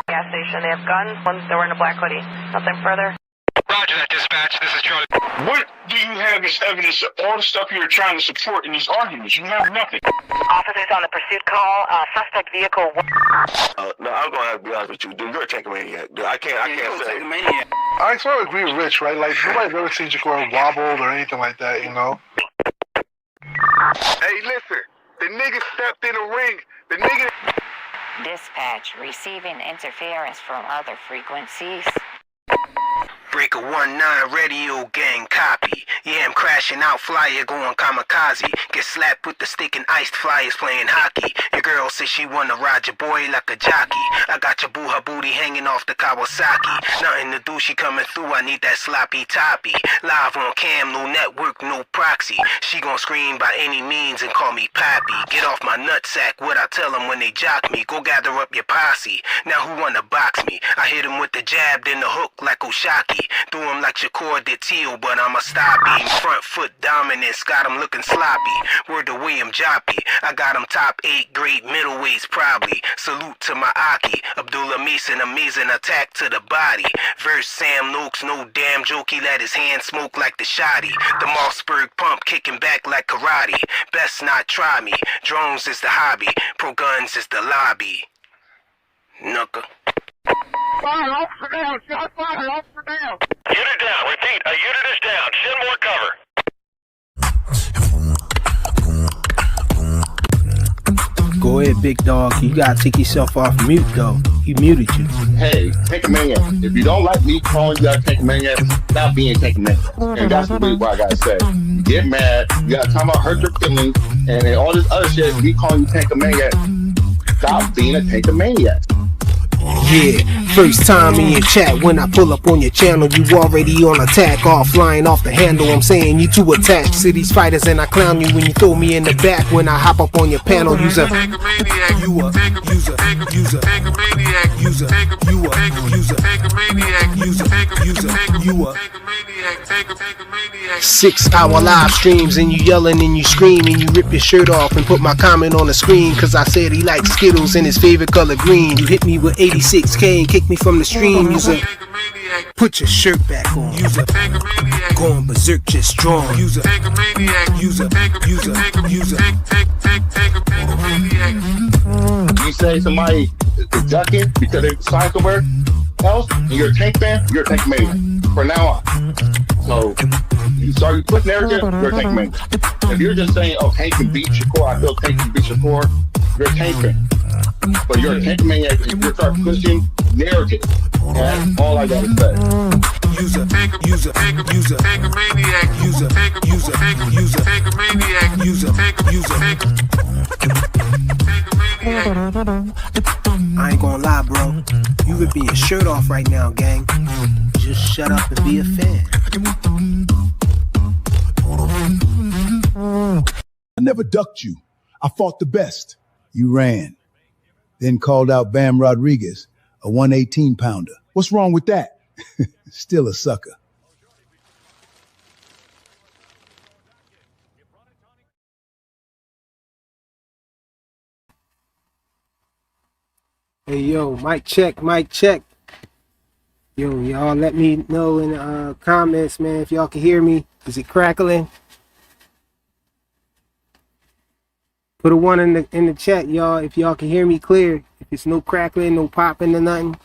Gas station. They have guns. They're wearing a black hoodie. Nothing further. Roger that, dispatch. This is Charlie. What do you have as evidence of all the stuff you're trying to support in these arguments? You have nothing. Officers on the pursuit call. Suspect vehicle. No, I'm gonna have to be honest with you, dude. You're a tank maniac, dude. I can't say. Maniac. I sort of agree with Rich, right? Like, nobody's ever seen Shakur wobbled or anything like that, you know? Hey, listen. The nigga stepped in the ring. The nigga. Dispatch, receiving interference from other frequencies. Breaker 1-9 radio gang copy. Yeah, I'm crashing out, flyer going kamikaze. Get slapped with the stick and iced flyers playing hockey. Your girl says she wanna ride your boy like a jockey. I got your boo, her booty hanging off the Kawasaki. Nothing to do, she coming through, I need that sloppy toppy. Live on cam, no network, no proxy. She gon' scream by any means and call me Pappy. Get off my nutsack, what I tell them when they jock me. Go gather up your posse. Now who wanna box me? I hit him with the jab, then the hook like Oshaki. Threw him like Shakur did Teal, but I'ma stop him. Front foot dominance, got him looking sloppy. Word to William Joppy, I got him top 8 grade middleweights probably. Salute to my Aki, Abdullah Mason, amazing attack to the body. Verse Sam Noakes, no damn joke, he let his hand smoke like the shotty. The Mossberg pump kicking back like karate. Best not try me, drones is the hobby, pro guns is the lobby. Knucker. Fire, officer down. Shot fire, officer down. Unit down, repeat, a unit is down. Send more cover. Go ahead, big dog. You gotta take yourself off mute, though. He muted you. Hey, Tank a Maniac. If you don't like me calling you out Tank a Maniac, stop being Tank a Maniac. And that's really what I gotta say. You get mad, you gotta talk about hurt your feelings, and then all this other shit, me calling you Tank a Maniac. Stop being a Tank a Maniac. Yeah, first time in your chat. When I pull up on your channel, you already on attack. All flying off the handle, I'm saying you too attached to these fighters, and I clown you when you throw me in the back. When I hop up on your panel, use a Tank a maniac. you a Tank a user, user. Tank a maniac. user, Tank a you a user. Tank a maniac. user, Tank a user, you a Tank a maniac. Tank a maniac. 6-hour live streams and you yelling and you scream and you rip your shirt off and put my comment on the screen cause I said he likes Skittles and his favorite color green. You hit me with 86K and kick me from the stream. User, put your shirt back on. User, going berserk just strong. User, Tank a maniac. user, user, user. Tank a maniac. You say somebody is ducking because they signed somewhere else, and you're a Tank fan, you're a Tank Maniac. From now on. So, you start your quick narrative, you're a Tank Maniac. If you're just saying, oh, Tank can beat Shakur, I feel Tank can beat Shakur, you're a Tank fan. But you're a Tank Maniac if you start pushing narrative. That's all I gotta say. User, Tank a user, user, Tank a maniac. user, Tank a user, Tank a user, Tank a maniac. user, Tank a user. Tank a maniac. I ain't gonna lie, bro. You ripping your shirt off right now, gang. Just shut up and be a fan. I never ducked you. I fought the best. You ran. Then called out Bam Rodriguez, a 118-pounder. What's wrong with that? Still a sucker. Hey, yo, mic check, mic check. Yo, y'all let me know in the comments, man, if y'all can hear me. Is it crackling? Put a 1 in the chat, y'all, if y'all can hear me clear. If it's no crackling, no popping or nothing.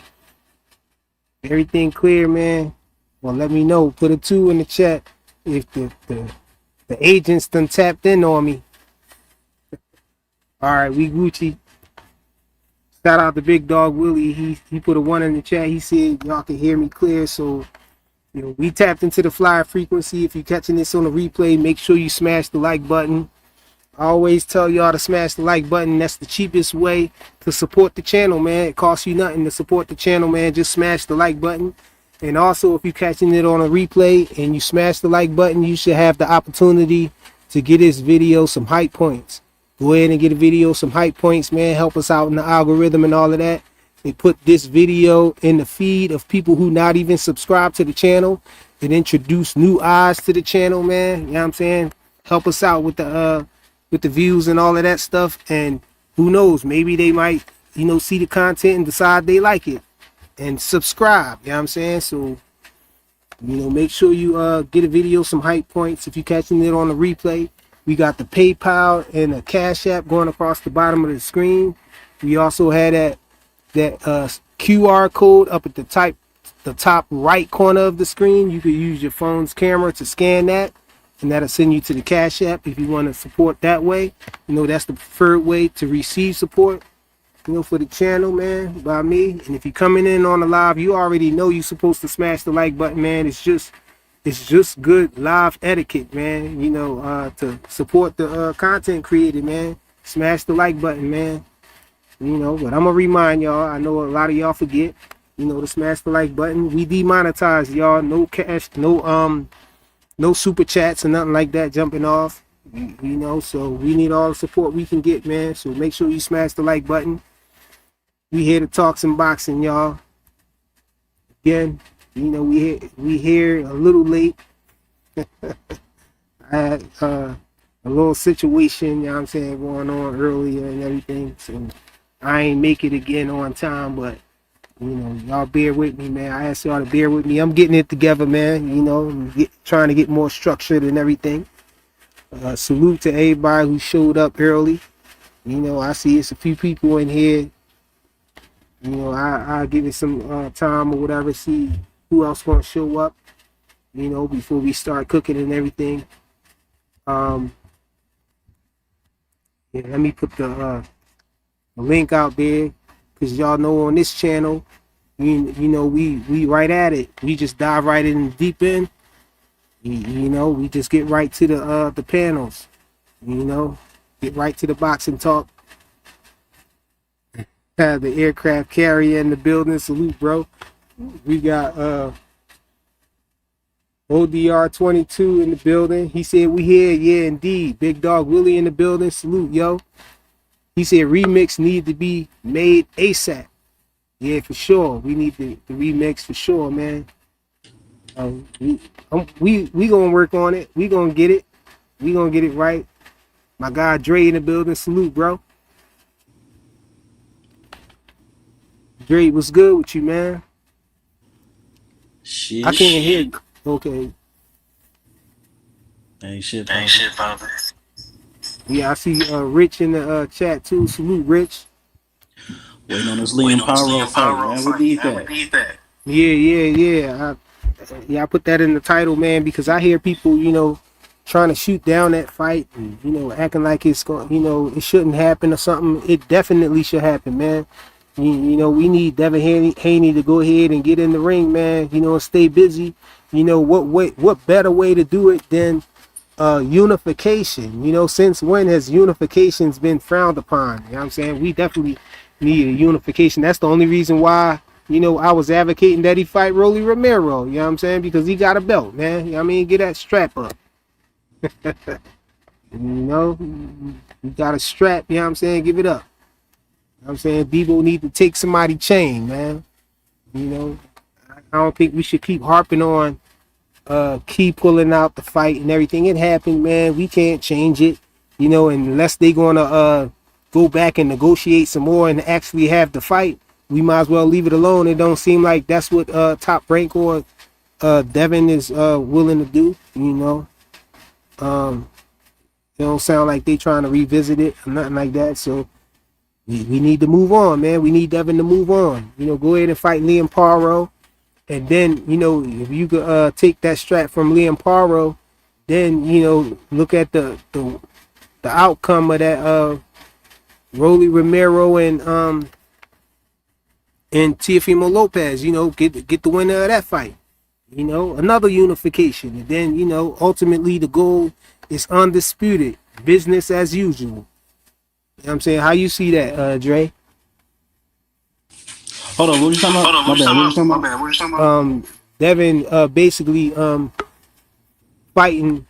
Everything clear, man. Well, let me know. Put a 2 in the chat if the agents done tapped in on me. All right, we Gucci. Shout out to Big Dog Willie. He put a 1 in the chat. He said y'all can hear me clear. So, we tapped into the flyer frequency. If you're catching this on the replay, make sure you smash the like button. I always tell y'all to smash the like button. That's the cheapest way to support the channel, man. It costs you nothing to support the channel, man. Just smash the like button. And also, if you're catching it on a replay and you smash the like button, you should have the opportunity to get this video some hype points. Go ahead and get a video some hype points, man. Help us out in the algorithm and all of that. They put this video in the feed of people who not even subscribe to the channel. It introduce new eyes to the channel, man. You know what I'm saying? Help us out with the views and all of that stuff. And who knows, maybe they might, see the content and decide they like it and subscribe. You know what I'm saying? So, make sure you get a video some hype points. If you're catching it on the replay, we got the PayPal and the Cash App going across the bottom of the screen. We also had that QR code up at the top right corner of the screen. You could use your phone's camera to scan that, and that'll send you to the Cash App if you want to support that way. That's the preferred way to receive support, for the channel, man, by me. And if you're coming in on the live, you already know you're supposed to smash the like button, man. It's just good live etiquette, man, to support the content created, man. Smash the like button, man. But I'm gonna remind y'all, I know a lot of y'all forget, to smash the like button. We demonetize, y'all. No cash, no super chats or nothing like that jumping off. So we need all the support we can get, man. So make sure you smash the like button. We here to talk some boxing, y'all. Again, we here a little late. I had a little situation, you know what I'm saying, going on earlier and everything. So I ain't make it again on time, but y'all bear with me, man. I ask y'all to bear with me. I'm getting it together, man. Trying to get more structured and everything. Salute to everybody who showed up early. I see it's a few people in here. I'll give it some time or whatever, see who else gonna show up, before we start cooking and everything. Yeah, let me put the link out there, because y'all know on this channel, we right at it. We just dive right in the deep end. We just get right to the panels. Get right to the boxing talk. The aircraft carrier in the building. Salute, bro. We got ODR 22 in the building. He said we here. Yeah, indeed. Big Dog Willie in the building. Salute, yo. He said remix need to be made ASAP. Yeah, for sure. We need the remix for sure, man. We gonna work on it. We gonna get it. We gonna get it right. My guy Dre in the building. Salute, bro. Dre, what's good with you, man? Shit. I can't hear. Okay. Ain't shit, Papa. Yeah, I see Rich in the chat too. Salute, Rich. Waiting on this Liam Paro fight, man. We need that. Yeah. I put that in the title, man, because I hear people, trying to shoot down that fight and, acting like it's going, it shouldn't happen or something. It definitely should happen, man. We need Devin Haney to go ahead and get in the ring, man, and stay busy. What better way to do it than unification? Since when has unifications been frowned upon? You know what I'm saying? We definitely need a unification. That's the only reason why, I was advocating that he fight Rolly Romero. You know what I'm saying? Because he got a belt, man. Get that strap up. You got a strap, you know what I'm saying? Give it up. I'm saying Debo need to take somebody chain, man. I don't think we should keep harping on Key pulling out the fight and everything. It happened, man. We can't change it, unless they gonna go back and negotiate some more and actually have the fight. We might as well leave it alone. It don't seem like that's what Top Rank or Devin is willing to do. It don't sound like they trying to revisit it or nothing like that. So we need to move on, man. We need Devin to move on. Go ahead and fight Liam Paro. And then, if you could take that strap from Liam Paro, then, look at the outcome of Rolly Romero and Teofimo Lopez, get the winner of that fight. Another unification. And then, ultimately the goal is undisputed. Business as usual. You know what I'm saying? How you see that, Dre? Hold on, what you talking about? My bad, what you talking about? Devin basically fighting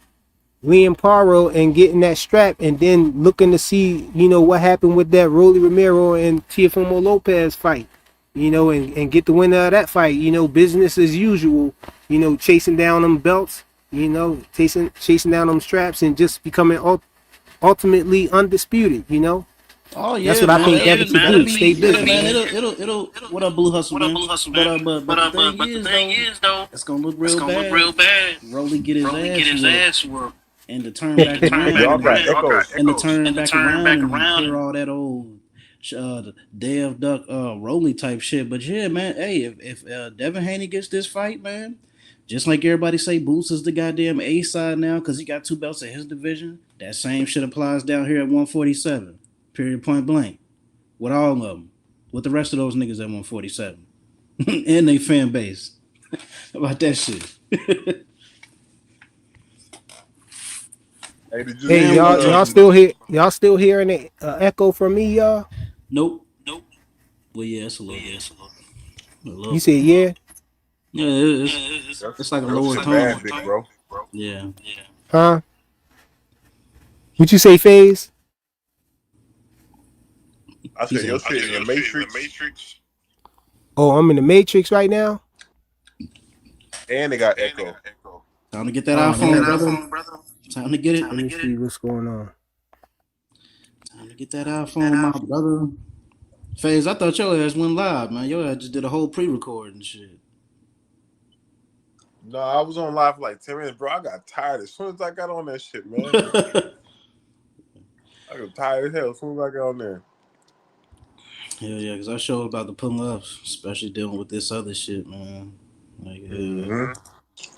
Liam Paro and getting that strap, and then looking to see, what happened with that Rolly Romero and Teofimo Lopez fight, and get the winner of that fight. Business as usual, chasing down them belts, chasing down them straps and just becoming ultimately undisputed, Oh yeah, That's what I think Devin should do. Stay busy, man. man. It'll. What up, Blue Hustle, man? But the thing is, though, it's gonna look real bad. Rolly get his ass whooped, and to turn back around, Y'all got echo. and to turn back around and hear all that old Dev Duck Rolly type shit. But yeah, man. Hey, if Devin Haney gets this fight, man. Just like everybody say, Boots is the goddamn A side now because he got 2 belts in his division. That same shit applies down here at 147. Period, point blank. With all of them. With the rest of those niggas at 147. And they fan base. How about that shit? Hey, y'all still here? Y'all still hearing the echo from me, y'all? Nope. Well, yeah, it's a little. You said yeah? Yeah, it's like a lower tone. Big bro. Yeah. Huh? What you say, FaZe? I said your shit in the Matrix. Oh, I'm in the Matrix right now? And they got echo. Time to get that iPhone, brother. Time to get it. Let me see what's going on. Time to get that iPhone, my brother. FaZe, I thought your ass went live, man. Your ass just did a whole pre-record and shit. No, I was on live for like 10 minutes, bro. I got tired as soon as I got on that shit, man. I got tired as hell as soon as I got on there. Hell yeah, because I sure about to pull up, especially dealing with this other shit, man. Like,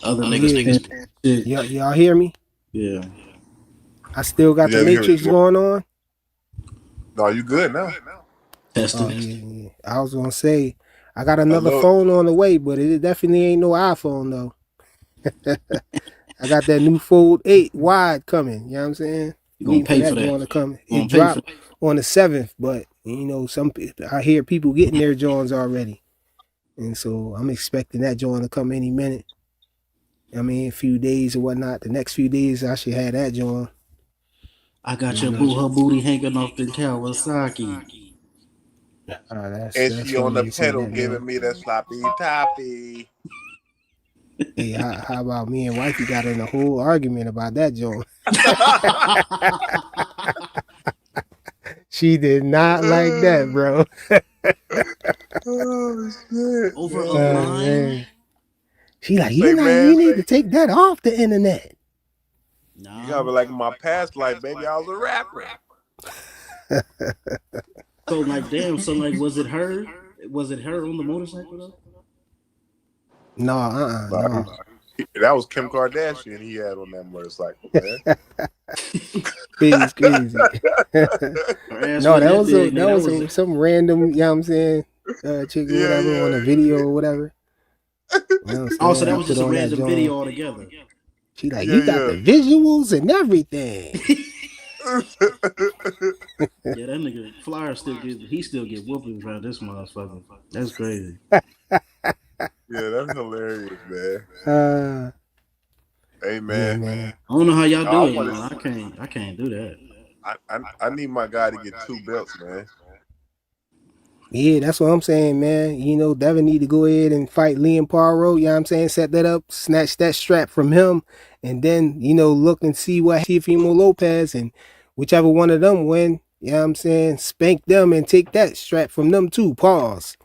other niggas shit. Y'all hear me? Yeah. I still got the Matrix going on? No, you good now. Yeah. I was going to say, I got another phone on the way, but it definitely ain't no iPhone, though. I got that new Fold 8 wide coming, you know what I'm saying? You gonna pay for that? To come. It dropped on the 7th, but, I hear people getting their Johns already. And so I'm expecting that joint to come any minute. I mean, a few days or whatnot. The next few days, I should have that joint. I got your boo her booty hanging off the Kawasaki. And she on the pedal giving me that sloppy toppy. Hey, how about me and wifey got in a whole argument about that joint? She did not like that, bro. Oh shit! Over a line. She like, you need to take that off the internet. Nah. You gotta be like in my past life, baby. I was a rapper. So like, damn. So like, was it her? Was it her on the motorcycle though? No, no. That was Kim Kardashian he had on that motorcycle, man. It's crazy. No, that was some random, you know what I'm saying, chick or whatever on a video or whatever. Also, that was just a random video altogether. She like, you got the visuals and everything. Yeah, that nigga Flyer still get whoopings around this motherfucker. That's crazy. Yeah, that's hilarious, man. Hey, man. Yeah, man. I don't know how y'all do it, man. I can't do that. I need my guy to get 2 belts, man. Yeah, that's what I'm saying, man. Devin need to go ahead and fight Liam Paro, you know what I'm saying? Set that up, snatch that strap from him, and then, look and see what Teofimo Lopez and whichever one of them win, you know what I'm saying? Spank them and take that strap from them too. Pause.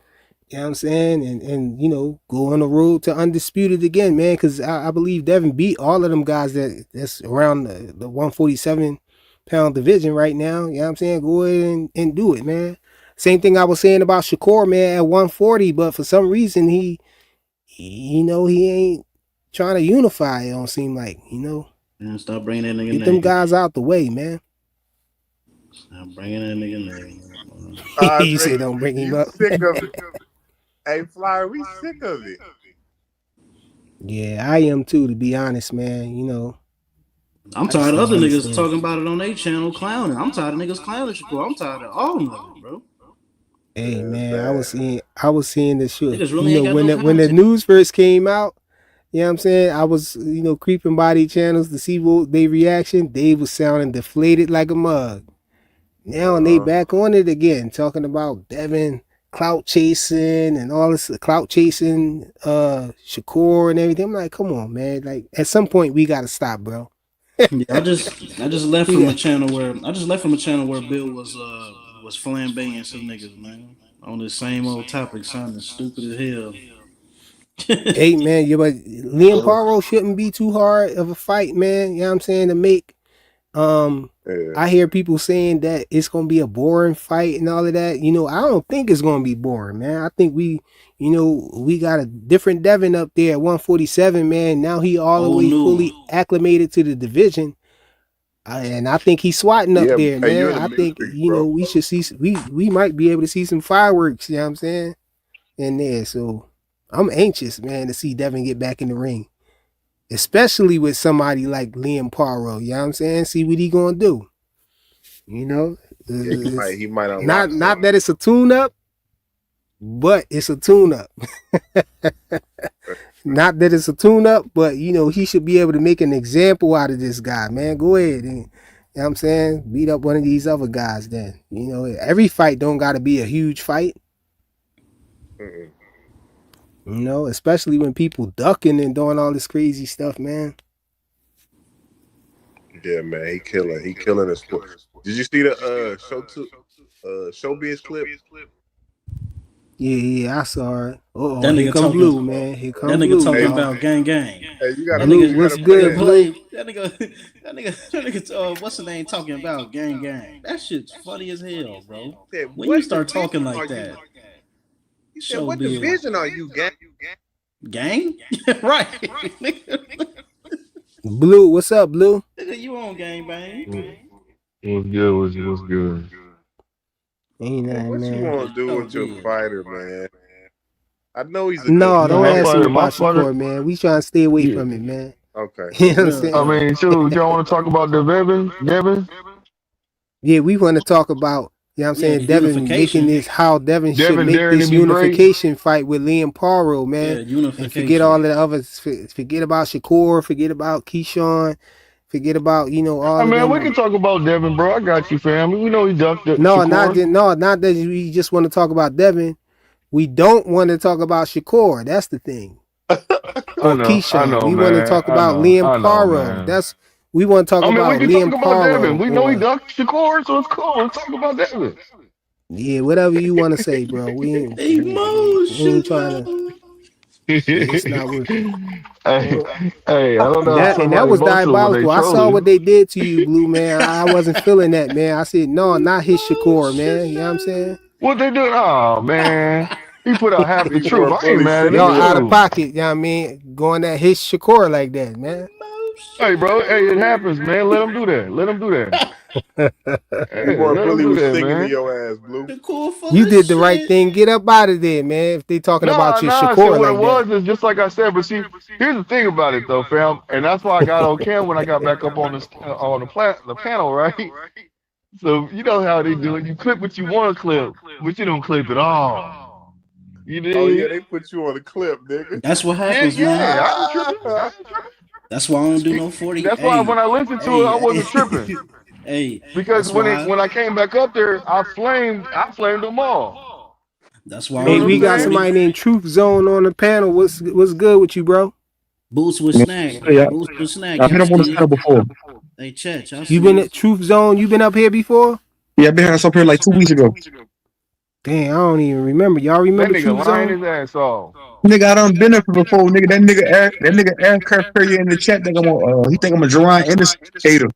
You know what I'm saying? And go on the road to undisputed again, man, because I believe Devin beat all of them guys that's around the 147-pound division right now. You know what I'm saying? Go ahead and do it, man. Same thing I was saying about Shakur, man, at 140, but for some reason he ain't trying to unify, it don't seem like, Man, stop bringing that nigga Get them guys out the way, man. I'm bringing that nigga name. He said, "Don't bring him up." Sick of it. Hey, Flyer, we sick of it. Yeah, I am too. To be honest, man, I'm I just tired of don't other niggas understand. talking about it on their channel clowning. I'm tired of niggas clowning Shakur. I'm tired of all of it, bro. Hey Yeah, man, I bad. was seeing this shit. Niggas really ain't got When no when the content. news first came out, you know what I'm saying? I was, creeping by these channels to see what they reaction. They was sounding deflated like a mug. Now they back on it again, talking about Devin clout chasing and all this clout chasing, Shakur and everything. I'm like, come on, man. Like at some point we gotta stop, bro. Yeah, I just left from a channel where Bill was flambeing some niggas, man, on the same old topic, sounding stupid as hell. Hey man, but Liam Paro shouldn't be too hard of a fight, man. You know what I'm saying? To make I hear people saying that it's gonna be a boring fight and all of that. I don't think it's gonna be boring, man. I think we got a different Devin up there at 147, man. Now he all the way fully acclimated to the division. And I think he's swatting up there, man. I think we should see we might be able to see some fireworks. You know what I'm saying? In there, so I'm anxious, man, to see Devin get back in the ring, especially with somebody like Liam Paro. You know what I'm saying? See what he gonna do. He might not that it's a tune-up, but it's a tune-up. Not that it's a tune-up, but he should be able to make an example out of this guy, man. Go ahead and, you know what I'm saying, beat up one of these other guys then. Every fight don't gotta be a huge fight. Especially when people ducking and doing all this crazy stuff, man. Yeah, man, he killing his sport. Did you see the Showbiz clip? Yeah, I saw it. That Here nigga come talking, Blue, man. Here come that nigga Blue, talking y'all. about gang. Hey, Blue, what's good, Blue? That nigga, what's the name talking about gang? That shit's funny as hell, bro. When you start talking like that, he said, "What division are you, gang?" Gang? Right. Blue, what's up, Blue? You on gang bang? What's good? What's good? Ain't nothing, What man. you want to do with your fighter, man? I know he's a no. Don't my ask fighter, him about Shakur, man. We trying to stay away from it, man. Okay. You know what I'm saying? I mean, shoot, y'all want to talk about Devin? Yeah, we want to talk about, you know what I'm saying, Devin making this, how Devin should make this unification fight with Liam Paro, man. And forget all the others. Forget about Shakur, forget about Keyshawn, forget about, all of them. We can talk about Devin, bro. I got you, fam. We know he ducked it. No, not that we just want to talk about Devin. We don't want to talk about Shakur. That's the thing. Or Keyshawn. We want to talk about Liam Paro. We want to talk about Liam Paro. Devin. We know he ducked Shakur, so it's cool. Let's talk about Devin. Yeah, whatever you want to say, bro. We ain't trying to. It's not working. Hey, I don't know. That was diabolical. I saw what they did to you, Blue, man. I wasn't feeling that, man. I said, no, not his Shakur, man. You know what I'm saying? What they do? Oh, man. He put out half the truth. I ain't mad at y'all out of pocket, you know what I mean? Going at his Shakur like that, man. Hey, bro. Hey, it happens, man. Let him do that. Hey, Billy was singing to your ass, Blue. You did the right thing. Get up out of there, man. If they talking about your Shakur like that. What it was is just like I said. But see, here's the thing about it, though, fam. And that's why I got on camera when I got back up on the panel, right? So you know how they do it. You clip what you want to clip, but you don't clip it all. You did? Oh yeah, they put you on the clip, nigga. That's what happens, man. I ain't tripping. That's why I don't do no 40. That's why when I listened to it, I wasn't tripping. Because when I came back up there, I flamed them all. That's why. Hey, we got somebody named Truth Zone on the panel. What's good with you, bro? Boots with snack. Boots with snack. I've been up on this panel before. Hey, Chet, you been at Truth Zone? You been up here before? Yeah, I've been up here like 2 weeks ago. Damn, I don't even remember. Y'all remember that Truth Zone? His ass off. Nigga, I done been up here before, nigga. That nigga aircraft carrier in the chat. He think I'm a Jerron Ennis hater.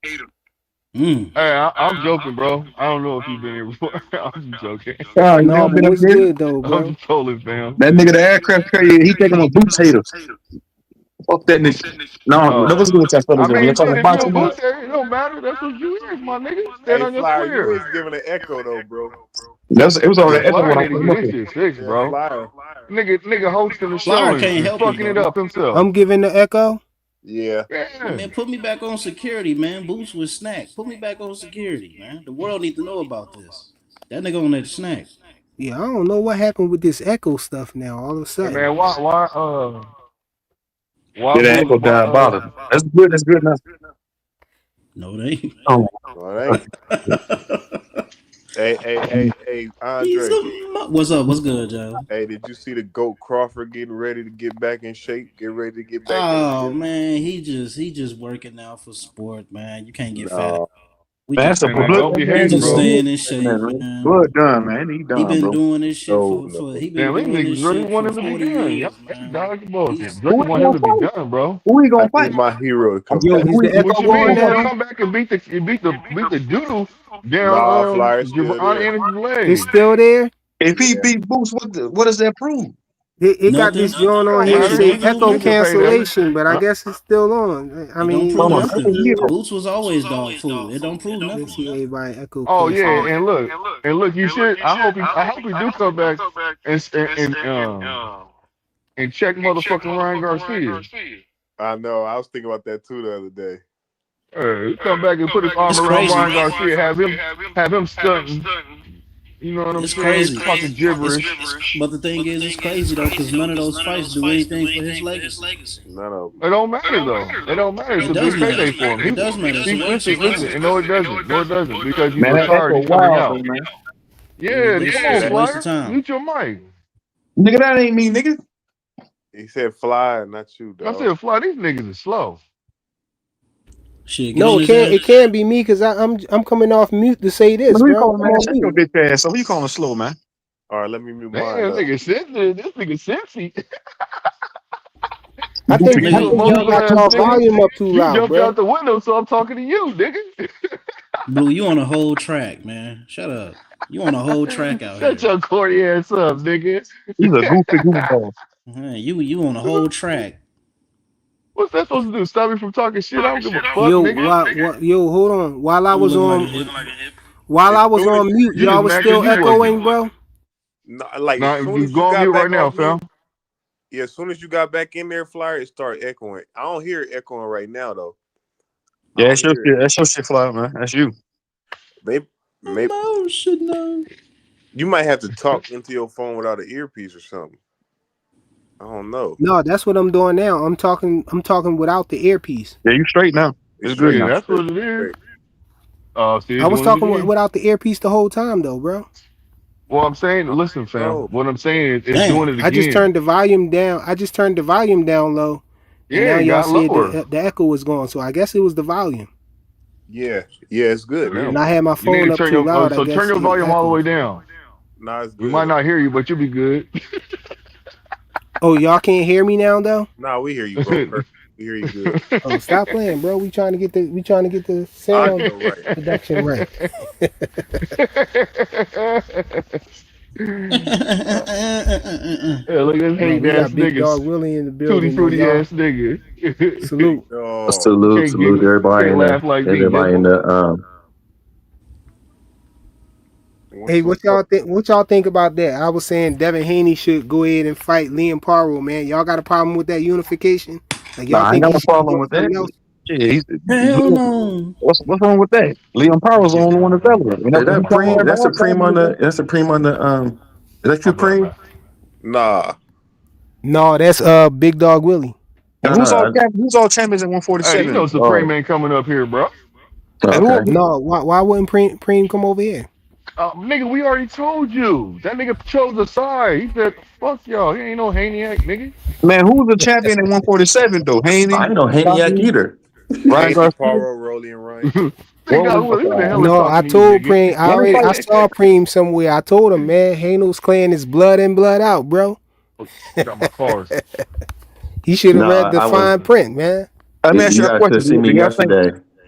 Hey, I'm joking, bro. I don't know if you've been here before. I'm just joking. No, but what's good though, bro? I'm just trolling, fam. That nigga, the aircraft carrier, he think I'm a Boots hater. Fuck that nigga. No, that was good with that I fellas. mean, You're shit, talking if you a boxing, man. boot there, it don't matter. That's what you is, my nigga. Stand Hey, on your Flyer, you square. is giving an echo though, bro. It was Yeah, already echo Flyer when I need to came get up his here. shit fixed, Yeah, bro. Flyer. Nigga hosting the show Flyer and, can't and help it, fucking it bro. up himself. I'm giving the echo. Yeah. Man, put me back on security, man. Boots with snack. Put me back on security, man. The world need to know about this. That nigga on that snack. Yeah, I don't know what happened with this echo stuff now. All of a Hey, sudden, man, why Yeah, that echo down bottom. That's good. That's good enough. No, they ain't. Oh, Well, it ain't. Hey, He's Andre. a what's up? What's good, Joe? Hey, did you see the GOAT Crawford getting ready to get back in shape? Get ready to get back in the Oh gym? man, he just working out for sport, man. You can't get fat. No. We man, just that's a Hey, man, blood. don't be we hating, just bro. staying in shape, man. Blood done, man. He He done, been bro. doing this shit No, for no. he been Damn, these doing this niggas really shit want for him to be 40 done. Y'all years, man. dodge the bullshit. He's Drake Who he want gonna him to be fight? done, bro. Who he I gonna fight? need my hero to come Yo, back. is who the he What echo you mean? going He gonna now? come back and beat the doodle down Nah, Flyer still Javon there. Anderson's It's leg. still there. if he Yeah. beat Boots, what does that prove? It got nothing. this joint It on don't here It matter. say don't He just prove echo he just nothing. payday. cancellation, but I Huh? guess it's still on. I It don't mean, prove Hold on, let's that's see. a nothing. hero. Boots was always dog food. It don't prove Let's nothing. see everybody echo Oh yeah, cancellation. and look, you should. I hope he do come back and check motherfucking Ryan Garcia. I know. I was thinking about that too the other day. Hey, he come back and put his arm It's around crazy. Ryan Garcia, have him stunting. You know what I'm It's saying? crazy. Talking gibberish. But the thing is, it's crazy though, because none of those fights do anything for his legacy. None of It don't matter though. It don't matter. It's It a does big matter. payday for him. It does matter. It's a waste Listen, of time. listen. No, it doesn't. No, it doesn't. Because he's Man, that retired. echo He's coming wild though, out. man. Yeah, come It's on, a that. waste of Flyer. time. Mute your mic. Nigga, that ain't me, nigga. He said fly, not you, I dog. said, Fly, these niggas are slow. Shit, get No, on it his can't. ass. It can't be me because I'm coming off mute to say this, Who you bro. calling, I'm man? on Shut your mute. bitch ass. So who you calling slow, man? All right, let me mute mine Damn, up. nigga sensitive. This nigga sensy. I Goofy think You Nigga, emotional y'all got ass y'all nigga. volume up too You loud, jumped bro. out the window, so I'm talking to you, nigga. Blue, you on a whole track, man. Shut up. You on a whole track out Shut here. your corny ass up, nigga. He's a goofy goofball. You on a whole track. What's that supposed to do? Stop me from talking shit? I don't give a fuck, Yo, nigga. yo, hold on. I'm looking like a hip. While As I was soon as on mute, You just y'all was mad because still you working. echoing, bro. no, like as Nah, soon you as you go on got mute right back now, off fam. mute, yeah, as soon as you got back in there, Flyer, it started echoing. I don't hear it echoing right now though. I Yeah, don't hear it. that's your shit, fly, man. That's you. Maybe Emotional. you might have to talk into your phone without an earpiece or something. I don't know. No, that's what I'm doing now. I'm talking without the earpiece. Yeah, you straight now. It's It's good straight. Yeah, now. that's Straight. what it is. Straight. See, I was doing it talking again. without the earpiece the whole time though, bro. Well, I'm saying, listen, fam. No. What I'm saying is Damn. doing it I just again. turned the volume down. I just turned the volume down low, and Yeah, now it y'all got said lower. the echo was gone. So I guess it was the volume. Yeah, it's good Yeah. And now. I had my You need phone to up turn too loud. I so turn guess your it volume all the way echoed. down. Nah, it's We good. might not hear you, but you'll be good. Oh, y'all can't hear me now though. Nah, we hear you, bro. Perfect. We hear you good. Oh, stop playing, bro. We trying to get the sound Audio right. production right. Yeah, look at this Hold on, hating we ass got Big niggas. Dog Willie in the Tutti building, man. fruity Y'all ass nigga. salute. Oh, Salute everybody Can't in laugh like me, everybody in nigga. the Hey, what's what y'all up? think? What y'all think about that? I was saying Devin Haney should go ahead and fight Liam Paro, man. Y'all got a problem with that unification? Like Nah, y'all I ain't think got he no should be problem doing with that. something else? Yeah, Hell no. what's wrong with that? Leon Powell's the only one that's relevant. You know, is because he that fought Preem? hard That's last Supreme time. on the is that you My bad, Preem? man. Nah. No, that's Big Dog Willie. And No, no. who's all champions at Hey, you 147? know Supreme ain't coming up here, bro. And Okay. No, why wouldn't Preem come over here? Nigga, we already told you. That nigga chose a side. He said, fuck y'all. He ain't no Haniac, nigga. man, who's the champion at 147 though? I Haney, ain't no Haniac Rocky, either. Ryan Haney, Garcia. Paro, Rolly, and Ryan. Nigga, Rolling. who the hell is No, I talking to you, told nigga? Preem. I saw Preem somewhere. I told him, man, Haino's clan is blood in, blood out, bro. Got my cars. He should have No, read the I was. fine print, man. Let me ask You you a guys should question. see Do me y'all think? yesterday.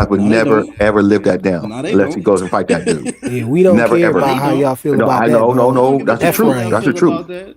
guys would No, they never don't. ever live that down No, they unless he don't. goes and fight that dude. Yeah, we don't Never care ever. about how y'all feel No, about I that, know, bro. no, that's the F truth. how y'all That's the feel truth. about that.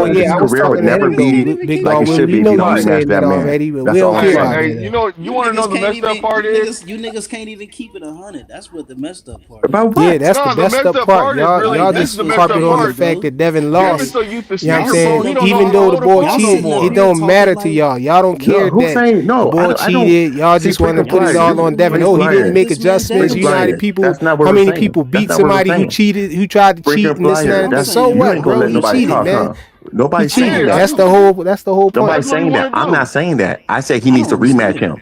So yeah, his I was career would talking to never him though, be Big like Dog it Will. should You be if know you you don't saying rematch that that man. already, but we That's all don't I'm care Hey, about saying. that. hey, you want to know niggas the can't messed up even part is? you niggas can't even keep it 100. That's what the messed up part is. About Yeah, what? that's the No, the best messed up up part. part is Y'all really y'all this is just the It's messed up harping on the crazy, part. fact bro. that Devin Devin lost. so used to You know what I'm speakerphone, saying? he Y'all don't know Even how to though the hold a boy y'all phone no sitting cheated, up it more. here don't talking matter to like y'all. Y'all don't No, care who's that saying the no? boy I don't cheated. Y'all see just want to freaking put it flyers. all on Devin. Freaking Oh, he didn't flyers. make this man adjustments. Freaking Devin You know how many flyers. cheated. people, That's not what how we're many saying. people That's beat not what we're somebody who saying. cheated, who tried to cheat Freaking and this and What that. flyers. I'm And That's so saying, you what, ain't gonna bro? let he He nobody cheated, talk, cheated. man. huh? He Nobody's saying cheated. Yeah, that. That's the whole point. Nobody's that's what he saying that. want to I'm not do. saying that. I said he I needs don't to rematch understand that. him.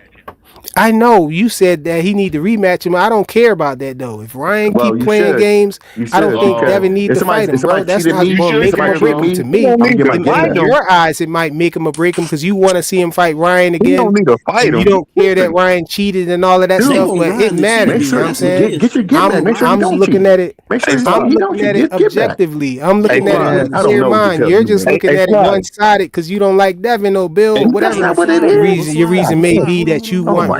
I know you said that he need to rematch him. I don't care about that though. If Ryan Well, keep you playing should. games, You I don't should think because Devin need to fight if him, bro. somebody That's cheated not me, You gonna should if make him get somebody or him, cheated break bro. him. me, To He me, don't I'm gonna need get to my get in fight back. him. your eyes, it might make him or break him because you want to see him fight Ryan He don't again, need to fight and you him. He don't care that tripping. Ryan cheated and all of that They stuff. Dude, want But it Ryan to cheat make matters. You know sure what I'm again. That's what it saying? is. get your get back. I'm Make sure you I'm don't looking cheat. at it. Make sure That's I'm all. you don't looking cheat. at it Get back. objectively. I'm Hey, looking at it with Man, a I don't clear know what to mind. tell You're you, just man. looking hey, at it Fly. one sided because you don't like Devin or Bill Hey, or That's whatever. not But what it Flyer, Your but reason, is. your Flyer, reason but may Flyer, be hold on, that hold on, you hold Oh want on. my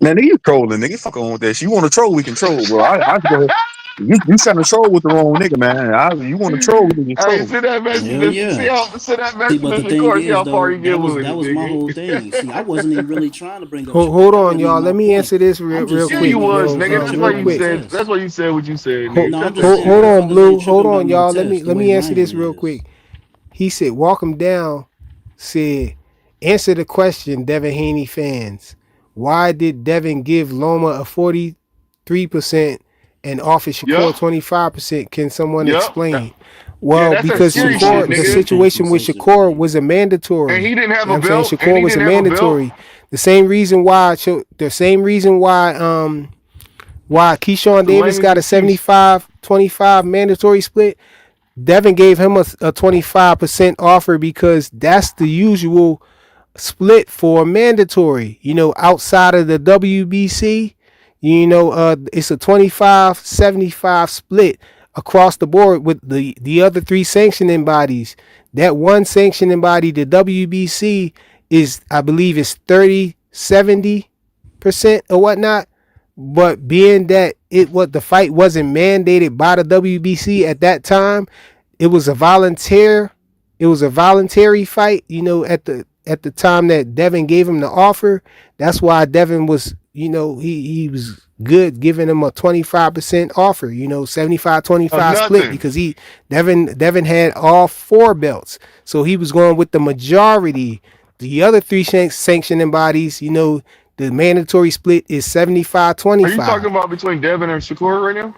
Man, nigga, you trolling, nigga. Fuck on with that shit. You want to troll, we can troll, bro. I go ahead. You trying to troll with the wrong nigga, man. You want to troll, we can Hey, troll. send that Hell message. yeah. Send that See, message but the to thing Shakur. See is, how far though, you get with that it, was my nigga. whole thing. See, I wasn't even really trying to bring up Hold Shakur. That on, wasn't even y'all. my Let me point. answer this I'm real just Yeah, saying quick. you he was, had Yo, nigga. tripping That's why real about you no quick. said. test. That's why you said what you said, Hold, nigga. No, I'm Shut just the saying fuck hold for up. on, brothers Blue. ain't Hold tripping on, about no y'all. Let test me the let way me answer Zion this real is. quick. He said, "Walk him down." Said, answer the question, Devin Haney fans. Why did Devin give Loma a 43% and offer Shakur Yup. 25%? Can someone Yup. explain? Yeah, Well, that's that because scary shit, Shakur, the 25% nigga. came from situation with social Shakur blade. was a mandatory. And he didn't You have know what a I'm saying? belt. And Shakur he was a didn't have a belt. mandatory. The same reason why why Keyshawn It's the Davis lamest got a excuse. 75-25 mandatory split. Devin gave him a 25% offer because that's the usual split for mandatory. You know, outside of the WBC, You know, it's a 25-75 split across the board with the other three sanctioning bodies. That one sanctioning body, the WBC, is, I believe, is 30-70% or whatnot. But being that the fight wasn't mandated by the WBC at that time, it was a voluntary fight, you know, at the time that Devin gave him the offer. That's why Devin was, you know, he was good giving him a 25% offer, you know, 75-25 split, because Devin had all 4 belts. So he was going with the majority. The other 3 sanctioning bodies, you know, the mandatory split is 75-25. Are you talking about between Devin and Shakur right now?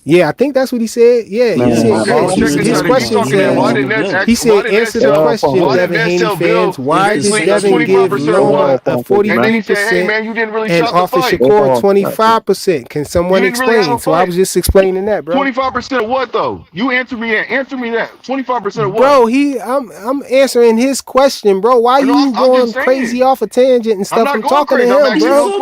Yeah, I think that's what he said. Yeah, he said his question said, he said, answer the question, Devin Haney fans. Why did Devin give Loma a 42% and offer Shakur 25%? Can someone explain? So I was just explaining that, bro. 25% of what though? You answer me that. Answer me that. 25% of what? Bro, I'm answering his question, bro. Why you going crazy off a tangent and stuff? I'm talking to him, bro.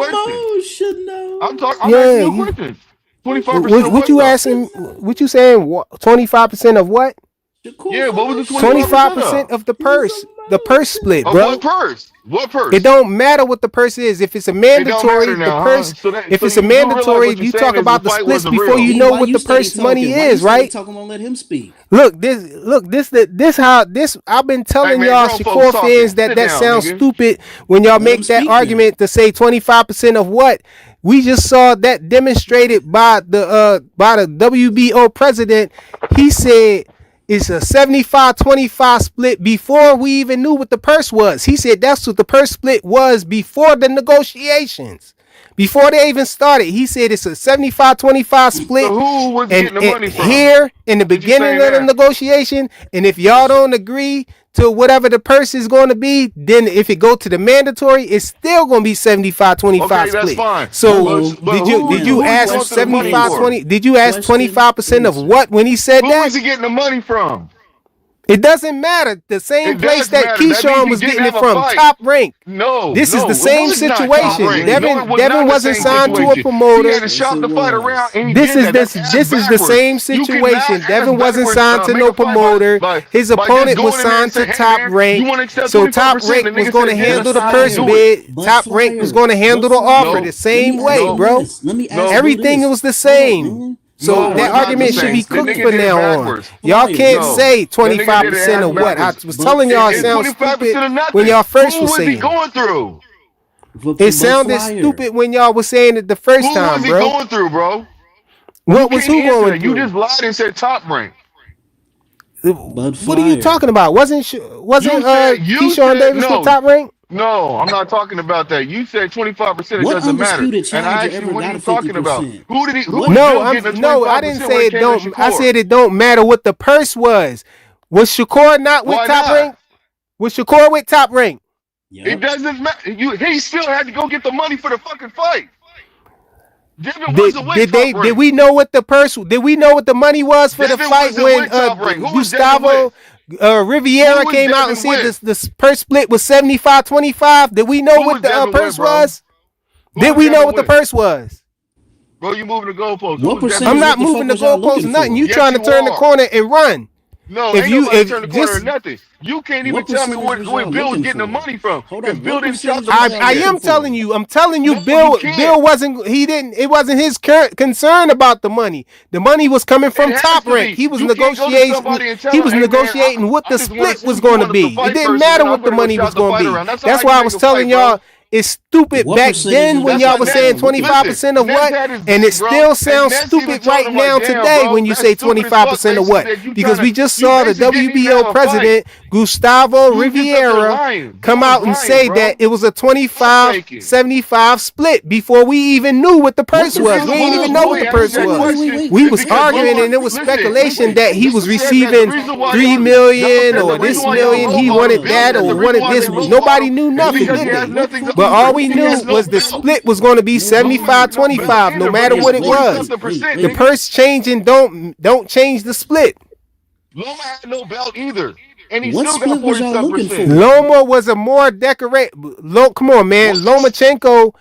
I'm asking you a question. 25%. What you asking? What you saying? 25% of what? Yeah, what was the 25% of the purse? The purse split, bro. What purse? What purse? It don't matter what the purse is. If it's a mandatory, the purse. If it's a mandatory, you talk about the splits before you know what the purse money is, right? Talking about let him speak. Look, this how I've been telling y'all Shakur fans that sounds stupid when y'all make that argument to say 25% of what. We just saw that demonstrated by the WBO president. He said it's a 75-25 split before we even knew what the purse was. He said that's what the purse split was before the negotiations. Before they even started, he said it's a 75-25 split. So who was getting the money from? Here in the beginning of the negotiation, and if y'all don't agree to whatever the purse is going to be, then if it go to the mandatory, it's still going to be 75-25 split. That's fine. So did you ask 75-20? Did you ask 25% of what when he said that? Who is he getting the money from? It doesn't matter. The same place that Keyshawn was getting it from, Top Rank. No, this is the same situation. Devin wasn't signed to a promoter. He had to shop the fight around. This is the same situation. Devin wasn't signed to no promoter. His opponent was signed to Top Rank. So Top Rank was going to handle the purse bid. Top Rank was going to handle the offer the same way, bro. Everything was the same. So that argument should be cooked from now on. Y'all can't say 25% of what. I was telling y'all it sounds stupid when y'all first was saying it. Going through? It sounded stupid when y'all was saying it the first time, bro. Who was he going through, bro? What was who going through? You just lied and said Top Rank. What are you talking about? Wasn't Keyshawn Davis with Top Rank? No, I'm not talking about that. You said 25%. It doesn't matter. And I asked you, what are you talking about? Who did he? No, I didn't say it don't. I said it don't matter what the purse was. Was Shakur not with Top Rank? Was Shakur with Top Rank? It doesn't matter. He still had to go get the money for the fucking fight. Did we know what the purse? Did we know what the money was for the fight when Gustavo Riviera came out and said the purse split was 75-25? Did we know what the purse was? Did we know what the purse was? Bro, you moving the goalposts. I'm not moving the goalposts. Nothing. You trying to turn the corner and run? No, if you turn the corner or nothing. You can't even tell me where Bill was getting the money from. Bill didn't shop the money. I am telling you. I'm telling you, Bill wasn't. He didn't. It wasn't his concern about the money. The money was coming from Top Rank. He was negotiating. He was negotiating what the split was going to be. It didn't matter what the money was going to be. That's why I was telling y'all. It's stupid back then when y'all was saying 25% of what, and it still sounds stupid right now today when you say 25% of what, because we just saw the WBO president Gustavo Riviera come out and say that it was a 25-75 split before we even knew what the purse was. We didn't even know what the purse was. We was arguing and it was speculation that he was receiving $3 million or this million. He wanted that or wanted this. Nobody knew nothing, did they? But all we knew was the split was going to be 75-25, no matter what it was. The purse changing don't change the split. Loma had no belt either. and he What still got split was y'all looking for? 47%. Loma was a more decorate. Come on, man. Lomachenko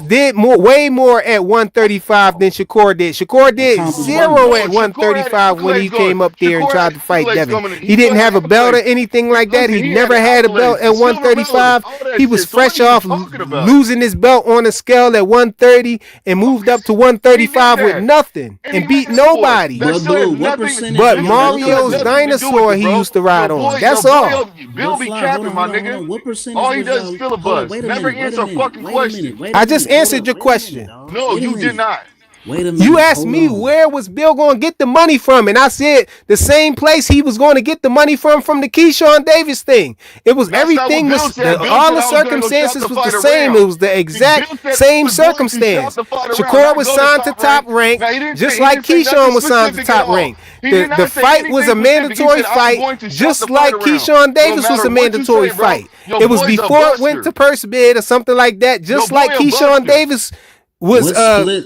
did way more at 135 than Shakur did. Shakur did zero at 135 when he came up there and tried to fight Devin. He didn't have a belt or anything like that. He never had a belt at 135. He was fresh off losing his belt on a scale at 130 and moved up to 135 with nothing and beat nobody. But Mario's dinosaur he used to ride on. That's all. Bill be capping, my nigga. What percentage? All he does is filibust. Never answer a fucking question. I just answered your question. No, you did not. Wait a minute. You asked me where was Bill going to get the money from, and I said the same place he was going to get the money from the Keyshawn Davis thing. It was everything was all the circumstances was the same. It was the exact same circumstance. Shakur was signed to Top Rank, just like Keyshawn was signed to Top Rank. The fight was a mandatory fight, just like Keyshawn Davis was a mandatory fight. It was before it went to purse bid or something like that, just like Keyshawn Davis. Was the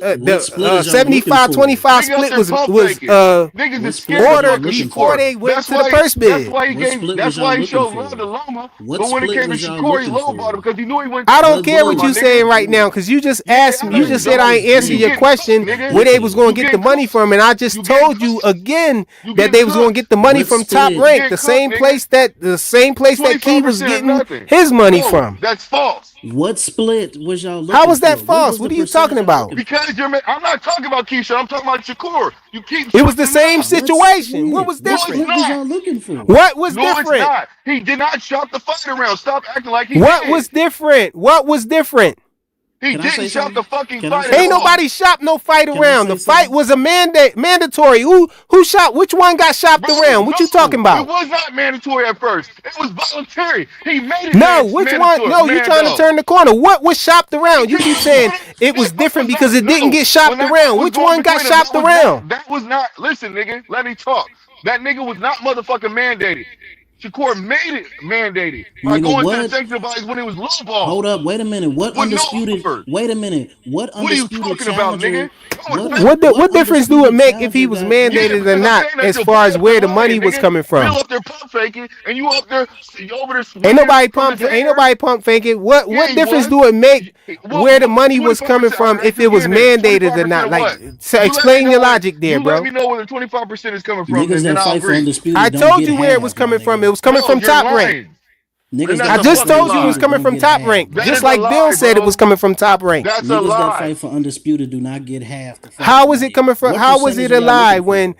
75-25 split was ordered before they went to the first bid. That's why he showed love to Loma. But when it came to Shakur, he lowballed him because he knew he went. I don't care what you saying right now because you just asked me. You just said I ain't answered your question where they was going to get the money from, and I just told you again that they was going to get the money from Top Rank, the same place that Key was getting his money from. That's false. What split was y'all looking How was that for? false? What are you talking about? Because I'm not talking about Keisha. I'm talking about Shakur. You keep. It was the same situation. What was different? What was y'all looking for? What was No, different? it's not. He did not shop the fight around. Stop acting like he What did. was different? What was different? He didn't shop the fucking fight. Ain't nobody shop no fight around. The fight was a mandatory. Who shot? Which one got shopped around? What you talking about? It was not mandatory at first. It was voluntary. He made it. No, which one? No, you trying to turn the corner. What was shopped around? You keep saying it was different because it didn't get shopped around. Which one got shopped around? That was not. Listen, nigga. Let me talk. That nigga was not motherfucking mandated. Shakur made it mandated by going to the technical bodies when it was low ball. Hold up, wait a minute. What undisputed? Wait a minute. What undisputed are you talking about, nigga? What difference do it make if he was mandated or not, as far as where the money was coming from? You up there pump faking, and you up there, over there. Ain't nobody pump faking. What difference do it make where the money was coming from if it was mandated or not? Like, so explain your logic there, bro. Let me know where the 25% is coming from. Niggas that fight for undisputed. I told you where it was coming from. It was coming from Top Rank. I just told you it was coming from Top Rank. Just like Bill said it was coming from Top Rank. That's a Niggas lie. that fight for undisputed do not get half the fight. How was it coming from? How was it a lie when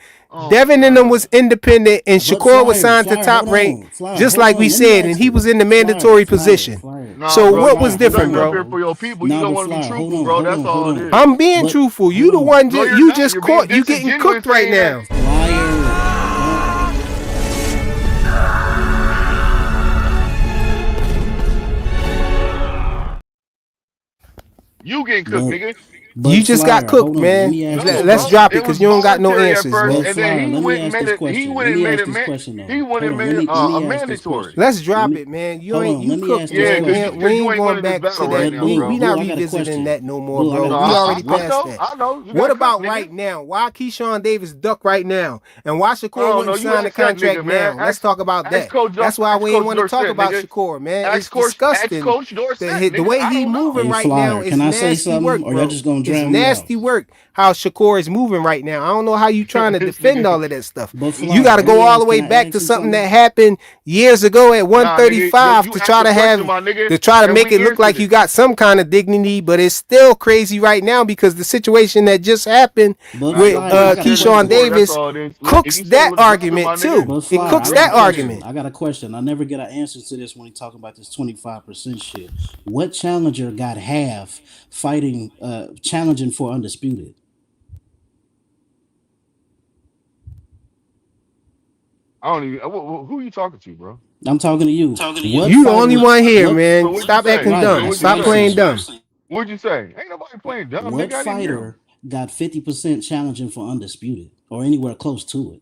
Devin and them was independent and Shakur was signed to Top Rank, just like we said, and he was in the mandatory position? So what was different, bro? For your people, you don't want to be truthful, bro. That's all it is. I'm being truthful. You the one you just caught. You getting cooked right now. You getting cooked, nigga. You just got cooked, man. Let's drop it because you don't got no answers, man. And then he went and made it a mandatory. Let's drop it, man. You cooked, man. We ain't going back to that. We not revisiting that no more, bro. We already passed that. I know. What about right now? Why Keyshawn Davis duck right now? And why Shakur wouldn't sign the contract now? Let's talk about that. That's why we ain't want to talk about Shakur, man. It's disgusting. The way he moving right now is nasty work, bro. It's nasty work how Shakur is moving right now. I don't know how you trying to defend all of that stuff. You got to go all the way back to something that happened years ago at 135 to try to make it look like you got some kind of dignity, but it's still crazy right now because the situation that just happened with Keyshawn Davis cooks that argument too. It cooks that argument. I got a question. I never get an answer to this when he talking about this 25% shit. What challenger got half fighting, challenging for undisputed? I don't even. Who are you talking to, bro? I'm talking to you. You the only one here, man. Stop acting dumb. Stop playing dumb. What'd you say? Ain't nobody playing dumb. What fighter got 50% challenging for undisputed or anywhere close to it?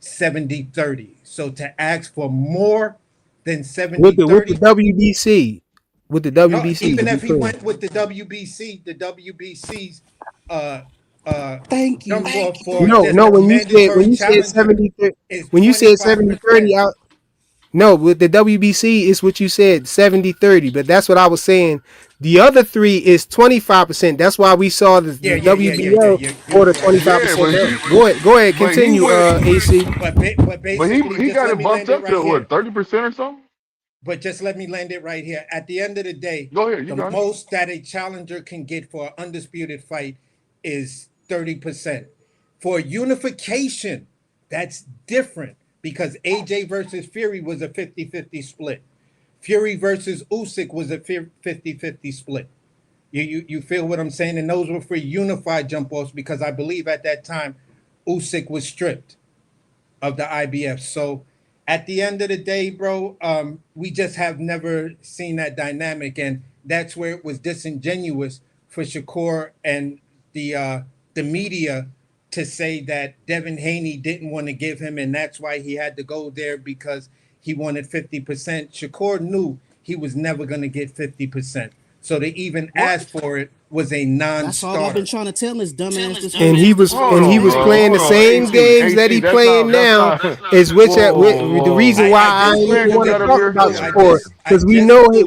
70-30. So to ask for more than With the 70-30, WBC, with the no, WBC to even be if he clear. went with the WBC's uh Thank you. jump off for No, this no. mandatory When you said challenger 70, is when you said 70 30, 25%. no, with the WBC is what you said 70-30. But that's what I was saying. The other three is 25%. That's why we saw Yeah, the yeah, yeah, yeah, yeah. WBO You're or the correct. 25% but down. Go ahead, but he continue, went, AC. But but basically, he just got let it me bumped land it up right to here. what 30% or something. But just let me land it right here. At the end of the day, Go ahead, you the got it. most that a challenger can get for an undisputed fight is 30%. For unification, that's different because AJ versus Fury was a 50-50 split. Fury versus Usyk was a 50-50 split. You feel what I'm saying? And those were for unified jump offs because I believe at that time Usyk was stripped of the IBF. So at the end of the day, bro, we just have never seen that dynamic, and that's where it was disingenuous for Shakur and the media to say that Devin Haney didn't want to give him, and that's why he had to go there because he wanted 50%. Shakur knew he was never going to get 50%. So to even ask for it was a That's all I've been non-starter. trying to tell his dumb ass this And whole he fucking was time. Hold and he on, was bro. playing the Hold on. same games that he playing now. That's Is not. which Whoa, the reason whoa. why I I just ain't This put man even Google. just want to got up talk here. about Blue, Shakur I because just put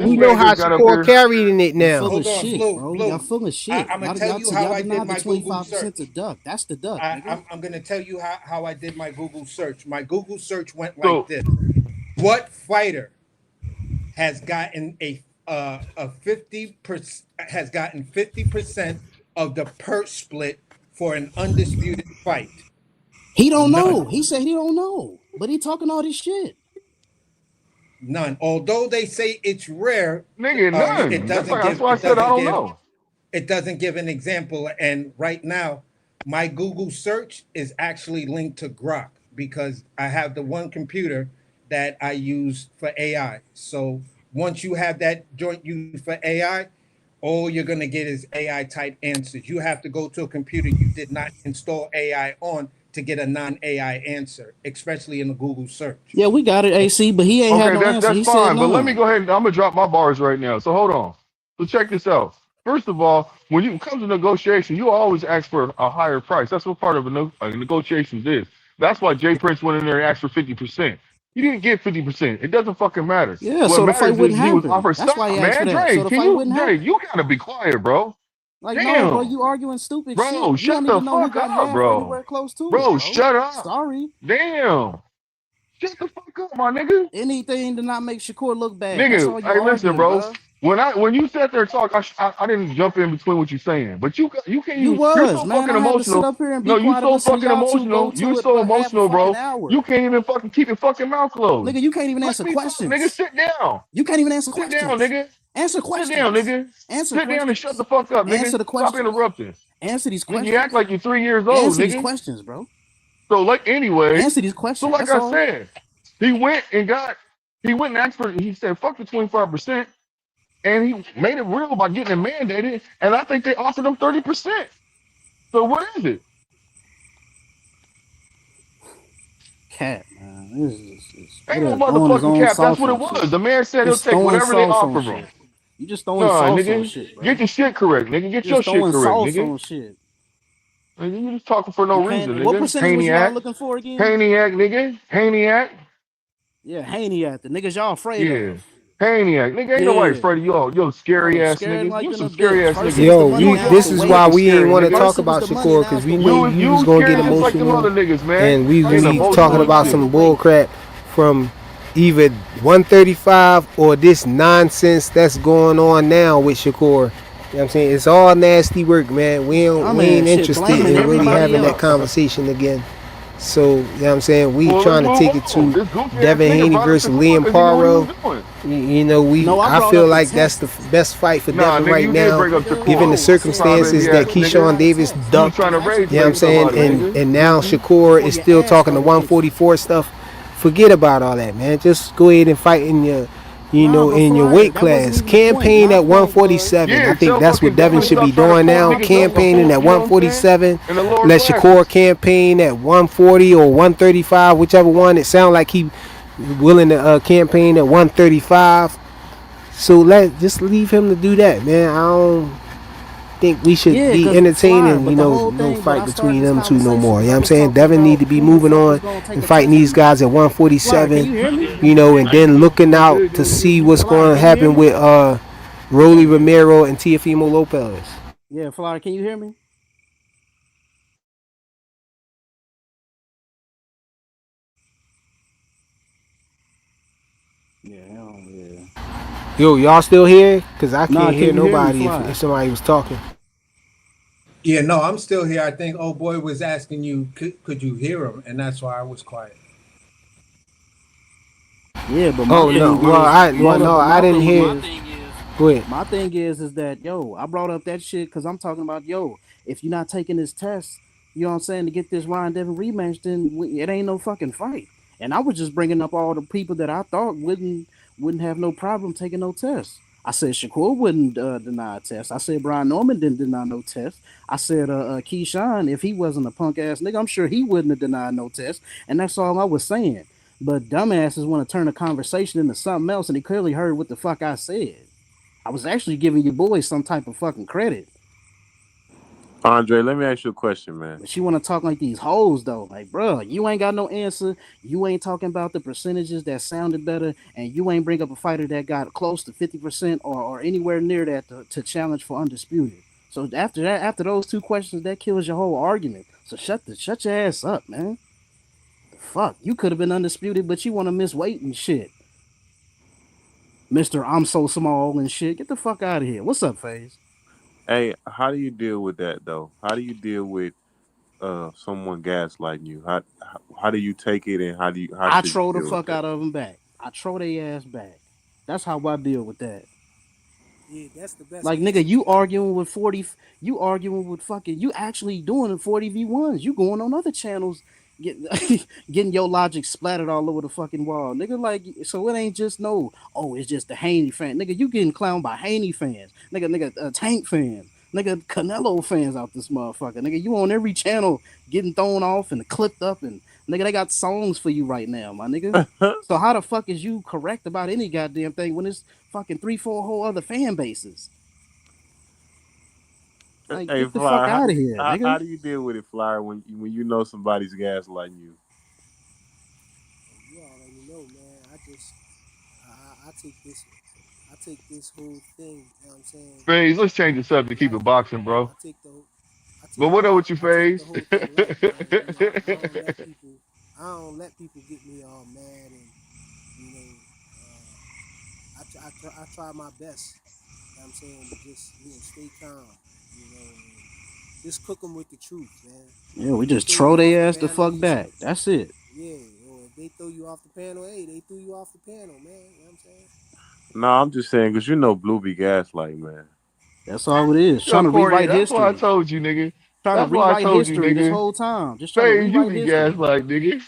This we Google. know man how just got up Shakur here. carrying it Y'all now. full of Hold on, shit, Blue, bro. Y'all Blue. full of shit. I'm gonna Y'all, tell y'all, you how y'all I did denied the my Google 25% to search. duck. That's the duck, nigga. I'm gonna tell you how I did my Google search. My Google search went like So this: what fighter has gotten a 50% has gotten 50% of the purse split for an undisputed fight? He don't know. None. He said he don't know. But he talking all this shit. None. Although they say it's rare, nigga, it none. doesn't That's give why I it said I doesn't don't give know. it doesn't give an example. And right now, my Google search is actually linked to Grok because I have the one computer that I use for AI. So once you have that joint used for AI, all you're gonna get is AI type answers. You have to go to a computer you did not install AI on to get a non-AI answer, especially in the Google search. Yeah, we got it, AC, but he ain't had Okay, no answer. that's He said fine. But let me none. go ahead and I'm gonna drop my bars right now. So hold on. So check this out. First of all, when you come to negotiation, you always ask for a higher price. That's what part of negotiations is. That's why Jay Prince went in there and asked for 50%. He didn't get 50%. It doesn't fucking matter. Yeah, What so the fight matters is wouldn't he was happen. offered. That's why he Stop, asked for man. that. So Dre, the can fight you, wouldn't Dre, happen. you gotta be quiet, bro. Like, no, bro, Damn. you arguing stupid shit. Bro, You shut don't the even know he fuck got up, half or bro. anywhere close to it, Bro, bro. shut up. Sorry. Damn. Shut the fuck up, my nigga. Anything to not make Shakur look bad. That's Nigga, all you hey, listen, arguing, bro. bro. When you sat there and talk, I didn't jump in between what you're saying, but you can't You even. You're was, so man. fucking I had to sit emotional. up here and be No, you quiet and so listen to fucking y'all two go emotional. You're to it so for half a emotional, fucking bro. You hour. can't even fucking keep your fucking mouth closed. Nigga, you can't even Let answer me talk, nigga. questions. Sit down. You can't even answer Sit down, questions. nigga. Answer Sit down, questions. nigga. Answer Sit down and shut the questions. fuck up, Answer nigga. the Stop questions. interrupting. Answer these Nigga, you act questions. like you're 3 years old, Answer these nigga. questions, bro. So like, anyways, Answer these so questions. like That's I all. said, he went and asked for. He said, "Fuck the 25%." And he made it real by getting it mandated. And I think they offered him 30%. So what is it? Cat, man. This is Ain't no throwing his motherfucking own cap. That's sauce what it on shit. was. The man said he'll Just take throwing whatever they sauce on offer him. shit. You just throwing Nah, sauce on nigga. shit, Get bro. your shit correct, nigga. Get your Just shit throwing correct, sauce nigga. on shit. Nigga, you just talking for no You reason, can't. What nigga. percentage was y'all Haniac. looking for again? Haniac, nigga. Haniac. Yeah, Haney at the niggas y'all afraid Yeah. of. Haniac. Nigga, ain't nobody Yeah. afraid of you. Yo, scary Bro, ass scared nigga. like You in a some scary bitch. ass First it nigga. was the Yo, money, You now it's this the is you why looking weight. we ain't scary, want to nigga. talk First it was about the money, Shakur now because it's the we knew weight. you was You gonna get scared just like them emotional, other niggas, man. and we Being First we it was the talking emotional money, and about now it's shit. the some weight. bull crap from either 135 or this nonsense that's going on now with Shakur. You know what I'm saying? It's all nasty work, man. My We man, ain't shit, interested blaming in really everybody having that else. conversation again. So, you know what I'm saying? We Well, let's trying to move take it on. to This goofy ass Devin nigga Haney brought up versus Shakur Liam because he knew what he was Paro. doing. No, I I brought feel up the like that's the text. best fight for Nah, Devin nigga, right you did now, bring up Nigga, given the Shakur. no, I said Crybaby circumstances ass that Shakur was nigga. Keyshawn denied Davis text. You was ducked. trying to That's rage You know what I'm bait before saying? somebody, before nigga. And now Shakur before is your still ass talking the started itching. 144 stuff. Forget about all that, man. Just go ahead and fight in your you know, but in your Flyer, weight that wasn't class. even the point. Campaign My at point was, 147. I Yeah, think tell that's what fucking Devin Devin should stop be trying to doing push now. niggas up Campaigning before, at you know what I'm saying? 147. In the lower Let Shakur classes. campaign at 140 or 135, whichever one. It sounds like he willing to campaign at 135. So just leave him to do that, man. I don't think we should yeah, be cause Flyer, entertaining, but the whole no thing, what fight I started between this them two no conversation more. You because know I what I'm was saying? talking Devin need about to be who the moving fuck is on gonna take and a fighting test these and guys at Flyer, can 147, you hear me? and then looking out to see what's Flyer, going to can you hear happen me? with Rolly Romero and Teofimo Lopez. Yeah, Flyer, can you hear me? Yeah. Yo, y'all still here? Cause I Nah, can't can hear you hear me, nobody Flyer? if somebody was talking. Yeah, no, I'm still here. I think old boy was asking you, could you hear him? And that's why I was quiet. Yeah, but my Oh no, thing is, no, but I didn't hear. Go ahead. my thing is that yo, I brought up that shit because I'm talking about yo. If you're not taking this test, you know what I'm saying, to get this Ryan Devin rematch, then it ain't no fucking fight. And I was just bringing up all the people that I thought wouldn't have no problem taking no test. I said Shakur wouldn't deny a test. I said Brian Norman didn't deny no test. I said Keyshawn, if he wasn't a punk ass nigga, I'm sure he wouldn't have denied no test. And that's all I was saying. But dumbasses want to turn the conversation into something else, and he clearly heard what the fuck I said. I was actually giving you boys some type of fucking credit. Andre, let me ask you a question, man. But you want to talk like these hoes though, like bro, you ain't got no answer. You ain't talking about the percentages that sounded better, and you ain't bring up a fighter that got close to 50% or anywhere near that to challenge for undisputed. So after that, after those two questions, that kills your whole argument. So shut your ass up, man. The fuck, you could have been undisputed, but you want to miss weight and shit. Mr. I'm so small and shit. Get the fuck out of here. What's up, FaZe? Hey, how do you deal with that though? How do you deal with someone gaslighting you? How do you take it, and how I should you throw the deal with fuck that? out of them back. I throw their ass back. That's how I deal with that. Yeah, that's the best Like nigga, answer. you arguing with 40, you arguing with fucking, you actually doing the 40v1s. You going on other channels, getting getting your logic splattered all over the fucking wall, nigga. Like, so it ain't just no, oh, it's just the Haney fan, nigga. You getting clowned by Haney fans, nigga, Tank fans, nigga, Canelo fans out this motherfucker, nigga. You on every channel getting thrown off and clipped up, and nigga, they got songs for you right now, my nigga. So how the fuck is you correct about any goddamn thing when it's fucking 3, 4 whole other fan bases? Like, Hey, get the fuck Flyer, out of here, how nigga. do you deal with it, Flyer, when you know somebody's gaslighting you? You already know, man. I take this whole thing. You know what I'm saying? Phase, let's change the subject. Keep Light. it boxing, bro. I take the I But take what up with you, I take the Phase? whole thing light, man. I don't let people get me all mad, and you know, I try my best. You know what I'm saying, to just stay calm. You know, and just cook them with the truth, man. Yeah, we If they just throw you troll off the their ass the panel, fuck listen. back. That's it. Yeah, or if they throw you off the panel, hey, they threw you off the panel, man. You know what I'm saying? No, I'm just saying because you know Blue be gaslighting, man. That's all it is. Yo, Trying to Corey, rewrite that's why I history. told you, nigga. Trying to That's why I rewrite told you, history this nigga. whole time. Just trying to Phase, you rewrite be history. gaslight, nigga.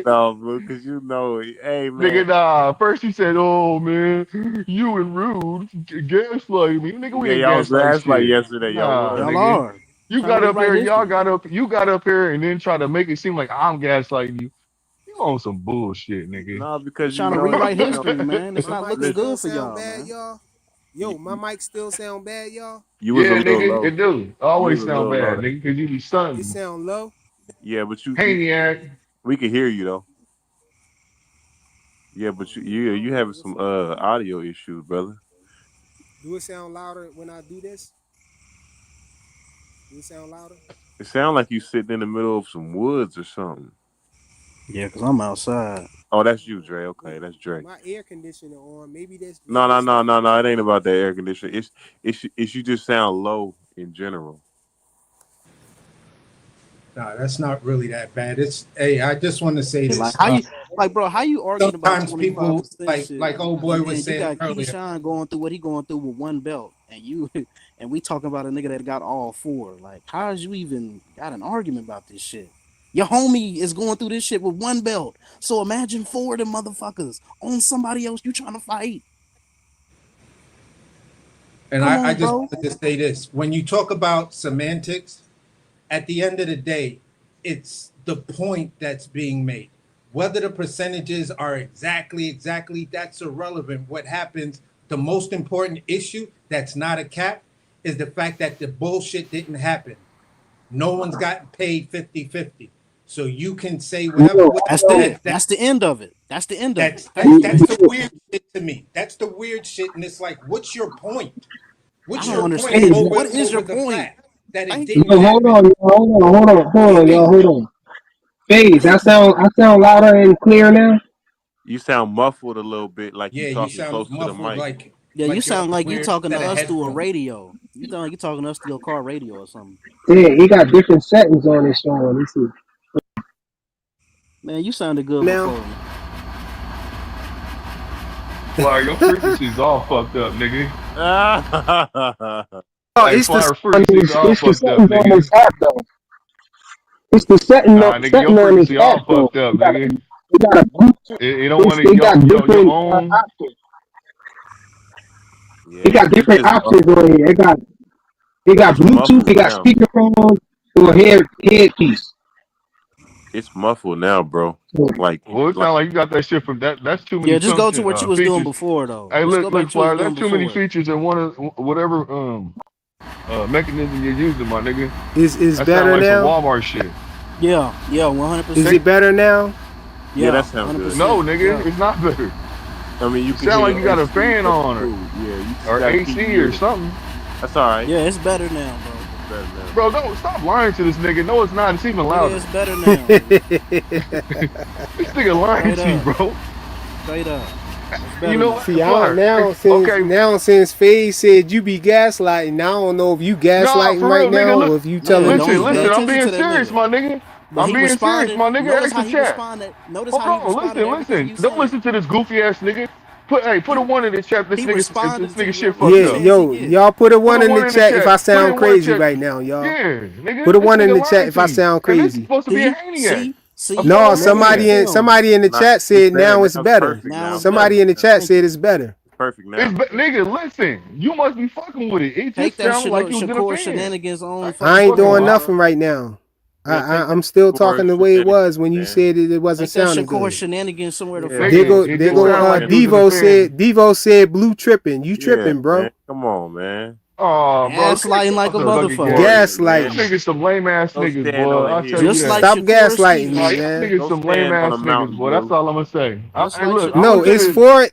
No, Blue, because you know, hey, man. Nigga, nah. First you said, "Oh man, you and Rude gaslight me." Nigga, we Yeah, ain't y'all was gaslight last like shit. yesterday. Y'all Nah, was. Y'all nigga. are You trying to got up rewrite here, history. you got up here, and then try to make it seem like I'm gaslighting you. You on some bullshit, nigga. No, We because you trying to know, rewrite you know. history, man. It's My not mic looking still good for sound y'all, bad, man. y'all. You, Yo, my mic still sound bad, y'all. you was a Yeah, little nigga, low. it do. You was Always a sound little low bad, there. nigga, because you be It stunting. sound low. Yeah, but you Haniac. we can hear you though. Yeah, Oh but yeah, I you don't know having what's some up, man. audio issues, brother. Do it sound louder when I do this? Do it sound louder? It sounds like you sitting in the middle of some woods or something. Yeah, cause I'm outside. Oh, that's you, Dre. Okay, Wait, that's Dre. my air conditioner on. No, Maybe no, it's no, that. no, no. It ain't about the air conditioner. It's you just sound low in general. Nah, that's not really that bad. It's hey, I just want to say Like this. how you, like bro, how you arguing about Sometimes 25% shit, like old boy and was then you saying got earlier. Keyshawn going through what he going through with one belt, and you and we talking about a nigga that got all four. Like, how is you even got an argument about this shit? Your homie is going through this shit with one belt. So imagine 4 of them motherfuckers on somebody else you trying to fight. And Come I on, just bro. wanted to say this. When you talk about semantics, at the end of the day, it's the point that's being made. Whether the percentages are exactly, that's irrelevant. What happens, the most important issue that's not a cap is the fact that the bullshit didn't happen. No one's gotten paid 50-50. So you can say whatever. That's the end of it. That's the end of it. That's the weird shit to me. That's the weird shit, and it's like, what's your point? What's your point understand. over, What is your over the point? fact that it Thank didn't Yo, happen? hold on, y'all, hold on. Phase, I sound louder and clear now. You sound muffled a little bit, like Yeah, you you talking sound close to the muffled, mic. like you sound like you weird talking to set of us through a headphones. radio. You sound like you talking to us through a car radio or something. Yeah, he got different settings on his phone. Let's see. Man, you sounded good Now? before. Flyer, your frequency's all fucked up, nigga. Hey, It's Flyer, the frequency's all fucked up, settings on nigga. this app though. It's the setting Nah, nigga, your setting on this frequency app all though. fucked up, You nigga. got a Bluetooth. It don't want to It got your different own. options. Yeah, It got different options on here. It got Bluetooth. It got speakerphone or headpiece. It's muffled now, bro. Like, Well, it sounds like you got that shit from that. That's too many. Yeah, just go to function, what you was doing features. before though. Hey, Just go back look, to what you Flyer. was doing That's too many before. features in one of whatever mechanism you're using, my nigga. Is that better like now? some Walmart shit. Yeah, 100%. Is it better now? Yeah, that sounds good. No, nigga, it's not better. I mean, you It can sound hear like you got a AC, fan but on, cool. Yeah, you just or gotta AC keep or muted. something. That's all right. Yeah, it's better now, bro. It's better now. Bro, don't stop lying to this nigga. No, it's not. It's even louder. Yeah, it's better now. This nigga lying to you, bro. Straight up. You know what? See, now since FaZe said you be gaslighting, now I don't know if you gaslighting for right real, now nigga, look, or if you telling listen, truth. I'm being serious, my nigga. But I'm he being serious, responded. my nigga. Notice Ask how the he chat. responded. Notice Hold how he on, responded to everything listen. you Don't said. listen to this goofy ass nigga. Put a one in the chat. This He nigga, responded this to nigga shit everything fucked Yeah, up. yo, y'all put a one in the chat if I Put sound in one crazy check. right now, y'all. Yeah, nigga. Put a this one in nigga the chat lying if to I you. sound And this is crazy. supposed to be a Haney. No, somebody in the chat said now it's better. Somebody in the chat said it's better. Perfect now. Nigga, listen. You must be fucking with it. It Take just that sounded like you was in a Shakur fan. shenanigans on. I ain't doing nothing right now. I'm still talking the way it was when you said it wasn't Take that sounding Shakur good. shenanigans somewhere to There go Devo said tripping. You tripping, bro. Man. Come on, man. Oh, bro. Gaslighting like a motherfucker. Gaslighting. Niggas some lame ass niggas, boy. I'll tell you Just that. like Stop Shakur gaslighting me, Stevens. man. Niggas some lame ass niggas, boy. That's all I'm gonna say. No, it's for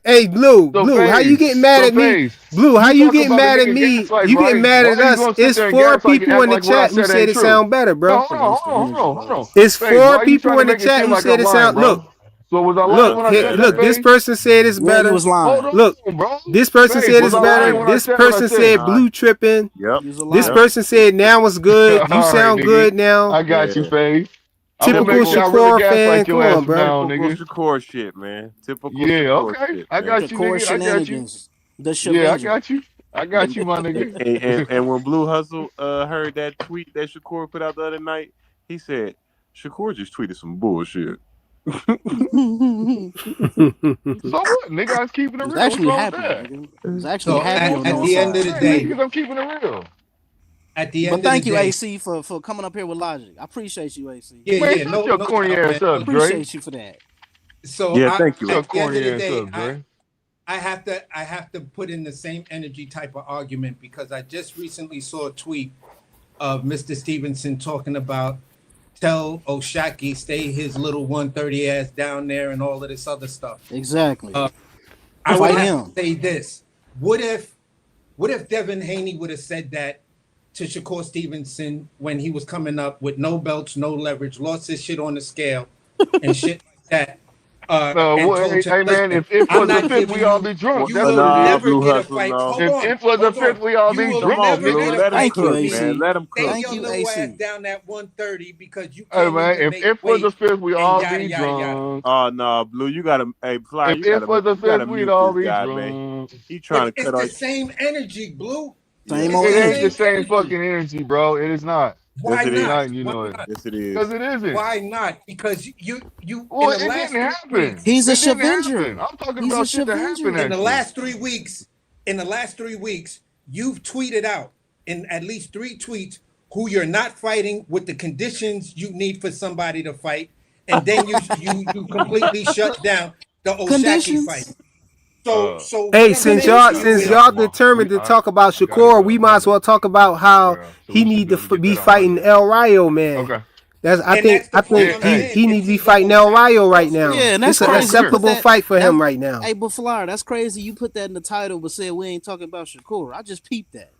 Blue. How you getting mad at me? Blue, how you getting mad at me? You getting mad at us? It's four people in the chat who said it sound better, bro. Hold on. It's Face, why four you people trying to in the make it chat seem who like said I'm it lying, sound. bro? Look, So was I lying when I said that, this Face? person said it's better. you was lying. Hold on, Look, bro. this person Face, said was it's I lying better. when I This said what I person said? said Blue tripping. Yep. This person said now it's good. You All right, sound nigga. good now. I got you, Face. I'm gonna Typical make sure I really Shakur gaslight fan. your Come ass on, from bro. now on, Typical nigga. Shakur shit, man. Typical Yeah, Shakur okay. shit, I man. got you, Shakur nigga. I got you. shenanigans. The Yeah, I Shavenger. got you. I got you, my nigga. And when Blue Hustle heard that tweet that Shakur put out the other night, he said, Shakur just tweeted some bullshit. So what? Nigga, I was keeping it He's real. actually What's wrong with happy. that? Nigga. He's actually So happy on at your the end side. of the Hey, day, niggas, I'm keeping it real. at the But end thank of you, the day, AC, for coming up here with logic. I appreciate you, AC. yeah, Man, yeah, shut your no corny doubt, ass man. up, Dre. Appreciate you for that. So Yeah, thank you. Shut your at the end of corny the ass day, up, Dre. I have to put in the same energy type of argument because I just recently saw a tweet of Mr. Stevenson talking about tell Oshaki stay his little 130 ass down there and all of this other stuff. Exactly. I would Fight have him. to say this. What if Devin Haney would have said that to Shakur Stevenson when he was coming up with no belts, no leverage, lost his shit on the scale and shit like that? And told him, Hey man, listen, if I'm was a not fifth, giving we all you, be drunk. you That's will what it is. never Blue get a Hustle, fight. no. Hold on. If was a fifth, we all be You will drunk, Come on, never Blue. get a Let him fight cook, with me. man. Let him Stay cook. Thank your you, little AC. ass down at 130 because you Hey can't man, even if make was a weight fifth, we and all yada, be yada, yada. drunk. Oh no, Blue, you gotta Fly, If was a you gotta fifth, we'd mute all this be guy, man. drunk. He trying to It's cut the off. same energy, Blue. Same It old ain't the energy. same fucking energy, bro. It is not. Yes, Why it is. not? Tonight, you Why know it. not? Yes, it is. Because it isn't. Why not? Because you Well, in the it last didn't 3 weeks, happen. He's a It didn't happen. Shavenger. I'm talking He's a about shit that happened, Shavenger. in the actually. last 3 weeks, you've tweeted out in at least 3 tweets who you're not fighting with the conditions you need for somebody to fight, and then you completely shut down the Oshaki fight. Conditions. So Hey, what I'm since saying y'all to you since is, y'all determined to talk about I gotta Shakur, go we on might as Monday. well talk about how Yeah, so he we should need be to able to get be that on fighting Monday. El Rayo, man. Okay. That's I and that's think the I point think I'm Hey, saying. he If needs to be he's the fighting El Oshaki Rayo right wrestler, now. Yeah, and that's It's an crazy. You put acceptable that. fight for That. him right now. Hey, but Flyer, that's crazy. You put that in the title, but said we ain't talking about Shakur. I just peeped that.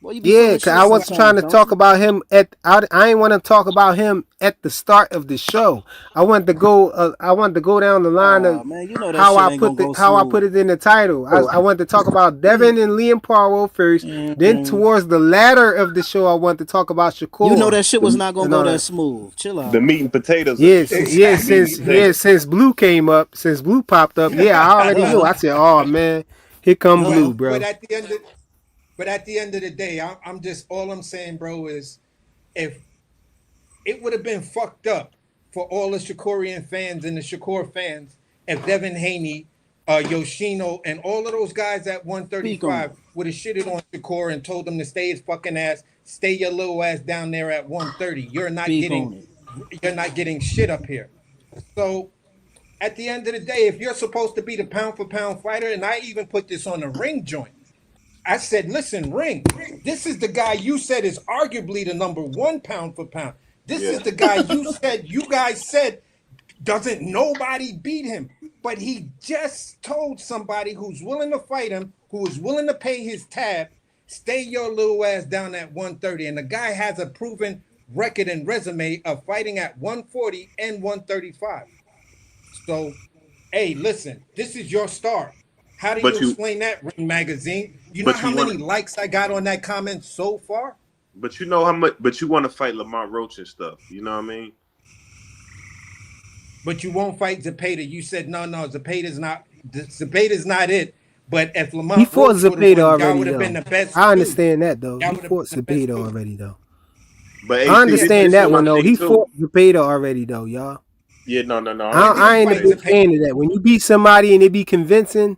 Boy, you be full Yeah, of cause shit I was trying sometimes, to don't talk you? about him I ain't want to talk about him at the start of the show. I wanted to go. I wanted to go down the line of Oh man, you know that shit ain't gonna go how I put smooth. it in the title. I wanted to talk about You, Devin and Liam Paro first. Then mm, towards the latter of the show, I wanted to talk about you know Shakur that shit was The, not gonna and go all that that. smooth. Chill the out. meat and potatoes of the Yes, show. yeah, The meat and exactly. potatoes. since Blue came up, since Blue popped up, yeah, I already knew. Duh. I said, "Oh man, here come Duh. Blue, But bro." at the end of the day, I'm just all I'm saying, bro, is if it would have been fucked up for all the Shakurian fans and the Shakur fans if Devin Haney, Yoshino, and all of those guys at Speak on 135 it. would have shitted on Shakur and told him to stay his fucking ass, stay your little ass down there at 130. Speak on it. You're not getting shit up here. So at the end of the day, if you're supposed to be the pound for pound fighter, and I even put this on the ring joint, I said, listen, Ring, this is the guy you said is arguably the number one pound for pound. This Yeah. is the guy you guys said doesn't nobody beat him. But he just told somebody who's willing to fight him, who is willing to pay his tab, stay your little ass down at 130. And the guy has a proven record and resume of fighting at 140 and 135. So, hey, listen, this is your start. How do you But you explain that, Ring Magazine? You know but how you many want likes I got on that comment so far? but you know how much but you want to fight Lamont Roach and stuff. You know what I mean? But you won't fight Zepeda. You said no, Zepeda's not it. But if He Lamont fought Roach would have Zepeda won, y'all already would have been though. the best I two. understand that though. Y'all He would have fought been the best Zepeda two. already though. But I AC, understand this is that my one though. thing He too. fought Zepeda already though, y'all. Yeah, no. When did I he ain't a fight big Zepeda? fan of that. When you beat somebody and it be convincing,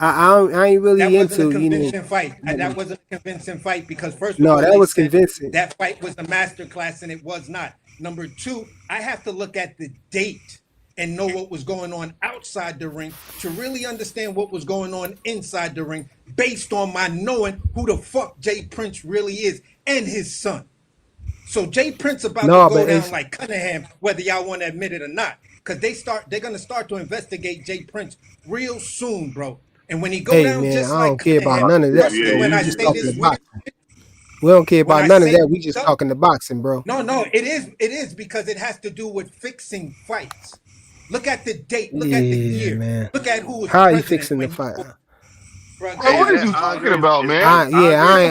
I ain't That really wasn't a into, you know. convincing fight. That wasn't a convincing fight because first of No, all, that they was said convincing. that fight was a masterclass and it was not. Number two, I have to look at the date and know what was going on outside the ring to really understand what was going on inside the ring based on my knowing who the fuck Jay Prince really is and his son. So Jay Prince about to No, go but down it's like Cunningham, whether y'all want to admit it or not, because they're gonna start to investigate Jay Prince real soon, bro. And when he go hey down man, just I like don't care about Cunningham, none of that, trust me Yeah, man. when We I just say talking this the weird, boxing. We don't care when about I none of say that. We just stuff, talking the boxing, bro. no, it is because it has to do with fixing fights. Look at the date, look at the Yeah, year, man. look at who was How are you president fixing the when he fight? fought. Bro, Bro, get is what out is of that you here. talking Andre's about, is man? Andre's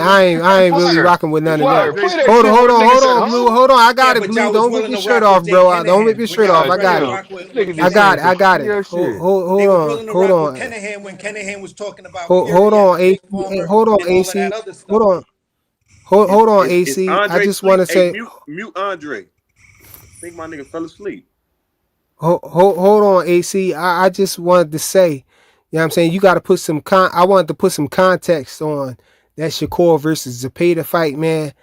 I ain't really Fire, rocking with none of fire. that. Play that Hold on, shit hold when the on, nigga hold said, on, Blue. huh? Hold on. I Yeah, got it, but Blue. y'all was Don't rip willing your to shirt rock with off, Jay bro. Don't rip Cunningham your when shirt y'all off. was I God ready got to it. damn. rock with Nigga I just Cunningham. got saying it. some I got it. funny ass shit. They Hold was on. willing to Hold rock with on. Cunningham when Cunningham was talking about Hold Fury on, as AC. Jake Palmer Hold on, and all of that AC. other stuff. Hold on. Hold on, is AC. I Andre just want sleep? to Hey, say, mute Andre. I think my nigga fell asleep. hold on, AC. I just wanted to say, you know what I'm saying? You got to put some I wanted to put some context on that Shakur versus Zepeda fight, man.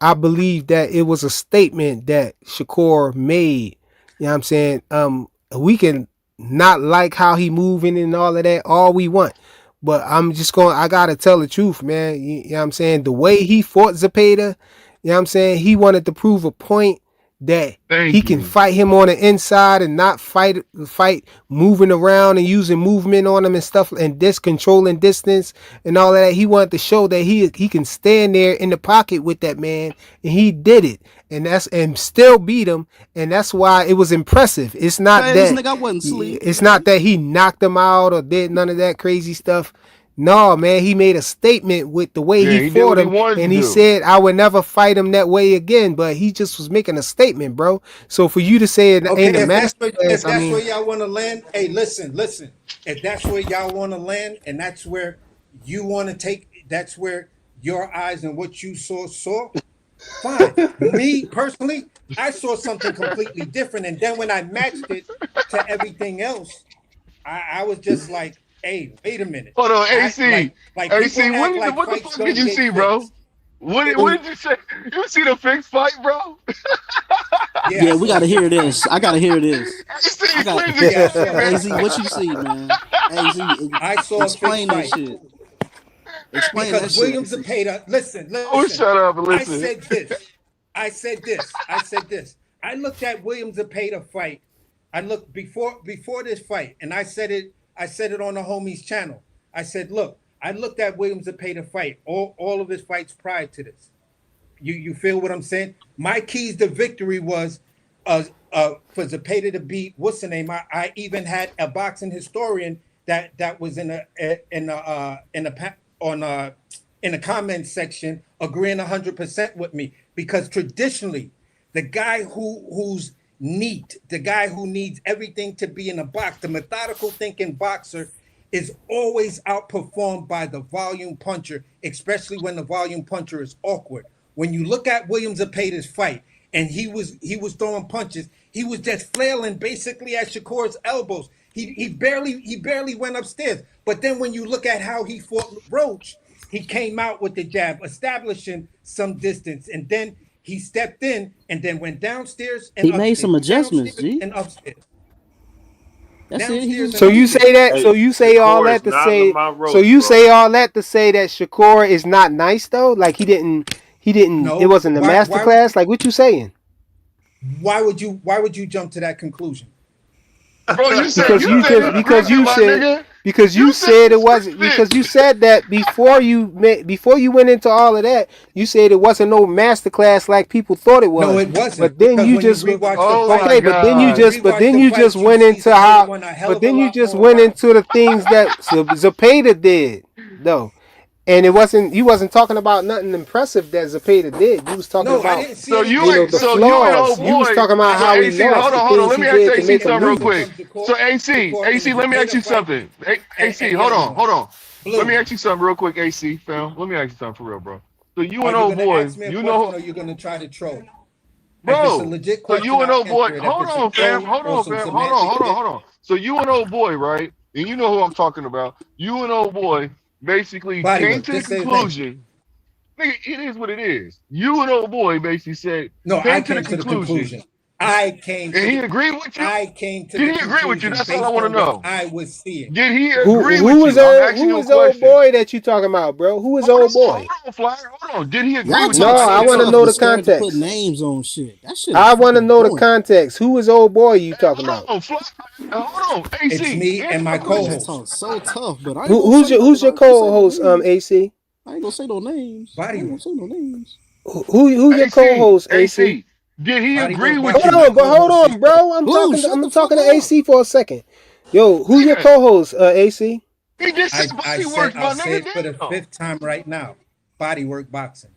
I believe that it was a statement that Shakur made. You know what I'm saying? We can not like how he moving and all of that all we want. But I gotta tell the truth, man. You know what I'm saying? The way he fought Zepeda, you know what I'm saying? He wanted to prove a point that he Thank can you. fight him on the inside and not fight moving around and using movement on him and stuff and controlling distance and all of that. He wanted to show that he can stand there in the pocket with that man, and he did it, and still beat him, and that's why it was impressive. Hey, this nigga, I wasn't asleep. It's not that he knocked him out or did none of that crazy stuff. No, man, he made a statement with the way Yeah, he he did fought what he him, wanted to and he do. said, "I would never fight him that way again." But he just was making a statement, bro. So for you to say it Okay, ain't a master class, if I that's where mean, y'all want to land, hey, listen. If that's where y'all want to land, and that's where you want to take, that's where your eyes and what you saw. Fine. Me personally, I saw something completely different, and then when I matched it to everything else, I was just like, "Hey, wait a minute." Hold on, I AC. like people AC, act like what the fights fuck did don't you get see, bro? fixed. What did you say? You see the fixed fight, bro? Yeah, I Yeah, we saw a gotta hear fixed fight. this. I gotta hear this. I AC, got please Yeah, I explain, saw a man. fixed AZ. What fight. you see, man? AZ, I saw a fixed explain that fight shit. Explain because that shit, William AC. Zepeda. Oh, Listen. shut up and I listen. said this. I said this. I looked at William Zepeda fight. I looked before this fight, and I said it. I said it on the homies channel. I said, look, I looked at William Zepeda fight, all of his fights prior to this. You feel what I'm saying? My keys to victory was for Zepeda to beat what's the name? I even had a boxing historian that was in the comment section agreeing 100% with me because traditionally the guy who's neat, the guy who needs everything to be in a box, the methodical thinking boxer is always outperformed by the volume puncher, especially when the volume puncher is awkward. When you look at William Zepeda's fight, and he was throwing punches, he was just flailing basically at Shakur's elbows. He barely went upstairs. But then when you look at how he fought Roach, he came out with the jab, establishing some distance, and then he stepped in and then went downstairs and He made some upstairs, adjustments, downstairs G. and upstairs, That's it. He downstairs just and So you upstairs. say that? Hey, So you say all Shakur is that to not say? Lamont So Roach, you bro. say all that to say that Shakur is not nice though? Like he didn't. It No, wasn't a master why would class. Like what you saying? why would you jump to that conclusion? Bro, you said Because you just because scripted, you my said nigga. because you You said said you it wasn't scripted. because you said that before you went into all of that. You said it wasn't no master class like people thought it No, was. it wasn't But then because you when you just rewatch the Oh my fight, okay. when you God. But rewatch then the you just fight, you went see into Zepeda how. won a hell But of a then you lot just more went rounds. into the things that Zepeda did though. And you wasn't talking about nothing impressive that Zepeda did. You was talking No, I about, didn't see anything the So you and impressive. flaws. old You was boy. talking about So how he AC, lost, the hold on. things Let he me ask did to AC make him something real lose. quick. From So AC, in the AC, let me ask Zepeda you fight, something. AC, and hold yo, on, hold on. Let me Blue, ask you something real quick, AC, fam. Let me ask you something for real, bro. So you are and you old gonna boy, ask me a you question know, or are you gonna try to troll? If it's a bro. legit So you question, and I'll old boy, answer it. If hold it's a on, fam, troll hold or on, some fam, hold on, semantic hold on, shit, hold on. So you and old boy, right? And you know who I'm talking about. You and old boy basically body came work. to the Just say his name. conclusion. Nigga, it is what it is. You and old boy basically said, No, I came to the came to the conclusion, conclusion. I came and to he the agreed with you. I came to the Did he agree with you? conclusion That's all I based want to on what know. I was seeing. Did he agree Who with was you? I'm old? asking Who you a was old question. boy that you talking about, bro? Who was old Hold boy? on, Flyer. Hold on. Did he agree Y'all with you? No, talk I I so need to want to tough, know. know but the scared to put context. names on shit. That shit is I want to fucking know the annoying. context. Who was old boy you Hey, talking hold about? on, Flyer. Hold on. It's AC, me and answer my my question. Niggas co-host, talk so tough, but I ain't gonna Who's say nothing. your I ain't gonna say no co-host? names. AC. I ain't gonna say no names. I Body ain't gonna Work. say no names. Who your AC, co-host? AC. AC. Did he Body agree Work with Hold Boxing, you? my on, but hold co-host this on, show. bro. Blue, shut the I'm fuck talking to up. AC for a second. Yo, who your Nigga, co-host? AC. he just said I body said works, I'll my say nigga. it for the Damn. fifth time right now. Body Work Boxing.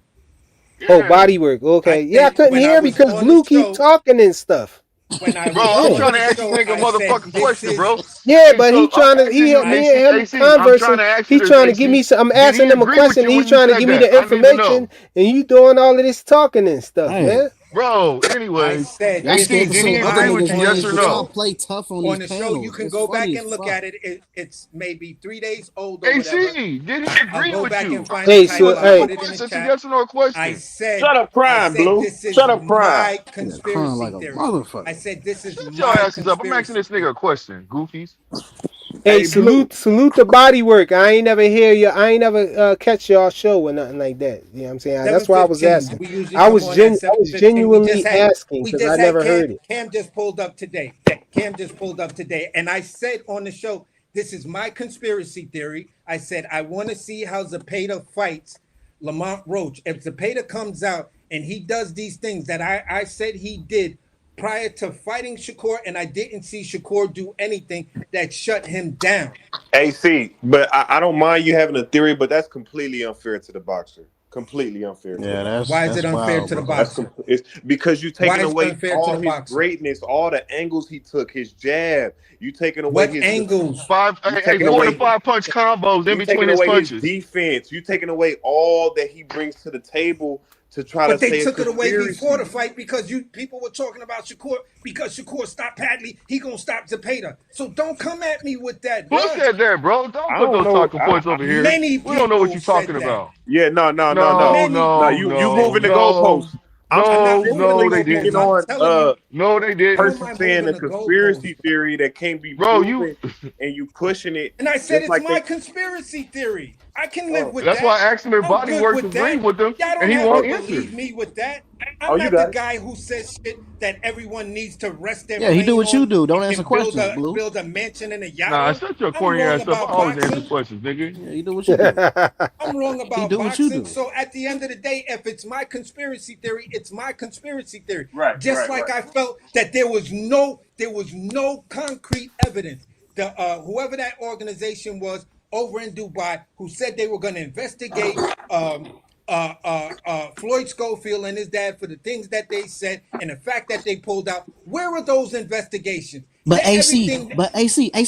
Oh, Yeah. Bodywork. I Okay. Yeah, I said couldn't when I hear was because on the Blue keep show, talking and stuff. when I Bro, was I'm on Damn. trying the to ask this show, nigga a I said motherfucking this question, is bro. Yeah, Hey, but so I'm asking you, me AC, and him AC, I'm trying conversing. to ask you He this, trying to give me AC. some. I'm Did he asking him a agree with question. you He when you trying to said give me that? the I need to information, know. and you doing all of this talking and stuff, Hey, man. Bro, I anyways, said y'all this AC, scared to is did say he other agree my with niggas' you, yes names, or on the but y'all no? show. play tough on On these the show, you panels. can It's go back funny as and look fuck. at it. It's maybe 3 days old or whatever. AC, did he I'll agree go with back you? and find the Hey, AC, so title. what's I'll up, hey, put it bro? in the It's a chat. yes or no I question. said, Shut up, I crying, said Blue. this is Shut up, crying. my Nigga crying conspiracy like a theory. I motherfucker. said this is Shut your my asses up. I'm asking conspiracy this nigga theory. a question, goofies. hey, Hey, Blue. salute the Bodywork. I ain't never hear you. I ain't never catch y'all show or nothing like that. You know what I'm saying? That's why I was 7:15. asking. We usually come on at I was 7:15. genuinely asking We because I just had never Cam. heard it. Cam just pulled up today. Cam just pulled up today. And I said on the show, this is my conspiracy theory. I said I want to see how Zepeda fights Lamont Roach. If Zepeda comes out and he does these things that I said he did prior to fighting Shakur, and I didn't see Shakur do anything that shut him down. AC, but I don't mind you having a theory, but that's completely unfair to the boxer. Completely unfair to the Yeah, boxer. Why is it that's unfair wild, to the bro. boxer? It's because you Why taking is it away unfair to all the his boxer? greatness, all the angles he took, his jab. You taking away What his angles? Five, you hey, taking What 4 to away 5 punch combos in you between taking his away his punches. defense. You taking away all that he brings to the table to try to But they say a took it away before the conspiracy. fight because people were talking about Shakur. Because Shakur stopped Padley, he gonna stop Zepeda. So don't come at me with that, Who bro. said that, bro? Don't I put don't those know. talking points over here. Many We don't know what people you're said talking that. about. Yeah, No, Many no. no, people You no, moving the said that. no, goalposts. I'm I'm not no, moving the no, specifically they goalposts. speaking didn't. I'm on telling you, No, they how didn't. am person I saying moving a the goalposts? conspiracy theory that can't be Bro, you proven, and you pushing it And I said just it's like my they. conspiracy theory. I can live Oh, with that's why that. I asked him if I'm Body good Works with agreed that. with him, Y'all and don't he have to won't answer. believe me with that. oh, I'm you not the got it. guy who says shit that everyone needs to rest their Yeah, he do plane what you on do. Don't answer and build questions, a Blue. build a mansion and a yacht Nah, on. shut your I'm corny wrong ass up. I about always answer boxing. questions, nigga. Yeah, he do what you do. I'm wrong He about do what you boxing. do. So at the end of the day, if it's my conspiracy theory, it's my conspiracy theory. Right, Just right, like right. I felt that there was no concrete evidence. The whoever that organization was over in Dubai who said they were going to investigate Floyd Schofield and his dad for the things that they said and the fact that they pulled out. Where are those investigations? But That AC,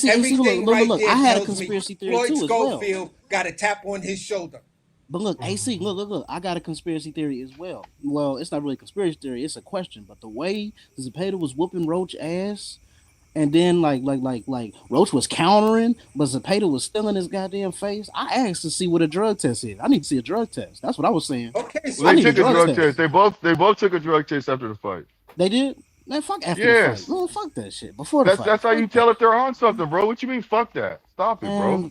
everything look, right look. there I had a tells me conspiracy theory Floyd too as well. Schofield got a tap on his shoulder. But look, AC, look. I got a conspiracy theory as well. Well, it's not really a conspiracy theory; it's a question. But the way Zepeda was whooping Roach ass, and then like Roach was countering, but Zepeda was still in his goddamn face. I asked to see what a drug test is. I need to see a drug test. That's what I was saying. Okay, Well, I they need a took a drug drug test. test. They both took a drug test after the fight. They did. Man, fuck after the fight. Yes. Man, fuck that shit. Before the fight. That's how Fuck you that. tell if they're on something, bro. What you mean, fuck that? Stop it, bro.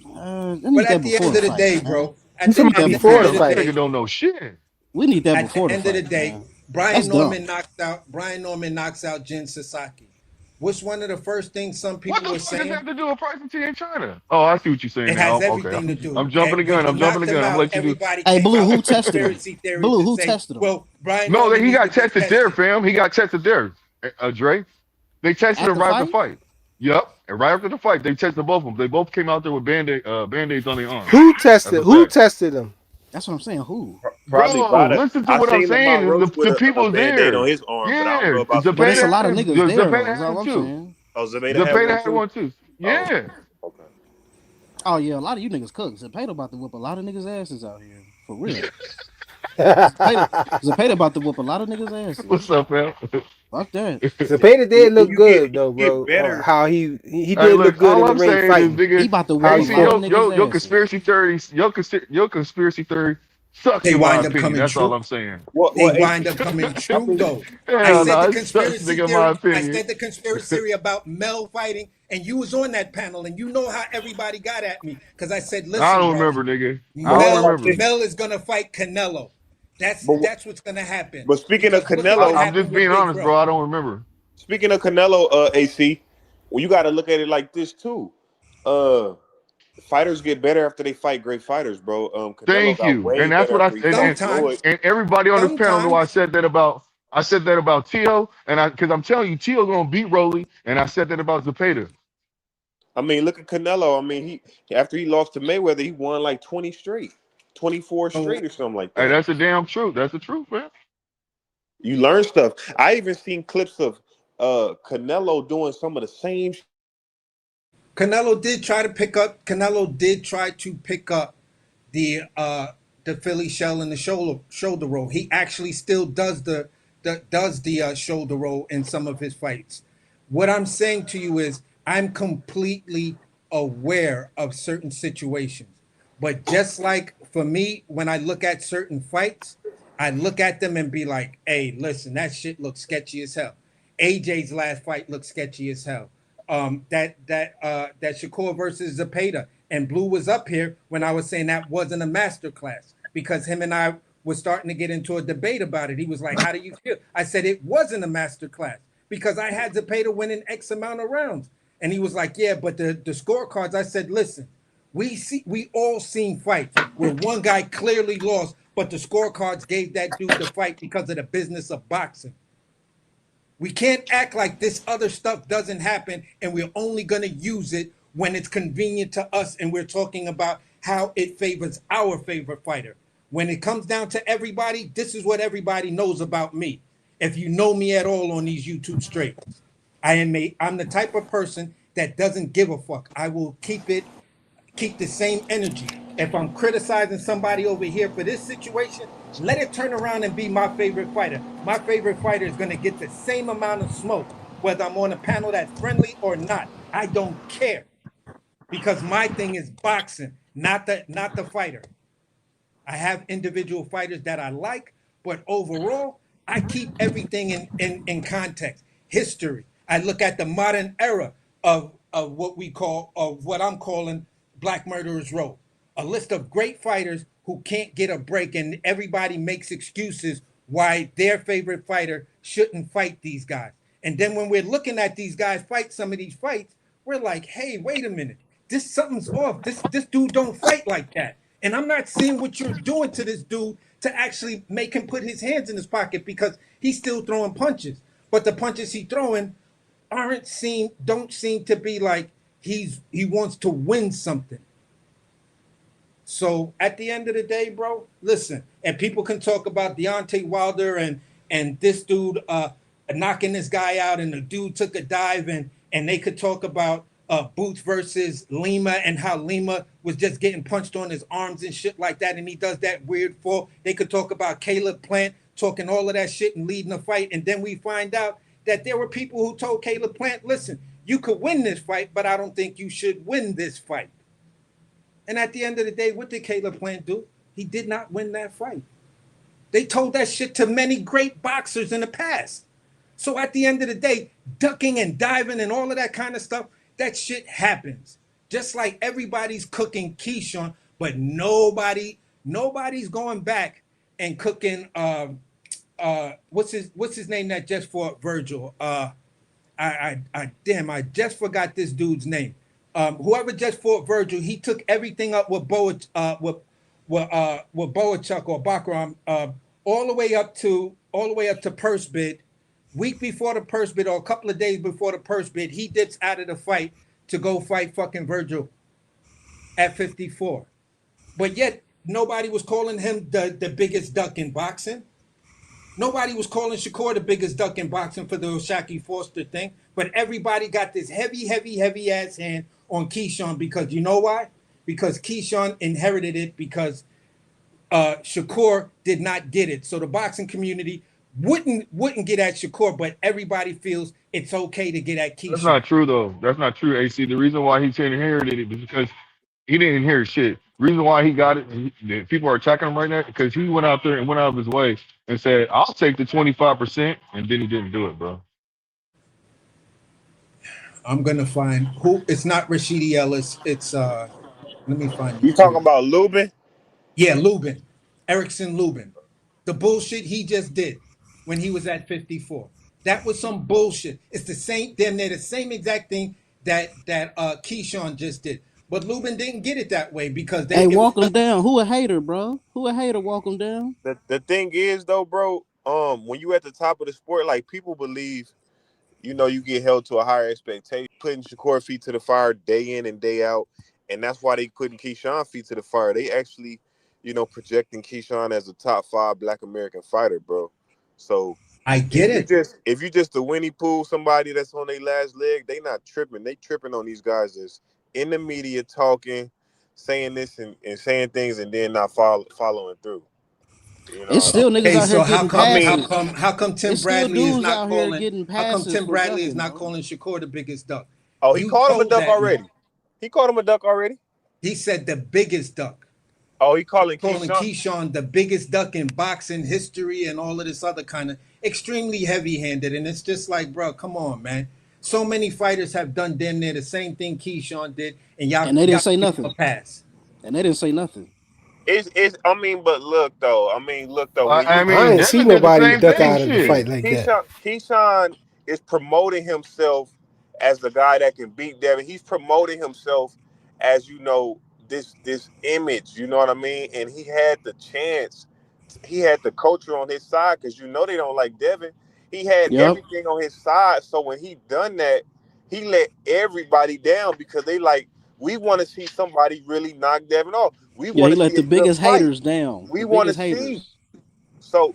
I But need that at the before end the of the fight, day, man. bro, You talking Need about that before the before This the fight? nigga don't know shit. We need that at the before the end of the fight, day, man. Brian That's Norman dumb. knocks out Jin Sasaki. What's one of the first things some What people the were fuck does that saying? have to do with pricing tea in China? Oh, I see what you're saying It has now. Okay. everything to do. I'm jumping the When gun. he I'm jumping the knocked him gun. I'm gonna out, let you do. everybody Hey, came Blue, out who with tested him? conspiracy theories Blue, to who say, tested him? well, Brian No, Norman he needs got to be tested there, tested. fam. He got tested there, Dre. They tested At him the right after the fight? fight. Yep. And right after the fight, they tested both of them. They both came out there with band-aids on their arms. Who That's tested? a Who fact. tested him? That's what I'm saying. Who? Probably Bro, Bada. listen to I what I'm seen saying. Lamar Roach with The a people band-aid on there. his arm, but I don't know Yeah. about But it's a Zepeda lot of Zepeda. niggas there, though. Zepeda That's had all one I'm too. saying. Oh, Zepeda had Zepeda one had too. one too. Oh, Yeah. okay. Oh, yeah, a lot of you niggas cook. Zepeda about to whoop a lot of niggas' asses out here. For real. Zepeda about to whoop a lot of niggas' asses. What's up, man? Fuck that. Zepeda did And look you good though, get bro. better. How he Hey, did look look, good all in the I'm ring saying is, fighting. He nigga, about to How whoop a he AC, lot of fought. niggas' your asses. conspiracy theories, your conspiracy theory sucks They in my wind up opinion. coming That's all true. I'm saying. They What wind AC? up coming I true mean, though. I Hell said no, the it sucks, conspiracy nigga, in my theory. I opinion. said the conspiracy theory about Mel fighting, and you was on that panel, and you know how everybody got at me because I said, I "Listen, don't brother, remember, nigga. I but don't what I remember. think, Mel is gonna fight Canelo. but That's what's gonna happen but speaking of because look at what Canelo, I'm happened just with being Big honest, bro. Bro. I don't remember. speaking of Canelo, AC, well, you got to look at it like this too. Uh, Fighters get better after they fight great fighters, bro. Canelo Thank got you. way And that's better what I after he fought Floyd. Sometimes, and everybody on this panel knew sometimes. I said that about Tio, and because I'm telling you, Tio gonna beat Rolly, and I said that about Zepeda. I mean, look at Canelo. I mean, he after he lost to Mayweather, he won like 20 straight, 24 So straight, or something like Hey, that. that's the damn truth. That's the truth, man. You learn stuff. I even seen clips of Canelo doing some of the same. Canelo did try to pick up. Canelo did try to pick up the Philly shell and the shoulder roll. He actually still does the shoulder roll in some of his fights. What I'm saying to you is I'm completely aware of certain situations. But just like for me, when I look at certain fights, I look at them and be like, hey, listen, that shit looks sketchy as hell. AJ's last fight looked sketchy as hell. That Shakur versus Zepeda and Blue was up here when I was saying that wasn't a master class because him and I were starting to get into a debate about it. He was like, "How do you feel?" I said it wasn't a master class because I had Zepeda winning X amount of rounds, and he was like, "Yeah, but the scorecards." I said, "Listen, we all seen fights where one guy clearly lost, but the scorecards gave that dude the fight because of the business of boxing." We can't act like this other stuff doesn't happen and we're only going to use it when it's convenient to us and we're talking about how it favors our favorite fighter. When it comes down to everybody, this is what everybody knows about me. If you know me at all on these YouTube straights, I'm the type of person that doesn't give a fuck. I will keep the same energy. If I'm criticizing somebody over here for this situation, let it turn around and be my favorite fighter. My favorite fighter is going to get the same amount of smoke, whether I'm on a panel that's friendly or not. I don't care because my thing is boxing, not the fighter. I have individual fighters that I like, but overall, I keep everything in context. History. I look at the modern era of what I'm calling Black Murderers Row. A list of great fighters who can't get a break, and everybody makes excuses why their favorite fighter shouldn't fight these guys. And then when we're looking at these guys fight some of these fights, we're like, hey, wait a minute. This something's off. This dude don't fight like that. And I'm not seeing what you're doing to this dude to actually make him put his hands in his pocket because he's still throwing punches. But the punches he's throwing don't seem to be like he wants to win something. So at the end of the day, bro, listen, and people can talk about Deontay Wilder and this dude knocking this guy out, and the dude took a dive, and they could talk about Boots versus Lima and how Lima was just getting punched on his arms and shit like that, and he does that weird fall. They could talk about Caleb Plant talking all of that shit and leading the fight, and then we find out that there were people who told Caleb Plant, listen, you could win this fight, but I don't think you should win this fight. And at the end of the day, what did Caleb Plant do? He did not win that fight. They told that shit to many great boxers in the past. So at the end of the day, ducking and diving and all of that kind of stuff, that shit happens. Just like everybody's cooking Keyshawn, but nobody's going back and cooking what's his name that just fought Virgil? I just forgot this dude's name. Whoever just fought Virgil, he took everything up with Boachuk or Bakram, all the way up to purse bid. Week before the purse bid, or a couple of days before the purse bid, he dips out of the fight to go fight fucking Virgil at 54. But yet nobody was calling him the biggest duck in boxing. Nobody was calling Shakur the biggest duck in boxing for the Shaki Foster thing. But everybody got this heavy ass hand on Keyshawn because you know why? Because Keyshawn inherited it because Shakur did not get it. So the boxing community wouldn't get at Shakur, but everybody feels it's okay to get at Keyshawn. That's not true though. That's not true, AC. The reason why he inherited it is because he didn't inherit shit. Reason why he got it, people are attacking him right now because he went out there and went out of his way and said, "I'll take the 25%," and then he didn't do it, bro. I'm gonna find who. It's not Rashidi Ellis. It's let me find You talking about Lubin? Yeah, Lubin, Erickson Lubin. The bullshit he just did when he was at 54. That was some bullshit. It's the same. They're the same exact thing that Keyshawn just did. But Lubin didn't get it that way because they walk him down. Who a hater, bro? Who a hater? Walk him down. The thing is though, bro. When you at the top of the sport, like people believe, you know, you get held to a higher expectation. Putting Shakur feet to the fire day in and day out, and that's why they putting Keyshawn feet to the fire. They actually, you know, projecting Keyshawn as a top 5 Black American fighter, bro. So I get it. If you just the Winnie Pooh, somebody that's on their last leg, they not tripping. They tripping on these guys that's in the media talking, saying this and saying things and then not following through. You know? It's still niggas out here getting passes. How come Tim Bradley is not calling? How come Tim Bradley is not calling Shakur the biggest duck? Oh, he called him a duck already. He called him a duck already. He said the biggest duck. Oh, he calling Keyshawn the biggest duck in boxing history and all of this other kind of extremely heavy-handed. And it's just like, bro, come on, man. So many fighters have done damn near the same thing Keyshawn did, and they didn't say nothing. Pass. And they didn't say nothing. I mean, look though. I didn't see nobody duck out of the fight like that. Keyshawn is promoting himself as the guy that can beat Devin. He's promoting himself as, you know, this image, you know what I mean? And he had the chance. He had the culture on his side because, you know, they don't like Devin. He had everything on his side. So when he done that, he let everybody down because they like, we want to see somebody really knock Devin off. He let the biggest haters down. We want to see. So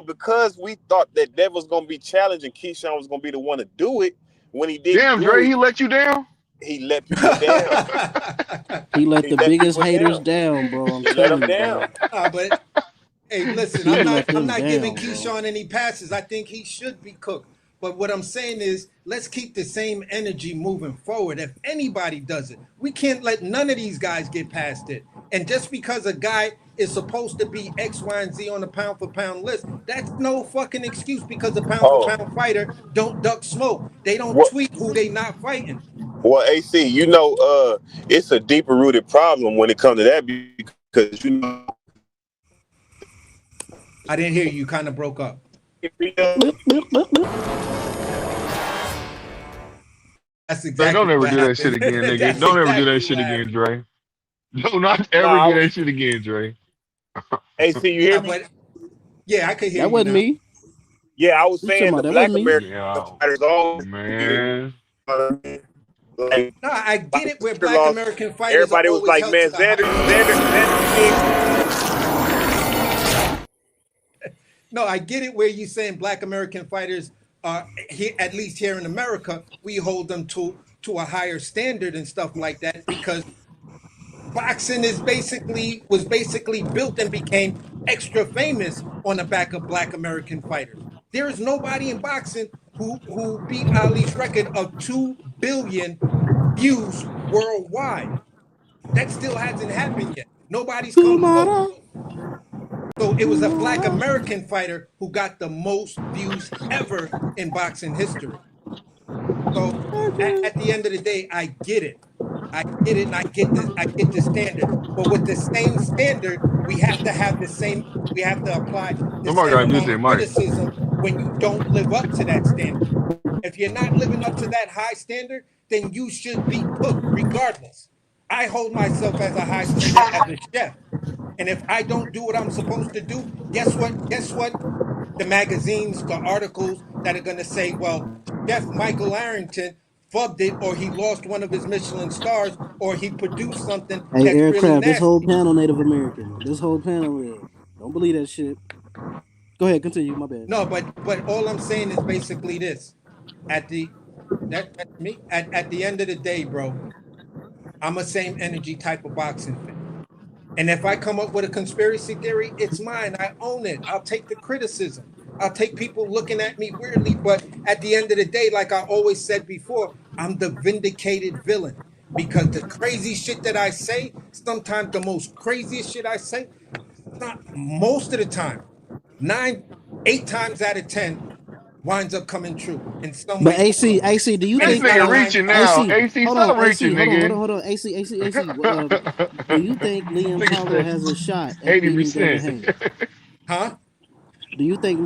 because we thought that Devin was going to be challenging, Keyshawn was going to be the one to do it when he did. Damn, Dre, he let you down? he let people down. He let He the let biggest people haters down. down, bro. I'm He let telling them you, bro. down. But hey, listen, He I'm let them not giving down, bro. Keyshawn any passes. I think he should be cooked. But what I'm saying is, let's keep the same energy moving forward. If anybody does it, we can't let none of these guys get past it. And just because a guy is supposed to be X, Y, and Z on the pound for pound list, that's no fucking excuse because a pound for Oh, pound fighter don't duck smoke. They don't what? tweet who they not fighting. Well, AC, it's a deeper rooted problem when it comes to that because I didn't hear you. You kind of broke up. That's Dre, don't exactly ever what do that shit happened. again, nigga. That's Don't ever do that exactly shit what again, happened. Dre. Do not No, ever I do was that shit again, Dre. AC. You hear me? But yeah, I could hear That you wasn't now. me. Yeah, I was You talking saying about the that wasn't Black me? American Yeah, fighters always man. like No, I get it where Xander Black lost. American fighters are Everybody was always like, held to man, the high. No, I get it where you saying Black American fighters are here, at least here in America, we hold them to a higher standard and stuff like that because boxing was basically built and became extra famous on the back of Black American fighters. There is nobody in boxing who beat Ali's record of 2 billion views worldwide. That still hasn't happened yet. Nobody's come close. Tomorrow. So it was a Black American fighter who got the most views ever in boxing history. So at the end of the day, I get it. I get it, and I get the standard. But with the same standard, we have to have the same. We have to apply the Somebody same gotta mute amount their of mic. criticism when you don't live up to that standard. If you're not living up to that high standard, then you should be cooked regardless. I hold myself as a high standard as a chef. And if I don't do what I'm supposed to do, guess what? Guess what? The magazines, the articles that are going to say, well, Chef Michael Arrington fubbed it, or he lost one of his Michelin stars, or he produced something Hey, that's really Aircraft, this whole nasty. panel Native American. This whole panel is. Don't believe that shit. Go ahead, continue. My bad. No, but all I'm saying is basically this. At the that's me. At the end of the day, bro, I'm a same energy type of boxing fan. And if I come up with a conspiracy theory, it's mine. I own it. I'll take the criticism. I'll take people looking at me weirdly. But at the end of the day, like I always said before, I'm the vindicated villain. Because the crazy shit that I say, sometimes the most craziest shit I say, not most of the time, 8 times out of 10, winds up coming true in some But way. AC, do you And This it's think not nigga a line. reaching now. AC? AC, Hold on, stop reaching, AC. nigga. Hold on. AC. Do you think Liam Nigga Paro said has a shot at beating Devin 80%. Haney? Huh? Do you think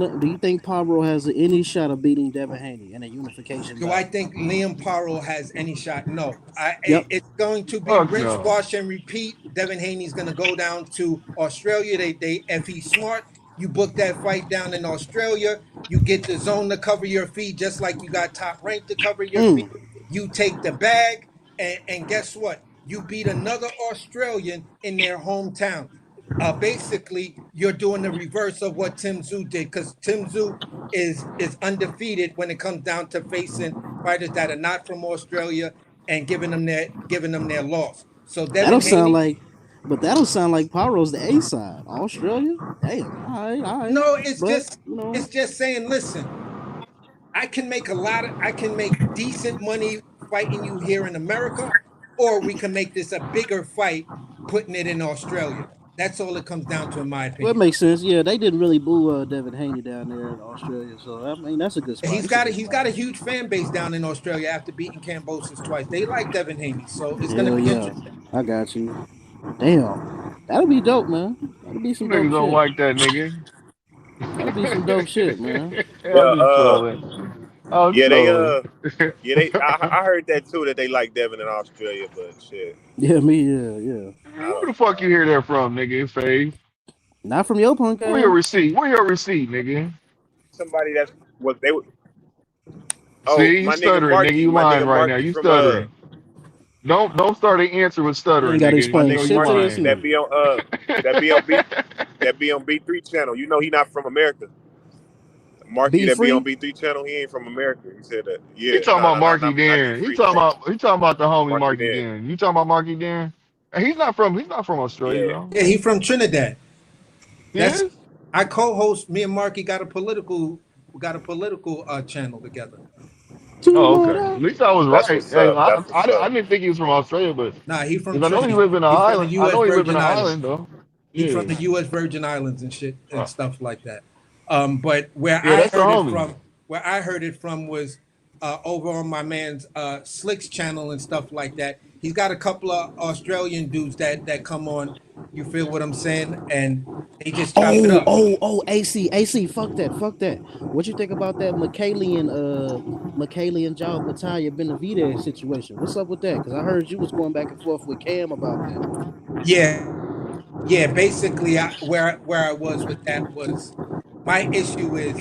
Paro has any shot of beating Devin Haney in a unification Do I battle? think Liam Paro has any shot? No. Yep. It's going to be Fuck rinse, no. wash, and repeat. Devin Haney's going to go down to Australia. They if he's smart, you book that fight down in Australia. You get the zone to cover your fee, just like you got Top Rank to cover your fee. You take the bag, and guess what? You beat another Australian in their hometown. Basically, you're doing the reverse of what Tim Tszyu did because Tim Tszyu is undefeated when it comes down to facing fighters that are not from Australia and giving them their loss. So Devin Haney, That'll sound like Paro's the A side. Australia? Damn. All right. no, But you know, it's just saying, listen, I can make decent money fighting you here in America, or we can make this a bigger fight putting it in Australia. That's all it comes down to, in my well, it opinion. makes sense. Yeah, they didn't really boo Devin Haney down there in Australia, so I mean that's a good spot. He's got a huge fan base down in Australia after beating Cambosis twice. They like Devin Haney, so it's going to Hell be yeah, interesting. I got you. Damn, that'll be dope, man. That'll be some dope Niggas don't shit. like that nigga. That'll be some dope shit, man. Yeah, Yeah, I'm just trolling. I'm yeah, trolling. I heard that too that they like Devin in Australia, but shit, Yeah, yeah. Where the fuck you hear that from, nigga? Fave? Not from your punk Where your ass. receipt? Where your receipt, nigga? somebody that's what they would. Oh, See, you stuttering, nigga. You My lying nigga right now. Marky You from stuttering. Don't start an answer with You ain't stuttering, got to nigga. You explain my know nigga you shit to Marky this lying. nigga. that be on B3 channel. You know he not from America. Marky Be that be on free. B3 channel, he ain't from America. He said that. He Yeah, talking about Marky not be Dan. free. From He talking about the homie Marky Marky Dan. Dan. You talking about Marky Dan? And he's not from Australia Yeah. though. Yeah, he from Trinidad. He That's is? I co-host. Me and Marky got a political channel together. Oh, okay. At least I was That's right. what's Hey, up. That's what's I up. didn't think he was from Australia, but Nah, he from because I know he Trinity. live in an He from the island. I U.S. know he live in Virgin an Islands. island though. He from Yeah. the U.S. Virgin Islands and shit and Uh, stuff like that. But where yeah, I that's the heard it homie. from, was over on my man's Slick's channel and stuff like that. He's got a couple of Australian dudes that come on. You feel what I'm saying? And they just chop it up. AC, fuck that. What you think about that McKaylee and Joe Battaglia Benavidez situation? What's up with that? Because I heard you was going back and forth with Cam about that. Yeah. Basically, where I was with that was my issue is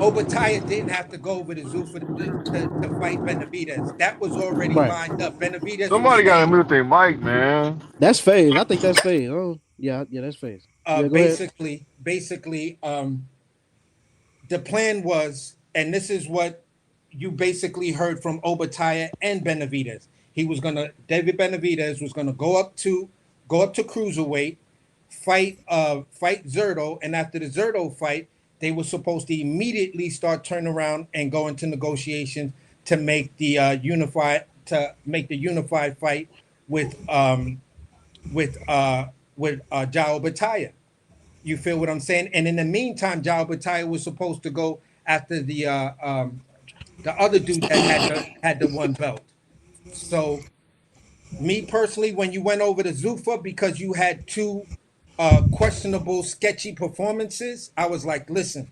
Obataya didn't have to go over to Zuffa to fight Benavidez. That was already Right. lined up. Benavidez was Somebody got to staying. mute their mic, man. That's phase. I think that's phase. Oh, yeah, that's phase. Yeah, go ahead. Basically, the plan was, and this is what you basically heard from Obataya and Benavidez. David Benavidez was gonna go up to cruiserweight, fight Zerto, and after the Zerto fight, they were supposed to immediately start turn around and go into negotiations to make the unified fight with Jao Bataya. You feel what I'm saying? And in the meantime, Jao Bataya was supposed to go after the other dude that had the one belt. So, me personally, when you went over to Zuffa because you had two questionable, sketchy performances, I was like, listen,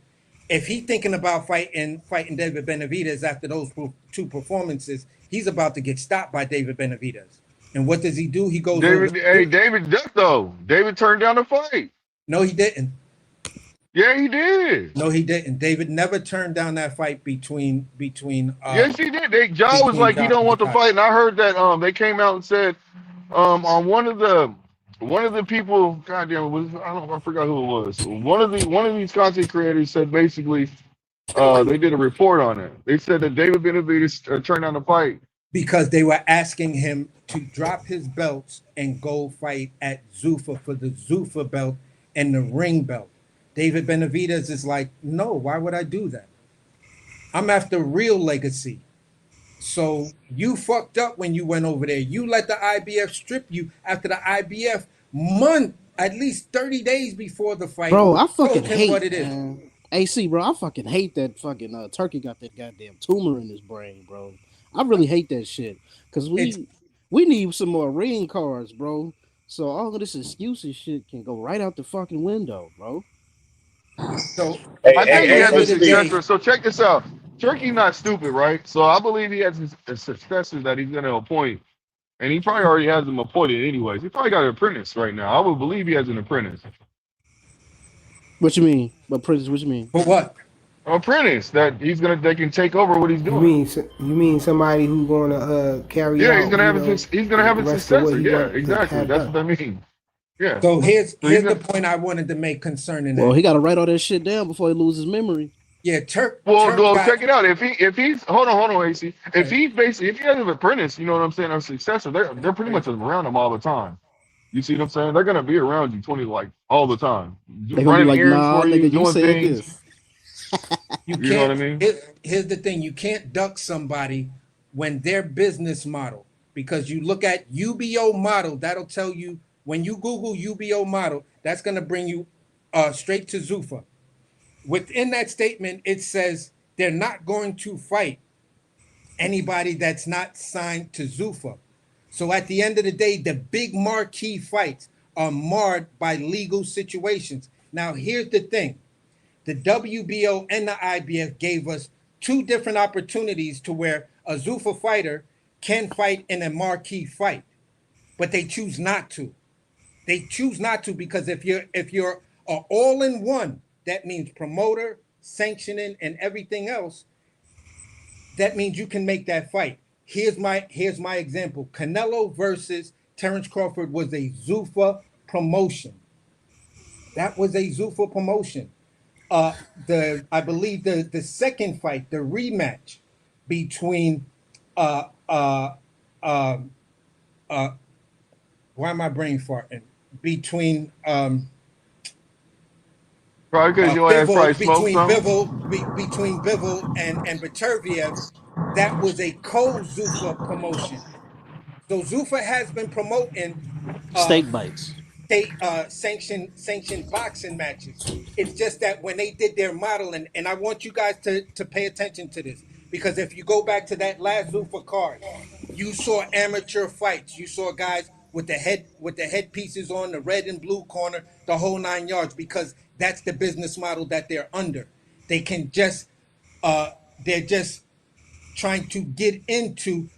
if he thinking about fighting David Benavidez after those two performances, he's about to get stopped by David Benavidez. And what does he do? He goes over. David ducked though. David turned down the fight. No, he didn't. Yeah, he did. No, he didn't. David never turned down that fight between. Yes, he did. John was like, he don't want the fight, and I heard that they came out and said on one of the people, goddamn, I forgot who it was. One of these content creators said basically they did a report on it. They said that David Benavidez turned down the fight because they were asking him to drop his belts and go fight at Zuffa for the Zuffa belt and the ring belt. David Benavidez is like, no, why would I do that? I'm after real legacy. So you fucked up when you went over there. You let the IBF strip you after the IBF at least 30 days before the fight. Bro, I fucking hate what it is. AC, bro, I fucking hate that fucking Turkey got that goddamn tumor in his brain, bro. I really hate that shit. Cause we need some more ring cards, bro. So all of this excuses shit can go right out the fucking window, bro. So I think he has a successor. So check this out. Turkey's not stupid, right? So I believe he has a successor that he's going to appoint. And he probably already has them appointed anyways. He probably got an apprentice right now. I would believe he has an apprentice. What you mean? Apprentice, what you mean? For what? An apprentice that they can take over what he's doing. You mean somebody who's gonna carry out? Yeah, he's gonna have a successor. Yeah, exactly. That's what I mean. Yeah. So here's the point I wanted to make concerning that. Well, he got to write all that shit down before he loses memory. Yeah, Turk. Well, check it out. If he's hold on, AC. If he has an apprentice, you know what I'm saying, a successor, they're pretty much around him all the time. You see what I'm saying? They're gonna be around you 20 all the time. They're gonna be like, nah, nigga, you said this. You know what I mean? Here's the thing: you can't duck somebody when their business model, because you look at UBO model. That'll tell you when you Google UBO model. That's gonna bring you straight to Zuffa. Within that statement, it says they're not going to fight anybody that's not signed to Zuffa. So at the end of the day, the big marquee fights are marred by legal situations. Now, here's the thing. The WBO and the IBF gave us two different opportunities to where a Zuffa fighter can fight in a marquee fight, but they choose not to. They choose not to because if you're all in one, that means promoter, sanctioning, and everything else. That means you can make that fight. Here's my example. Canelo versus Terrence Crawford was a Zuffa promotion. That was a Zuffa promotion. I believe the second fight, the rematch between uh uh um why am I brain farting? Between Probably because your ass probably smoked some. Between Bivol and Baterviev, that was a co-Zuffa promotion. So Zuffa has been promoting uh Steak bites. state sanctioned boxing matches. It's just that when they did their modeling, and I want you guys to pay attention to this, because if you go back to that last Zuffa card, you saw amateur fights. You saw guys with the headpieces on, the red and blue corner, the whole 9 yards, because that's the business model that they're under. They can just they're just trying to get into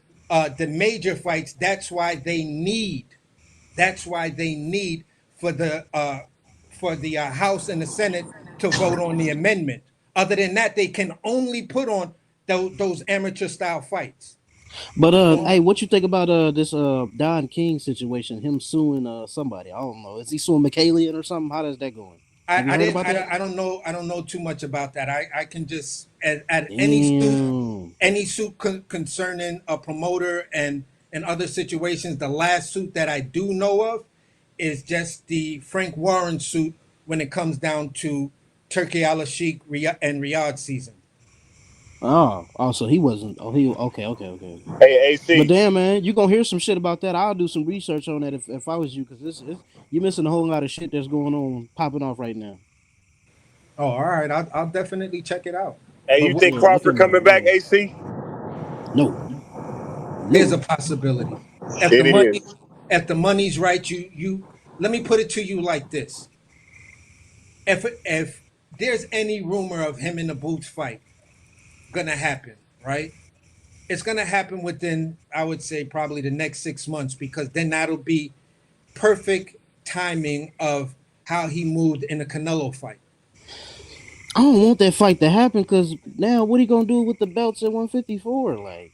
the major fights. That's why they need for the House and the Senate to vote on the amendment. Other than that, they can only put on those amateur style fights. But hey, what you think about this Don King situation? Him suing somebody. I don't know. Is he suing McKalian or something? How does that going? Have you heard about that? I don't know. I don't know too much about that. I can just at Damn. any suit concerning a promoter and other situations. The last suit that I do know of is just the Frank Warren suit when it comes down to Turkey Al Sheikh and Riyadh season. Oh, so he wasn't. Oh, he okay. Hey, But AC. damn, man, you gonna hear some shit about that. I'll do some research on that if I was you, because you're missing a whole lot of shit that's going on, popping off right now. Oh, all right. I'll definitely check it out. Hey, But you what, think Crawford coming back, AC? No. there's a possibility. If the It money is. if the money's right, you let me put it to you like this. If there's any rumor of him in the Boots fight gonna happen, right? It's gonna happen within, I would say, probably the next 6 months, because then that'll be perfect timing of how he moved in the Canelo fight. I don't want that fight to happen, because now what he gonna do with the belts at 154? Like,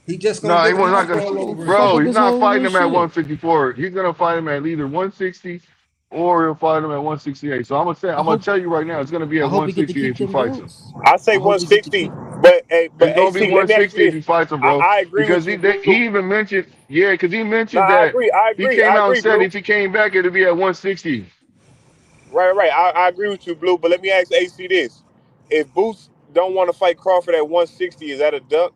he just gonna No, he give was him not up gonna. all over fuck Bro, up he's his not whole fighting little him at shit. 154. He's gonna fight him at either 160 or he'll fight him at 168. So I I'm gonna hope tell you right now, it's gonna be I at hope he get to 168 keep if he them fights him. belts. I say I hope he get to 160, keep. but It's gonna be AC, let me ask you 160 if this. he fights him, bro. I agree Because with you, Blue. he even mentioned, yeah, because he No, mentioned I that agree. I he agree. came I out and agree, said Blue. if he came back, it'd be at 160. Right. I agree with you, Blue. But let me ask AC this: if Boots don't want to fight Crawford at 160, is that a duck?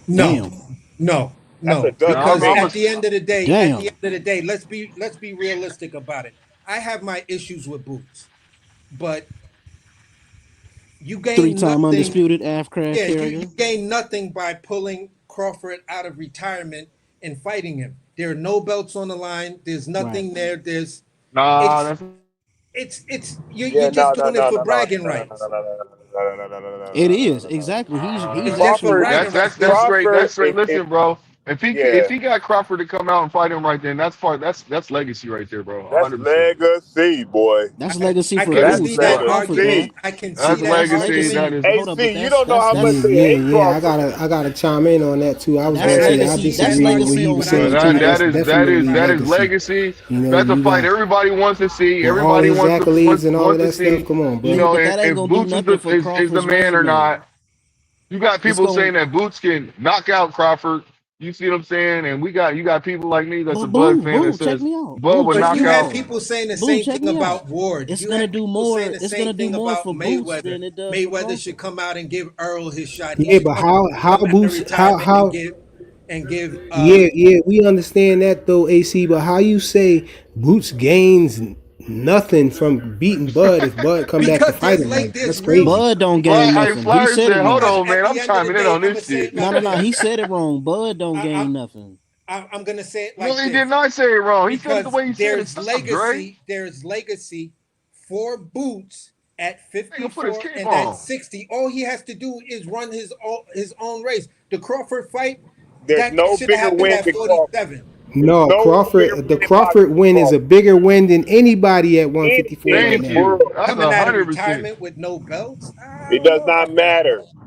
No, Damn. no, That's a no. duck to Because I'm me. Damn. let's be realistic about it. I have my issues with Boots, but you gain Three-time nothing. undisputed AF craft Yeah, you carrier. gain nothing by pulling Crawford out of retirement and fighting him. There are no belts on the line. There's Right. nothing there. nah, It's that's you're Yeah, just no, no, doing it no, for no, no, bragging no, no, no, rights. no, no, no, no, no, no, no, It no, is no, no, exactly. He's It's just for Crawford, definitely. bragging rights. that's straight. Crawford, That's straight. if Listen, bro. If yeah, he got Crawford to come out and fight him right then, that's legacy right there, bro. that's 100%. legacy, boy. That's legacy I for can That's Boots, see not that Crawford, argument. legacy. though. I can see That's that That's legacy. argument. That legacy. is. Hold up, but AC, you don't know how much Yeah, they yeah, hate yeah. Crawford. I gotta chime in on that too. I was That's gonna I say the can legacy. see opposite That's that what legacy he argument, on was but I But saying Boots, can't. too. that man. That's is definitely that is legacy. legacy. You know, That's a you fight got everybody wants to see. with all Everybody his accolades and all of wants to that stuff. see. Come on, You Yeah, bro. know, but that ain't if gonna do Boots nothing for is the Crawford's man or resume. not. You got It's people gonna. saying that Boots can knock out Crawford. You see what I'm saying? And you got people like me that's But a Bud fan that check says me out. Bud would But knock you had out. people saying the Boom, same check thing me out. about Ward. It's You gonna had do people saying more. the It's same gonna do thing more about for Boots Mayweather. than it does for Mayweather should Crawford. come out and give Earl his shot. He Yeah, should but how come out of Boots retirement how and give yeah, we understand that though, AC. But how you say Boots gains nothing from beating Bud if Bud come back to because fight him? Like there's that's real crazy. Bud don't gain Fly, hey, nothing. He Flyer said it said, "Hold wrong. because on, at man. the I'm end of the chiming in day, on I'm gonna this say shit." it like No. this. He said it wrong. Bud don't I, gain nothing. I'm gonna say it No, like he did this not say it wrong. He said it the because way he said it. Stop, Dre. there's legacy for Boots at Nigga, put his 54 cape and at on. 60. All he has to do is run his own race. The Crawford fight There's that no should have bigger happened win at than Crawford. 47. There's No, no bigger Crawford. win The in boxing Crawford than win is a Crawford. bigger win than anybody at 154 Anything right in Thank the now. you. world. That's Coming out of 100%. retirement with no belts, I It don't does know not about that. matter.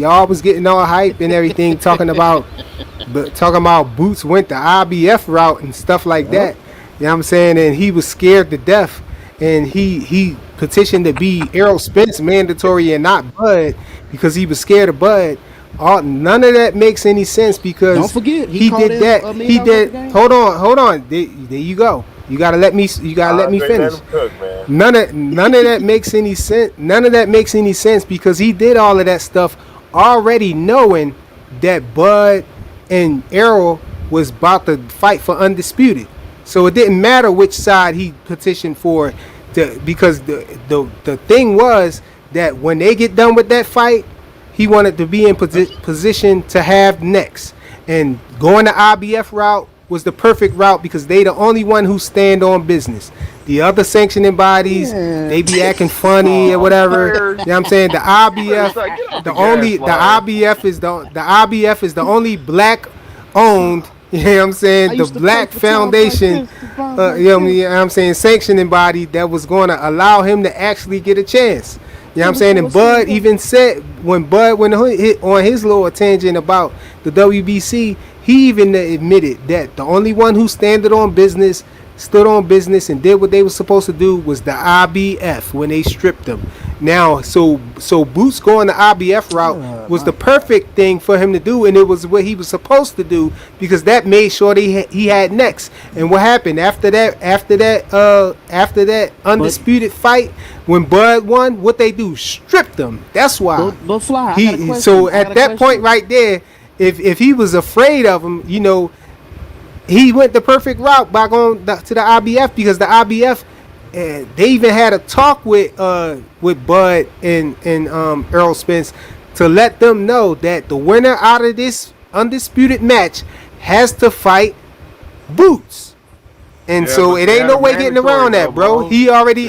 y'all was getting all hype and everything, talking about Boots went the IBF route and stuff like that. You know what I'm saying? And he was scared to death, and he petitioned to be Errol Spence mandatory and not Bud because he was scared of Bud. None of that makes any sense because Don't forget he did that. He did. Hold on. There you go. You gotta let me. You gotta let me finish. None of that makes any sense. None of that makes any sense because he did all of that stuff already knowing that Bud and Errol was about to fight for undisputed. So it didn't matter which side he petitioned for, because the thing was that when they get done with that fight, he wanted to be in position to have next. And going the IBF route was the perfect route because they the only one who stand on business. The other sanctioning bodies, they be acting funny or whatever. You know what I'm saying? The IBF, the IBF is the only black owned. You know what I'm saying? The Black Foundation, you know what I'm saying, sanctioning body that was going to allow him to actually get a chance. You know what I'm saying? And Bud even said, when Bud went on his little tangent about the WBC, he even admitted that the only one who stood on business and did what they were supposed to do was the IBF when they stripped them. Now, so Boots going the IBF route was the perfect thing for him to do, and it was what he was supposed to do because that made sure he had next. And what happened after that undisputed fight when Bud won? What they do? Stripped him. That's why. But Fly, so at that point right there, if he was afraid of him, you know, he went the perfect route by going to the IBF because the IBF, they even had a talk with Bud and Errol Spence to let them know that the winner out of this undisputed match has to fight Boots. And so it ain't no way getting around that, bro. He already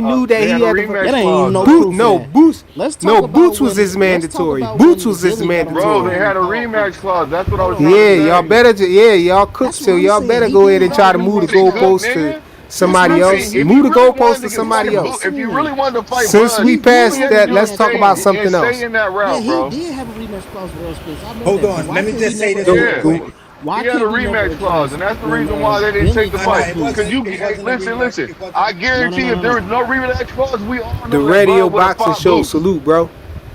knew that he had to. That ain't even no Boots, proof no yet. Boots. Let's talk No, about Boots was when- his let's talk mandatory. about Boots when was his Gilly got mandatory. Bro, they had a rematch clause. That's what I was trying to say. Y'all better, y'all cook. So y'all better go ahead and try to move the goalpost to somebody else. Move the goalpost to somebody else. If you really wanted to fight Since Bud, we passed you had to that, do let's it talk about and something else. Stay in that route, Yeah, bro. he did have a rematch clause with Earl Spence. I know Hold that. on, Why let me can't just we say never this real address- quick. Why He had a can't we never rematch clause, address and that's the when, reason why they didn't Gilly take the got fight. it Because wasn't- you, it hey, wasn't a listen, rematch. listen. It wasn't- I guarantee No. if there was no rematch clause, we all The know that radio Bud would have boxing fought show, Boots. salute, bro.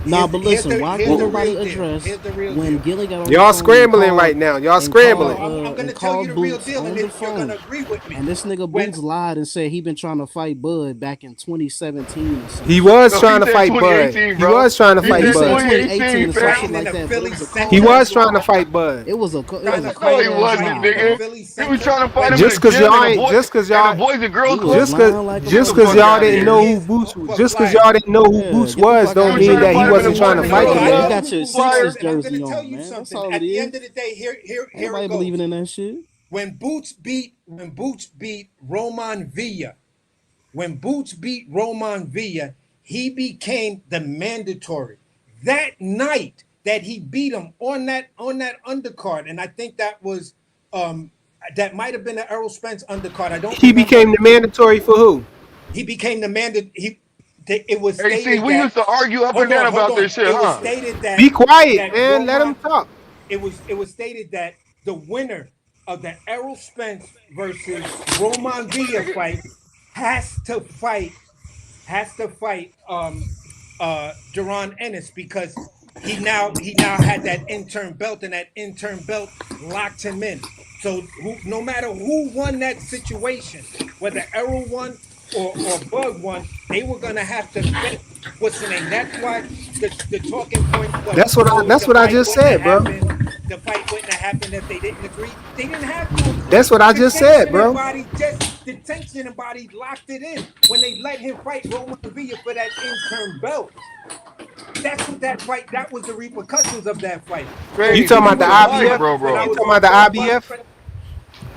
Nah, but listen, why here's can't the nobody real deal. address Here's the real when deal. Gilly got on Y'all the phone scrambling right now. Y'all scrambling. I'm going to tell you the real deal, and then you're going to agree with me. And this nigga When Boots lied and said he been trying to fight Bud back in 2017 or something. He was No, trying he to said fight Bud. 2018, He bro. was trying to He fight said said Bud. 2018 or some fighting shit in like the that. But Philly it was a Center. He cold was ass trying to lie. fight Bud. It was a Trying to cold No, he fight ass wasn't, lie, in the nigga. bro. Philly He Center. was trying to fight him in Just the cause gym, y'all and ain't, just cause the y'all, boys and girls He was club. lying like a just Get the cause fuck motherfucker. y'all out of didn't know here. who Boots, But just cause Flyer, y'all didn't know who Yeah, Boots get the was, fuck out don't of was mean trying here. to that he fight him in wasn't the trying boys to and fight girls him, Yeah, he man. club. got your Flyer. Sixers and I'm going jersey to tell on, you man. That's something. all At it the is. end of the day, here Nobody it believing goes. in that shit. When Boots beat Roman Villa, he became the mandatory. That night that he beat him on that undercard, and I think that might have been the Errol Spence undercard. I don't He remember. became the mandatory for who? He became the mandatory. It was Hey, see, stated we that. used to argue up and Hold down on, hold about on. this shit, It was huh? stated Be that quiet, that man. Let him Roman. talk. It was stated that the winner of the Errol Spence versus Roman Villa fight has to fight Duran Ennis because he now had that intern belt, and that intern belt locked him in. So no matter who won that situation, whether Errol won or Bud won, they were gonna have to face what's the name. That's why the talking point was, oh, That's the what I fight just wouldn't have said, bro. happened. The fight wouldn't have happened if they didn't agree. They didn't have to That's agree. what I The just said, sanctioning bro. body locked it in when they let him fight Roman Villa for that interim belt. That's what that fight. That was the repercussions of that fight. So You Crazy. talking He about the would have liked, IBF? bro, when I You bro. was talking on about the Bud, Bud, IBF?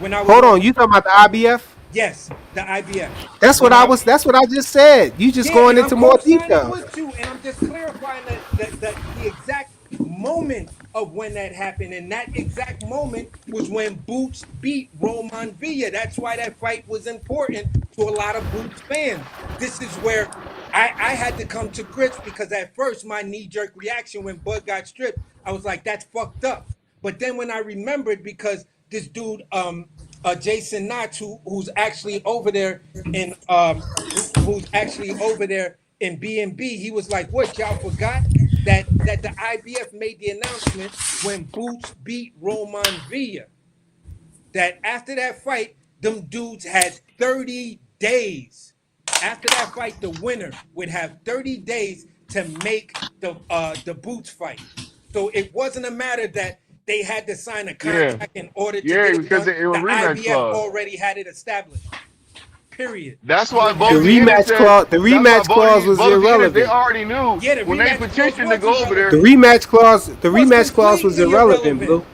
when I was Hold on, on, you talking about the IBF? yes, the IBF. That's what When I I was. That's what I just said. You just Yeah, going and I'm into more co-signing detail. with you, and I'm just clarifying the exact moment of when that happened, and that exact moment was when Boots beat Roman Villa. That's why that fight was important to a lot of Boots fans. This is where I had to come to grips because at first my knee-jerk reaction when Bud got stripped, I was like, "That's fucked up." But then when I remembered, because this dude, Jason Knotts, who's actually over there in who's actually over there in B&B, he was like, "What, y'all forgot that the IBF made the announcement when Boots beat Roman Villa that after that fight, them dudes had 30 days. After that fight, the winner would have 30 days to make the Boots fight." So it wasn't a matter that they had to sign a Yeah, contract in order to yeah, get it because done. it was The a rematch IBF clause. already had it established. Period. That's why With The Bodie him, Ennis rematch said. clause, the That's why rematch clause was Bodie Ennis. They irrelevant. already knew yeah, the when they rematch clause petitioned to was go over The there. irrelevant. rematch clause was Completely irrelevant, irrelevant. Blue.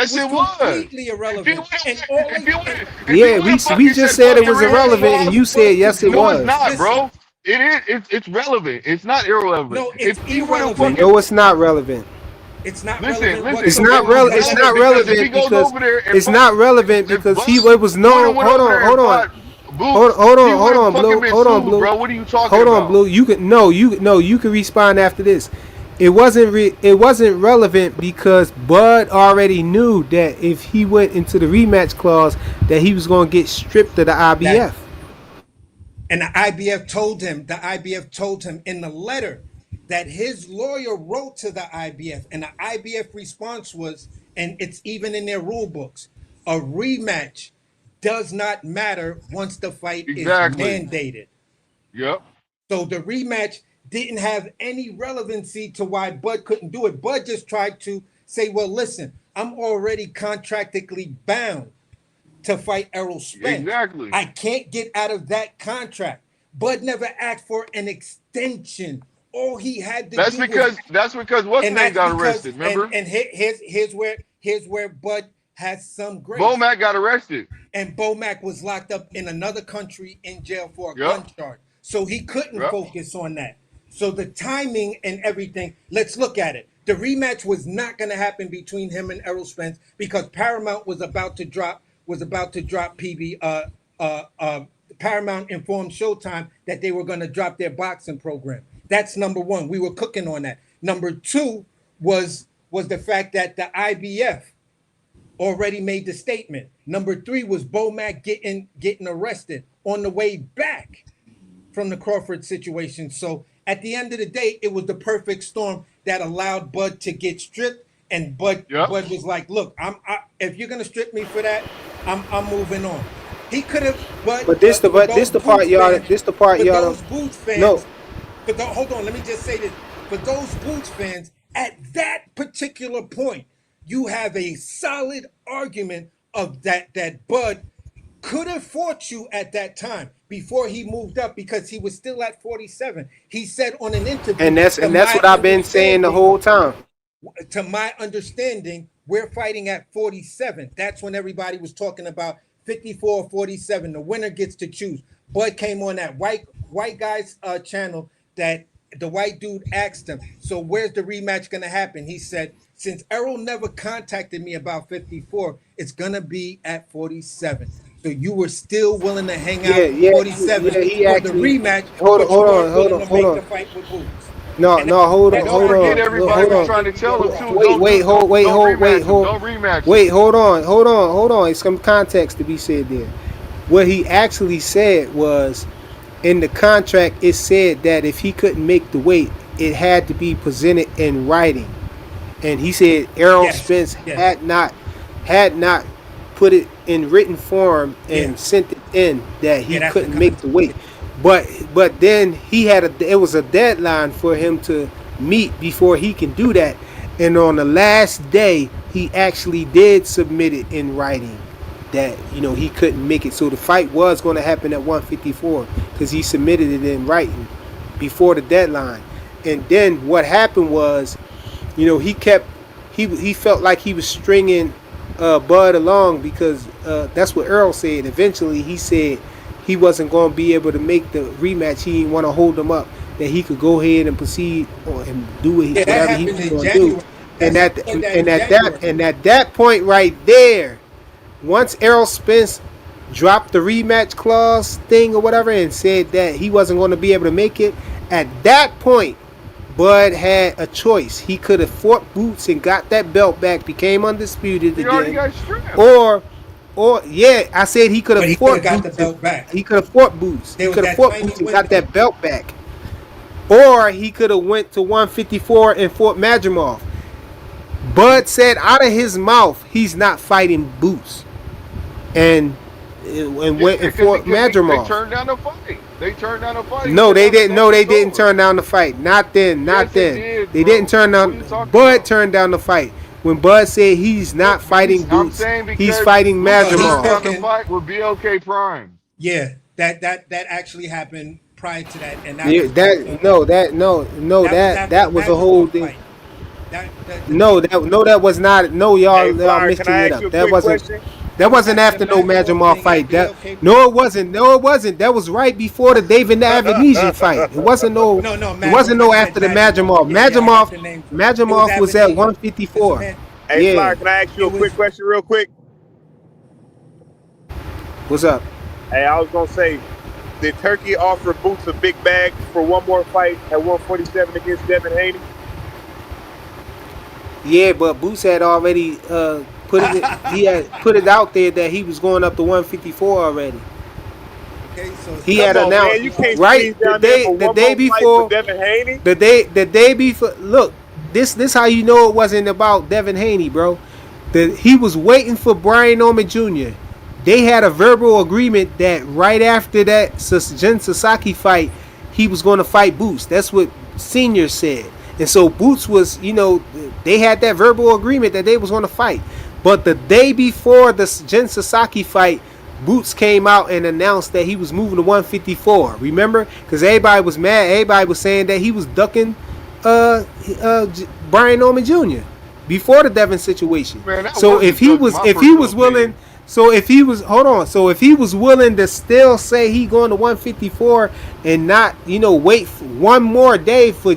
It Yes, was it was. completely If he irrelevant. would And have, all if they he would and have, if he Yeah, would have we fucking just said said fuck it the was all they irrelevant, and had rematch you was said to yes, it No, do. it's was. not, Listen, bro. It is. It's relevant. It's not irrelevant. no, If it's he would have irrelevant. fucking No, it's not relevant. It's not listen, relevant listen. It's It not whatsoever was It's because not relevant because if he relevant goes because over there and it's fought, not relevant if because Bud it was would have known. went over there and fought Boots, he would have fucking Blue. been Hold on, sued, Blue. bro. What are you talking Hold on, about? Blue. You can respond after this. It wasn't relevant because Bud already knew that if he went into the rematch clause that he was going to get stripped of the that IBF. and the IBF told him in the letter that his lawyer wrote to the IBF, and the IBF response was, and it's even in their rule books, a rematch does not matter once the fight is Exactly. mandated. Yep. So the rematch didn't have any relevancy to why Bud couldn't do it. Bud just tried to say, well, listen, I'm already contractically bound to fight Errol Spence. Exactly. I can't get out of that contract. Bud never asked for an extension. All he had to do was, That's because what's and name that's got because, arrested. Remember, here's where Bud has some grace. Bomac got arrested. And Bomac was locked up in another country in jail for a Yep. gun charge. So he couldn't Yep. focus on that. So the timing and everything, let's look at it. The rematch was not going to happen between him and Errol Spence because Paramount was about to drop PB Paramount informed Showtime that they were going to drop their boxing program. That's number one. We were cooking on that. Number two was the fact that the IBF already made the statement. Number three was Bomac getting arrested on the way back from the Crawford situation. So at the end of the day, it was the perfect storm that allowed Bud to get stripped. And Bud was like, "Look, if you're gonna strip me for that, I'm moving on." He could have, But but for those the part Boots y'all. fans, This the part for y'all. Don't, those Boots no, fans, hold on, let me just say this. For those Boots fans, at that particular point, you have a solid argument of that Bud could have fought you at that time before he moved up because he was still at 47. He said on an interview, and that's what I've been saying the whole time. to my understanding, we're fighting at 47. That's when everybody was talking about 54 or 47. The winner gets to choose. Bud came on that white guy's channel that the white dude asked him, so where's the rematch going to happen? He said, since Errol never contacted me about 54, it's going to be at 47. So you were still willing to hang Yeah, out yeah, 47 He for the actually. rematch, Hold but you weren't willing to hold make the on. fight with Boots. No, And And don't forget, everybody hold was on. trying to tell him too. Wait, Don't rematch him. Don't rematch him. hold on. It's some context to be said there. What he actually said was, in the contract, it said that if he couldn't make the weight, it had to be presented in writing. And he said Errol yes, Spence yes, had not put it in written form yeah, and sent it in that he yeah. That's the couldn't make the weight. context. But then it was a deadline for him to meet before he can do that. And on the last day, he actually did submit it in writing that he couldn't make it. So the fight was going to happen at 154 because he submitted it in writing before the deadline. And then what happened was, he felt like he was stringing Bud along because that's what Earl said. Eventually, he said he wasn't going to be able to make the rematch. He didn't want to hold him up. That he could go ahead and proceed and do Yeah, that whatever he happened was in going to do. January. And He at said that in and at that January. and at that point right there, once Errol Spence dropped the rematch clause thing or whatever and said that he wasn't going to be able to make it, at that point, Bud had a choice. He could have fought Boots and got that belt back, became undisputed He already again, got stripped. or yeah, I said he could But have he could have fought got the Boots. belt back. He could have fought Boots. He There was could have that fought tiny Boots and got window. that belt back, or he could have went to 154 and fought Madrimov. Bud said out of his mouth he's not fighting Boots, and went and Because fought they Madrimov. turned down the fight. They turned down the fight. He No, said, they no, didn't. No, it's they didn't over. turn down the fight. Not then. Not Yes, they then. did. They didn't turn What are you down. talking Bud about? turned down the fight when Bud said he's not fighting I'm Boots. saying He's because fighting Boots No, he's turned Madrimov. down the talking. fight with BLK Prime. Yeah, that actually happened prior to that, and that Yeah, was after that the was a whole Madrimov thing. fight. That the No, people. that was not. No, Hey, y'all Flyer, can mixing I it ask you up. a quick question? That That was wasn't after the after no Madrimov Madrimov thing at fight. BLK. No, it wasn't. No, it wasn't. That was right before the David Avanesian fight. It wasn't no. No, It wasn't no I said after the Madrimov. Madrimov. Yeah, I got the names wrong. It was Madrimov was at Avanesian. It's a 154. man. Hey, Yeah. Flyer, can I ask you It a quick was question real quick? What's up? Hey, I was gonna say, did Turkey offer Boots a big bag for one more fight at 147 against Devin Haney? Yeah, but Boots had already put it. He had put it out there that he was going up to 154 already. okay. So He he had Come on, offered man, announced you one. can't right squeeze down there for the one day more fight for before. Devin Haney. The day before. Look, this how you know it wasn't about Devin Haney, bro. He was waiting for Brian Norman Jr. They had a verbal agreement that right after that Jen Sasaki fight, he was going to fight Boots. That's what Senior said. And so Boots was, they had that verbal agreement that they was going to fight. But the day before the Jen Sasaki fight, Boots came out and announced that he was moving to 154. Remember? Because everybody was mad. Everybody was saying that he was ducking Brian Norman Jr. before the Devin situation. Man, that So wasn't if he just was my if he was personal willing, opinion. so if he was willing to still say he going to 154 and not wait for one more day for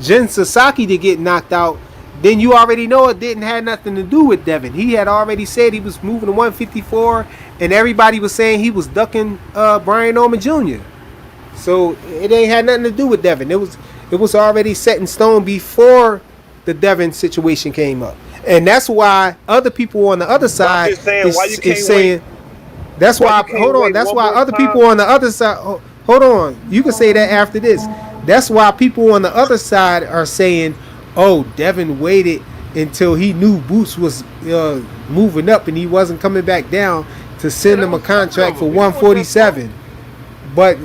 Jen Sasaki to get knocked out, then you already know it didn't have nothing to do with Devin. He had already said he was moving to 154, and everybody was saying he was ducking Brian Norman Jr. So it ain't had nothing to do with Devin. It was already set in stone before the Devin situation came up, and that's why other people on the other I'm side just saying, why you is can't saying. wait? That's Why why. you can't Hold on. wait That's one why more other time? people on the other side. Hold on. You can say that after this. That's why people on the other side are saying, "Oh, Devin waited until he knew Boots was moving up and he wasn't coming back down to send Yeah, him that a was certain contract of for them. He don't want that smoke. 147." But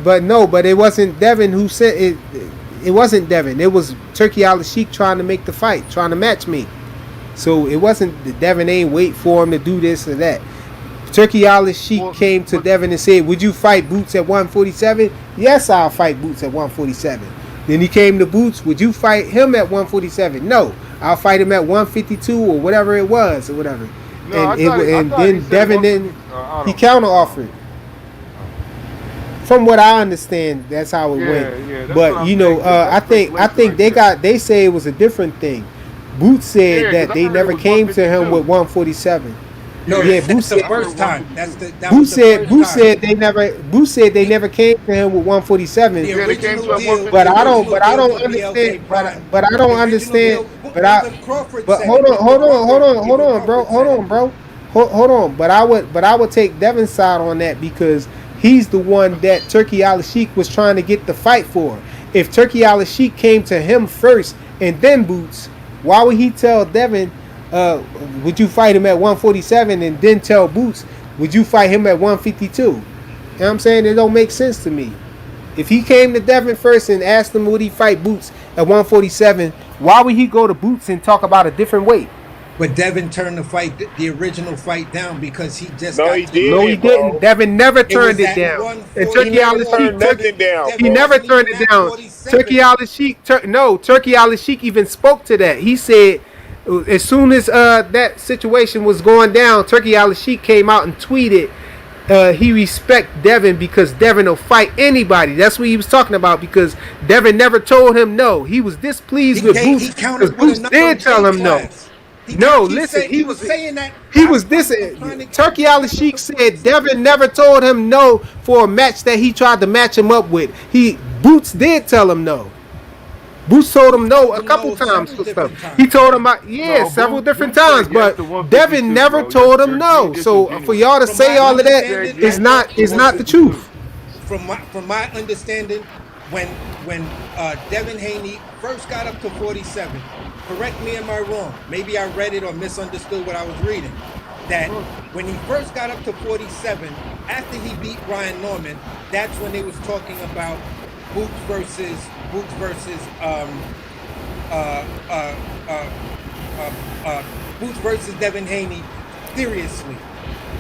it wasn't Devin who said it. It wasn't Devin. It was Turkey Al Sheik trying to make the fight, trying to match me. So it wasn't Devin ain't wait for him to do this or that. Turkey Al Sheik Well, came to but Devin and said, "Would you fight Boots at 147?" Yes, I'll fight Boots at 147. Then he came to Boots. "Would you fight him at 147?" "No, I'll fight him at 152 or whatever it was or whatever. no, I And thought he then said Devin 150. then I he don't know. counter offered. From what I understand, that's how it Yeah, went. that's what But I'm saying. I That's think speculation right there. they say it was a different thing. Boots said Yeah, that because I they heard it never was came to him 152. with 147. no. Yeah, Yeah, Boots That's the said I heard first time. 152. That was the first Boots time. said they never came to him with 147. The Yeah, they came original to him deal. But The I 152. don't original but I deal don't for understand BLK Prime. but I don't The original understand deal. but I Even Crawford but said it. Even Crawford. hold Even on, bro, Crawford said it. hold on. But I would take Devin's side on that because he's the one that Turkey Al Sheik was trying to get the fight for. If Turkey Al Sheik came to him first and then Boots, why would he tell Devin, would you fight him at 147 and then tell Boots, would you fight him at 152? You know what I'm saying? It don't make sense to me. If he came to Devin first and asked him would he fight Boots at 147, why would he go to Boots and talk about a different weight? But Devin turned the original fight down because he just No, got he to No, he didn't, didn't. bro. Devin never It was turned it at down. And 140. He Turkey Al never Sheik, turned nothing down, he Devin bro. never wasn't turned even it at down. 47. Turkey Al Sheik, Turkey Al Sheik even spoke to that. He said, as soon as that situation was going down, Turkey Al Sheik came out and tweeted, he respect Devin because Devin will fight anybody. That's what he was talking about because Devin never told him no. He was displeased with He Boots because countered with Boots another did tell weight him no. class. No, listen, He was saying that. he was this. I'm trying to Turkey get Al Devin Sheik to said 47. Devin never told him no for a match that he tried to match him up with. Boots did tell him no. Boots told him no a couple times several for stuff. different times. He told him No, several different Boots times, said yes but to 152, Devin never bro. told him You're no. being So for disingenuous. y'all to From say my all of that Said understanding, is yes to not the 152. truth. from my understanding, when Devin Haney first got up to 47, correct me am I wrong? Maybe I read it or misunderstood what I was reading. That when he first got up to 47, after he beat Brian Norman, that's when they was talking about Boots versus uh, uh, uh, Boots versus Devin Haney seriously.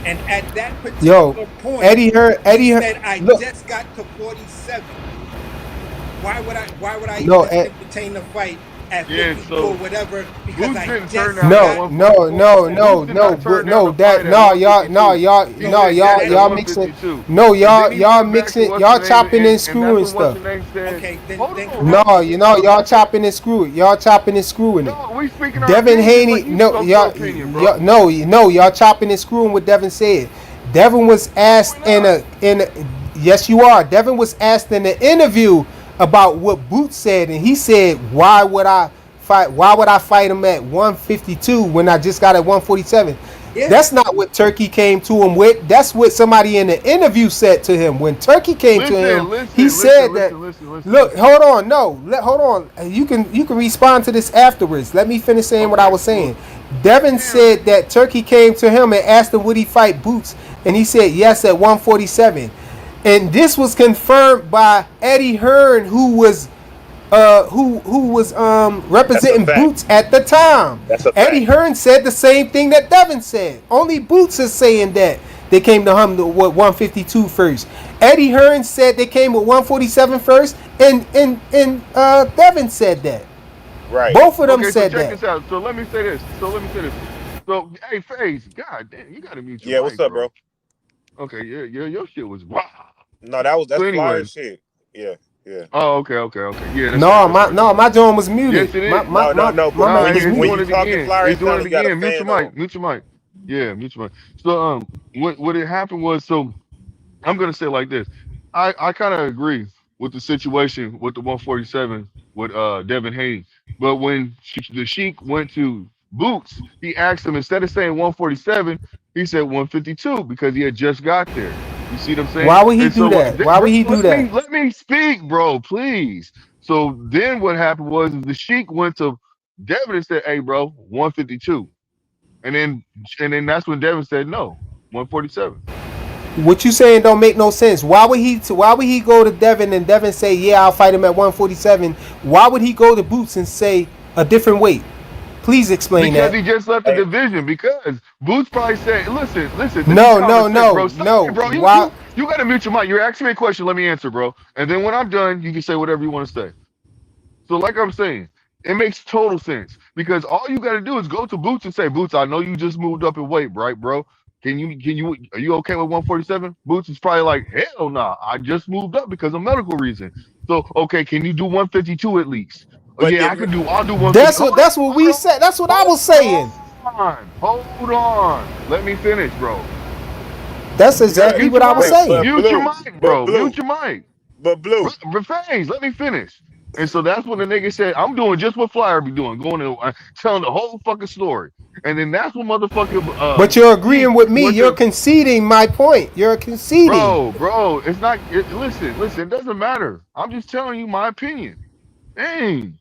And at that Yo, particular point, Eddie Hearn. he said, "I Look, just got to 47. Why would I no, even entertain the fight at Yeah, 52 or so whatever? Because Boots I didn't turn just down at no, got no, to 144. no, 47." no, Boots did no, not turn down no. the fight at No, y'all, no, 152. y'all, He no, said, "Give me y'all, the That y'all mixing. 152." No, And then he y'all went back to mixing. what's the Y'all name, chopping and and that's screwing when what's stuff. the name said, okay, "Hold then on, No, bro." So y'all chopping and screwing. Y'all chopping and screwing it. no, we speaking our Devin opinion just Haney, like you no, spoke your opinion, bro. no, y'all chopping and screwing what Devin said. Devin was No, asked we're not. yes, you are. Devin was asked in an interview about what Boots said, and he said, "Why would I fight? Why would I fight him at 152 when I just got at 147?" yeah, That's not what Turkey came to him with. That's what somebody in the interview said to him. When Turkey came to him, he said that. Look, Listen. hold on, no, hold on. You can respond to this afterwards. Let me finish saying what I Okay, was well, saying. Devin damn. said that Turkey came to him and asked him would he fight Boots, and he said yes at 147. And this was confirmed by Eddie Hearn, who was That's a representing fact. Boots at the time. That's a Eddie fact. Hearn said the same thing that Devin said. Only Boots is saying that they came to him with 152 first. Eddie Hearn said they came with 147 first, and Devin said that. Right. Both of them Okay, so said check that. this out. So let me say this. So hey, FaZe, God damn, you gotta mute your Yeah. What's mic, up, bro. bro? Okay, yeah, your shit was wow. No, that's So flyer anyways, shit. Yeah. Yeah. oh, okay. Yeah, that's right, No, that's right, that's right. my joint was muted. Yes, it My is. my my No. my But Nah, mic when was you it's when doing you muted. it talking again. flyer, It's it sounds doing it like you got a again. Mute your fan mic. on. Mute your mic. Yeah, mute your mic. So what had happened was so I'm gonna say it like this. I kind of agree with the situation with the 147 with Devin Haney, but when the Sheik went to Boots, he asked him instead of saying 147, he said 152 because he had just got there. You see what I'm saying? Why would he And do so that? Why bro, would he do that? let me speak, bro, please. So then what happened was the Sheik went to Devin and said, "Hey, bro, 152," and then that's when Devin said no, 147. What you saying don't make no sense. Why would he go to Devin and Devin say, "Yeah, I'll fight him at 147"? Why would he go to Boots and say a different weight? Please explain Because that. he just left the Hey, division. Because Boots probably said, "Listen, this is No, common no, sense, no, bro. Stop no. it, bro. Why? You got to mute your mic. You're asking me a question. Let me answer, bro. And then when I'm done, you can say whatever you want to say." So, like I'm saying, it makes total sense because all you got to do is go to Boots and say, "Boots, I know you just moved up in weight, right, bro? Are you okay with 147?" Boots is probably like, "Hell nah, I just moved up because of medical reason." So, okay, can you do 152 at least? Oh but yeah, if I'll do 150. That's what we said. That's what I was saying. Hold on. Let me finish, bro. That's You gotta exactly mute what your I was mic. saying. Mute your mic, bro. Mute your mic. blue. Phase, let me finish. And so that's when the nigga said, "I'm doing just what Flyer be doing, going and telling the whole fucking story." And then that's when motherfucking But you're Sheik agreeing with me. went You're to, conceding my point. You're conceding. bro. It's not. Listen. It doesn't matter. I'm just telling you my opinion. Dang,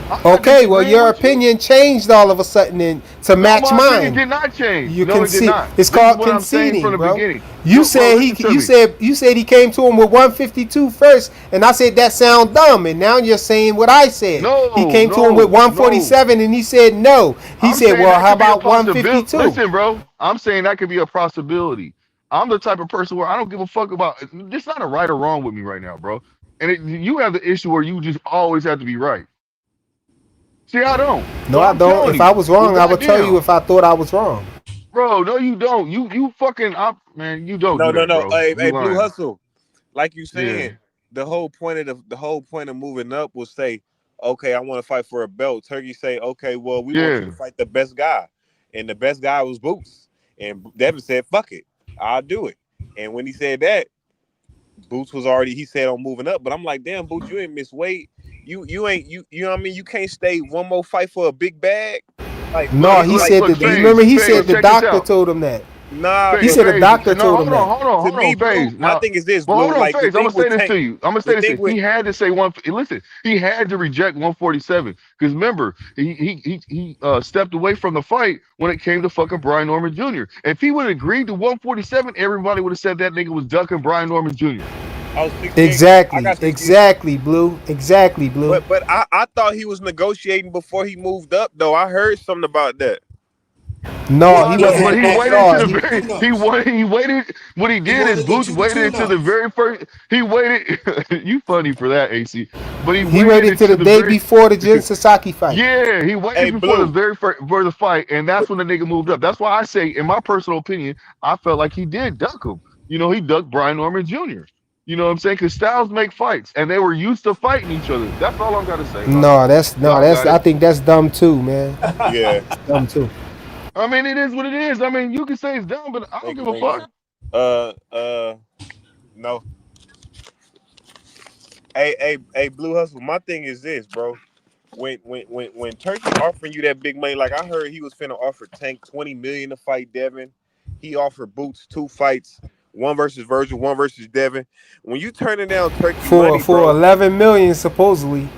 I'm not Okay, well, disagreeing your with you. opinion changed all of a sudden to No, match my opinion mine. did not change. You No, can it did see not. it's This is called what I'm saying from conceding, the bro. beginning. You No, bro, said listen to me. you said he came to him with 152 first, and I said that sound dumb, and now you're saying what I said. He No, came to him with no, no. 147, and he said no. He I'm said, saying well, that how could be a about possibility. 152? Listen, bro. I'm saying that could be a possibility. I'm the type of person where I don't give a fuck about. There's not a right or wrong with me right now, bro. And you have the issue where you just always have to be right. See, I don't. No, So I I'm don't. telling If I you. was Well, wrong, I would tell you goddamn, if I thought I was wrong. bro. No, you don't. You fucking up, man. You don't do that, No. bro. Hey, You Blue lying. Hustle. Like you Yeah. saying, the whole point of moving up was say, okay, I want to fight for a belt. Turkey say, okay, well, we want you to Yeah. fight the best guy, and the best guy was Boots. And Devin said, fuck it, I'll do it. And when he said that, Boots was already he said on moving up. But I'm like, damn, Boots, you ain't miss weight. You ain't you know what I mean? You can't stay one more fight for a big bag. Like No, he said Look, that. You phase, remember he phase. said the Check this doctor out. told him that. nah, He Phase, but said the phase. doctor No, told him that. to hold me, on, Blue, phase. my Now, thing is this, well, hold Blue. on, Like the phase. I'm gonna thing say with this Tank, to you. I'm gonna the say this. thing with He had to say one. Listen, he had to reject 147 because remember, he stepped away from the fight when it came to fucking Brian Norman Jr. If he would have agreed to 147, everybody would have said that nigga was ducking Brian Norman Jr. Oh, 68. I Exactly, got 68. exactly, Blue. Exactly, Blue. But I thought he was negotiating before he moved up though. I heard something about that. No, he He wasn't. But had he waited access to No, the to the very. tune-ups. He waited. What he He did is wanted the Boots waited until the tune-ups. very first. He waited. You funny for that, AC. But he he waited waited to the until the day very. before the Jin Sasaki fight. Yeah, he waited Hey, before the Blue. very first for the fight, and that's when the nigga moved up. That's why I say, in my personal opinion, I felt like he did duck him. You know, he ducked Brian Norman Jr. You know what I'm saying? Because styles make fights, and they were used to fighting each other. That's all I'm gotta say about it. No, Y'all that's. got I it. think that's dumb too, man. Yeah. Dumb too. I mean, it is what it is. I mean, you can say it's dumb, but I don't Thank you, give a thank fuck. you. No. Hey, Blue Hustle. My thing is this, bro. When Turkey offering you that big money, like I heard he was finna offer Tank 20 million to fight Devin. He offered Boots 2 fights, one versus Virgil, one versus Devin. When you turning down Turkey money, For bro, 11 million supposedly.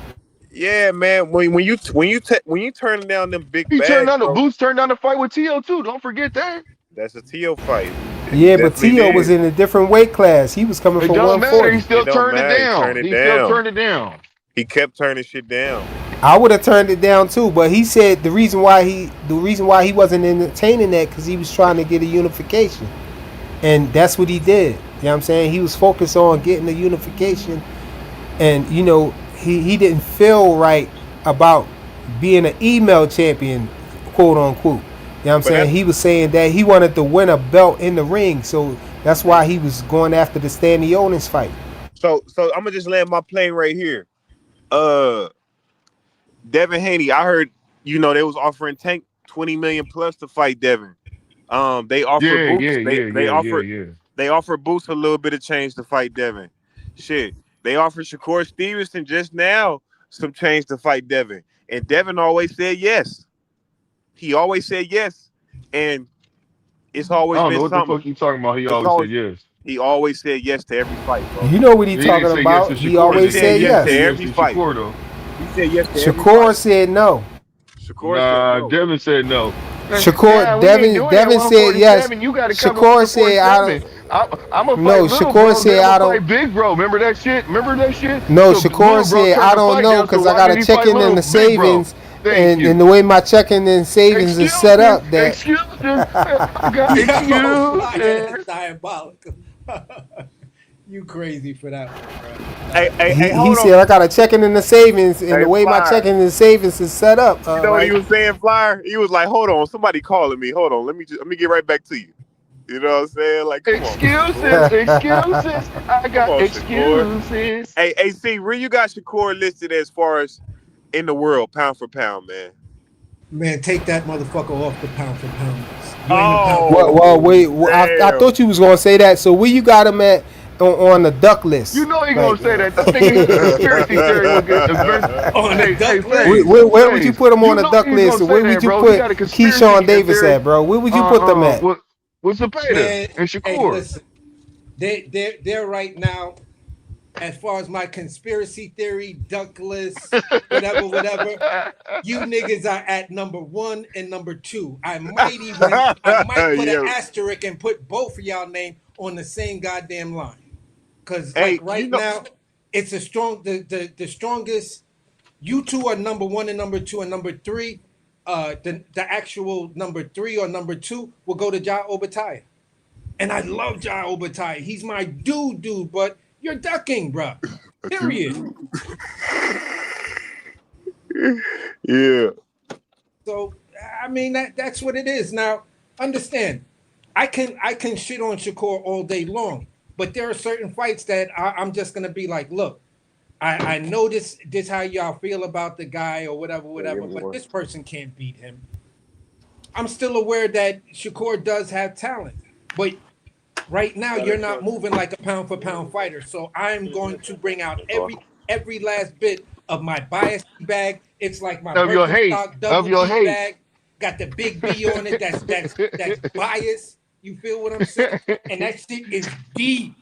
yeah, man. When you turning down them big He turned bags, down the bro, Boots turned down the fight with T.O. too. Don't forget that. that's a Tio fight. He Yeah, but definitely Tio was did. in a different weight class. He was coming It from don't matter. He 140. It still don't turned it matter. He turned down. it He still down. turned it down. He kept turning shit down. I would have turned it down too, but he said the reason why he wasn't entertaining that because he was trying to get a unification, and that's what he did. You know what I'm saying? He was focused on getting the unification, and he didn't feel right about being an email champion, quote unquote. You know what I'm But saying? that's He was saying that he wanted to win a belt in the ring, so that's why he was going after the Stanley Owens fight. so I'm gonna just land my plane right here. Uh Devin Haney, I heard, they was offering Tank 20 million plus to fight Devin. They offered Yeah, Boots. yeah, They yeah, they yeah, yeah, offered yeah. they offered Boots a little bit of change to fight Devin. Shit. They offered Shakur Stevenson just now some change to fight Devin. And Devin always said yes. He always said yes. And it's I always don't been know what the something. fuck you talking about. He It's always always said yes. he always said yes to every fight, bro. You know what he He didn't talking say yes to about? He Shakur. He always said He said yes didn't to say yes. yes every to fight. Shakur though. He said yes to every Shakur fight. said no. Shakur said Nah, no. Devin said no. Shakur, We ain't Devin, doing that Devin said yes. 147. You got to cover Shakur said I 147. don't. I'm gonna fight No, little Shakur bro. Then said I'm gonna I don't. fight big bro. Remember that shit? Remember that shit? No, So Shakur little bro said turned I the don't fight know down. So because I why got did to he check fight in little the big bro? savings, Thank and you. the way my checking in savings is set Excuses, up that. excuses. I got Yo, fly, that's excuses. diabolical. You crazy for that one, bro. Hey, He hold on. said I got to check in the savings, and Hey, the way my Flyer. checking in the savings is set up, You know what he right? was saying, Flyer? He was like, "Hold on, somebody calling me. Hold on, let me get right back to you." You know what I'm saying? Like, come on, Excuses, Shakur. excuses. I Come got on, Shakur. excuses. Hey, AC, where you got Shakur listed as far as in the world, pound for pound, man? Man, take that motherfucker off the pound for pound list. You ain't a pound for Well, pound. well, Oh, wait. I damn. thought you was gonna say that. So where you got him at on the duck You list? know he gonna Like, say that. That nigga, he's a conspiracy theory. Will get a On the Hey, duck list? where would you Phase. put him on You the know duck he's list? gonna And say where would that, you bro. He put got a Keyshawn conspiracy Davis theory. at, bro? Where would you put them at? With Zepeda Man, and hey, Shakur. listen. They're right now, as far as my conspiracy theory, duck list, whatever. You niggas are at number one and number two. I might put an Yeah. asterisk and put both of y'all name on the same goddamn line. Cause like Hey, right now, it's a strong the strongest. You two are number one and number two, and number three, the actual number three or number two will go to Ja Obadiah. And I love Ja Obadiah. He's my dude, but you're ducking, bruh. Period. yeah. So I mean that's what it is. Now, understand, I can shit on Shakur all day long, but there are certain fights that I'm just gonna be like, look, I know this how y'all feel about the guy or whatever, but this person can't beat him. I'm still aware that Shakur does have talent, but right now you're not moving like a pound for pound fighter. So I'm going to bring out every last bit of my bias bag. It's like my Of your hate. Birkenstock Of double your B hate. bag, got the big B on it. That's bias. You feel what I'm saying? And that shit is deep.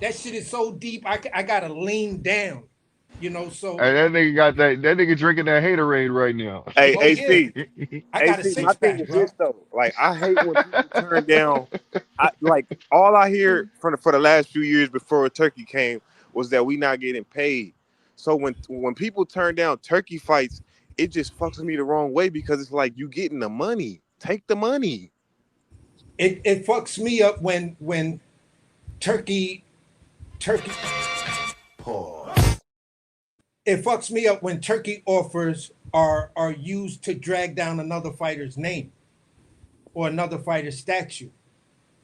That shit is so deep. I gotta lean down. You know, so And that nigga got that nigga drinking that haterade right now. Hey, oh yeah, AC, I got a AC. My six thing pack, is bro. this though. Like, I hate when people turn down. I like all I hear from for the last few years before Turkey came was that we not getting paid. So when people turn down Turkey fights, it just fucks me the wrong way because it's like you getting the money. Take the money. It fucks me up when Turkey Turkey. Pause. It fucks me up when Turkey offers are used to drag down another fighter's name or another fighter's statue,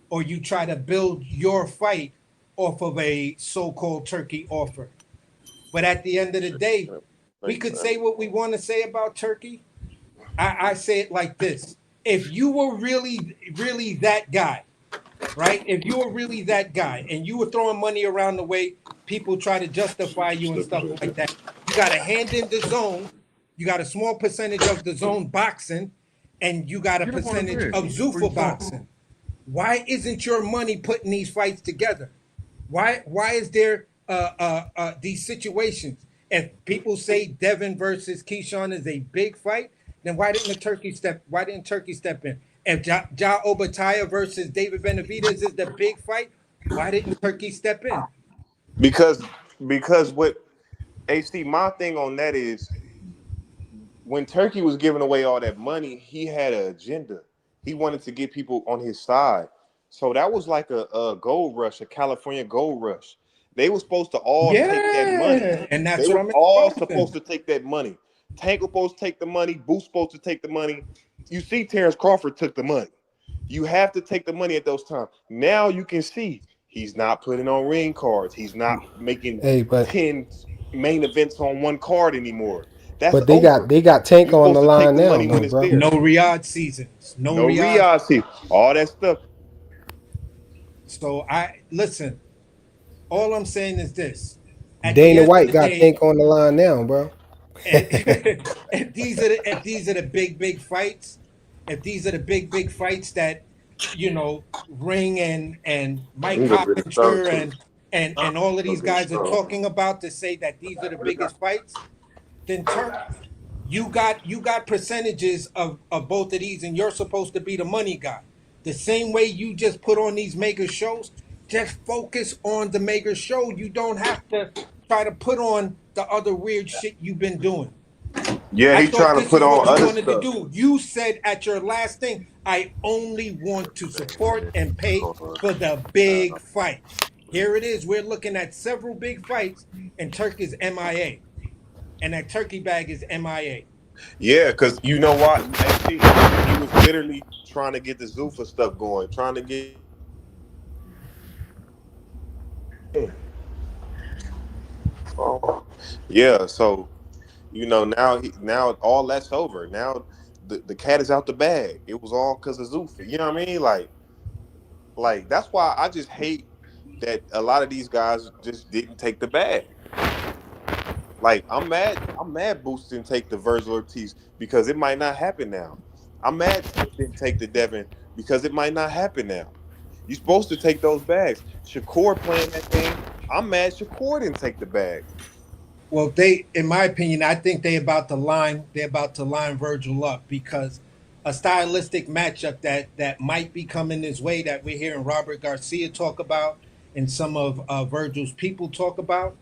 or you try to build your fight off of a so-called Turkey offer. But at the end of the day, we could say what we want to say about Turkey. I say it like this: if you were really that guy, right? If you were really that guy and you were throwing money around the way people try to justify you and stuff like that, you got a hand in the zone, you got a small percentage of the zone boxing, and you got a Get up on the percentage bed. of What you Zuffa talking? boxing. Why isn't your money putting these fights together? Why is there these situations? If people say Devin versus Keyshawn is a big fight, then why didn't Turkey step in? If Ja Obataia versus David Benavidez is the big fight, why didn't Turkey step in? Because what AC, my thing on that is when Turkey was giving away all that money, he had an agenda. He wanted to get people on his side. So that was like a gold rush, a California gold rush. They were supposed to all take that money. Yeah, and that's They what were I'm all exposing. supposed to take that money. Tank was supposed to take the money. Boost supposed to take the money. You see, Terrence Crawford took the money. You have to take the money at those times. Now you can see he's not putting on ring cards. He's not making Hey, but 10 main events on one card anymore. That's but over. they got Tank You're on the supposed to take line the now money when though, it's bro. there. No Riyadh seasons, no No Riyadh. Riyadh, see, all that stuff. So I listen. All I'm saying is this: at the Dana end of White the got day, Tank on the line now, bro. if these are the big fights, if these are the big fights that Ring and Mike You gonna get a start Coppinger too. and all of Gonna these get a guys are start. talking about to say that these are the biggest fights, then Turk, you got percentages of both of these, and you're supposed to be the money guy. The same way you just put on these mega shows, just focus on the mega show. You don't have to try to put on the other weird shit you've been doing. Yeah, I he's thought trying to this put is on what you other wanted to stuff. do. You said at your last thing, I only want to support and pay for the big fights. Here it is. We're looking at several big fights, and Turk is MIA. And that turkey bag is MIA. Yeah, because you know what? AC, he was literally trying to get the Zuffa stuff going, trying to get. Oh. Yeah, so now all that's over. Now the cat is out the bag. It was all because of Zuffa. You know what I mean? Like that's why I just hate that a lot of these guys just didn't take the bag. Like I'm mad Boost didn't take the Virgil Ortiz because it might not happen now. I'm mad Tank didn't take the Devin because it might not happen now. You're supposed to take those bags. Shakur playing that game. I'm mad Shakur didn't take the bag. Well, in my opinion, I think they're about to line Virgil up because a stylistic matchup that might be coming his way that we're hearing Robert Garcia talk about and some of Virgil's people talk about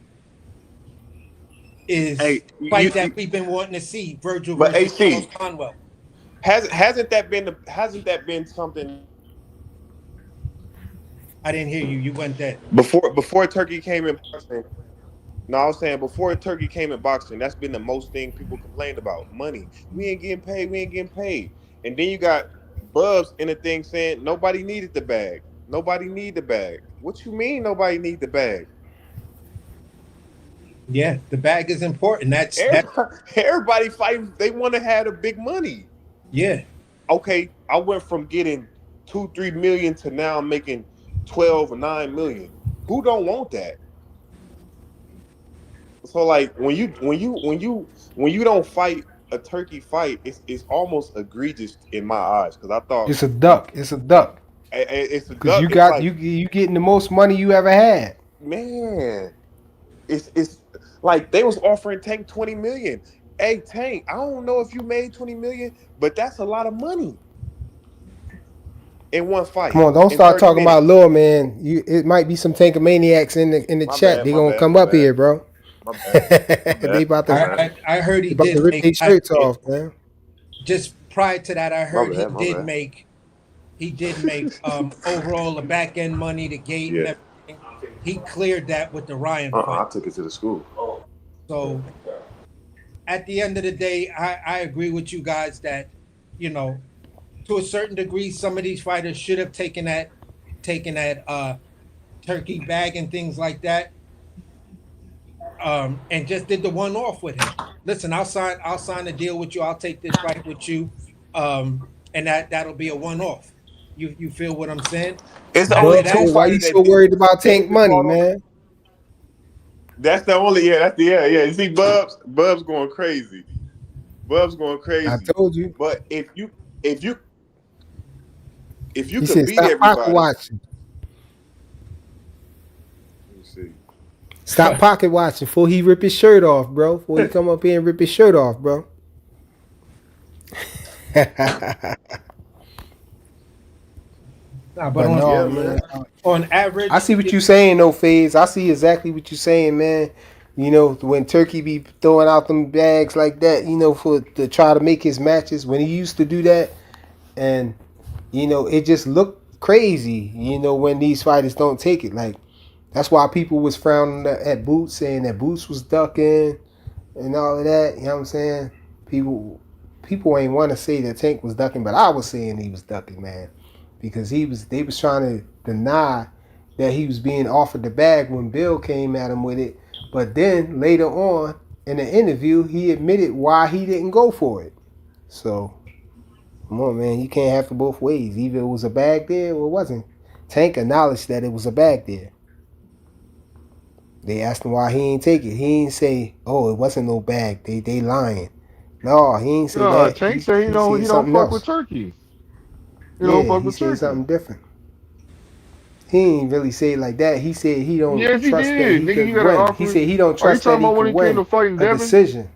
is Hey, fight that we've been wanting to see, Virgil but versus Charles AC Conwell. hasn't that been something I didn't hear you. You went dead. before Turkey came in boxing? No, I was saying before Turkey came in boxing, that's been the most thing people complained about. Money. We ain't getting paid. We ain't getting paid. And then you got Bubs in the thing saying nobody needed the bag. Nobody need the bag. What you mean nobody need the bag? Yeah, the bag is important. That. Everybody fighting. They want to have the big money. Yeah. Okay, I went from getting 2-3 million to now I'm making 12 or 9 million. Who don't want that? So like when you don't fight a turkey fight, it's almost egregious in my eyes because I thought It's a duck. It's a duck. it's a Cause duck. you It's got like you getting the most money you ever had. man, it's Like they was offering Tank 20 million. Hey Tank, I don't know if you made 20 million, but that's a lot of money in one fight Come on, don't in start 30 talking about minutes. Lil man. It might be some Tankamaniacs in the My chat. bad, They my gonna bad, come my up bad, here, bro. my bad, my they bad, about my to bad, I heard he they about to did rip make. their shirts off, man. Just prior to that, I my heard he bad, my did bad. make. He did make overall the back end money, the gate and Yeah. everything. He cleared that with the Ryan fight. I took it to the school. So at the end of the day, I agree with you guys that, you know, to a certain degree, some of these fighters should have taken that turkey bag and things like that, and just did the one off with him. Listen, I'll sign a deal with you. I'll take this fight with you, and that'll be a one off. You feel what I'm saying? It's After only But two that, why you fighters so that did worried it. about Tank David money, fought on. man? That's the only. Yeah, that's the yeah. You see, Bubs going crazy. Bubs going I crazy. told you. But if you if you He could said beat stop pocket everybody, watching. let me see. Stop pocket watching before he rip his shirt off, bro. Before he come up here and rip his shirt off, bro. nah, but But no, Yeah, man. man. on I average, see what you saying, though, Faze. I see exactly what you saying, man. You know, when Turkey be throwing out them bags like that, you know, for to try to make his matches. When he used to do that, and you know, it just looked crazy. You know, when these fighters don't take it, like that's why people was frowning at Boots, saying that Boots was ducking and all of that. You know what I'm saying? People ain't want to say that Tank was ducking, but I was saying he was ducking, man, because they was trying to deny that he was being offered the bag when Bill came at him with it. But then later on in the interview, he admitted why he didn't go for it. So come on, man, you can't have it both ways. Either it was a bag there or it wasn't. Tank acknowledged that it was a bag there. They asked him why he ain't take it. He ain't say, "Oh, it wasn't no bag." They lying. No, he ain't say that. Tank said He he said don't something fuck with else. turkey. He don't Yeah, fuck he with said turkey. something different. He ain't really say it like that. He said he don't Yes, he trust that did. he Nigga, could you got to win. He offer. said he don't Are you trust that talking he about when could he came win to fighting a Devin? decision.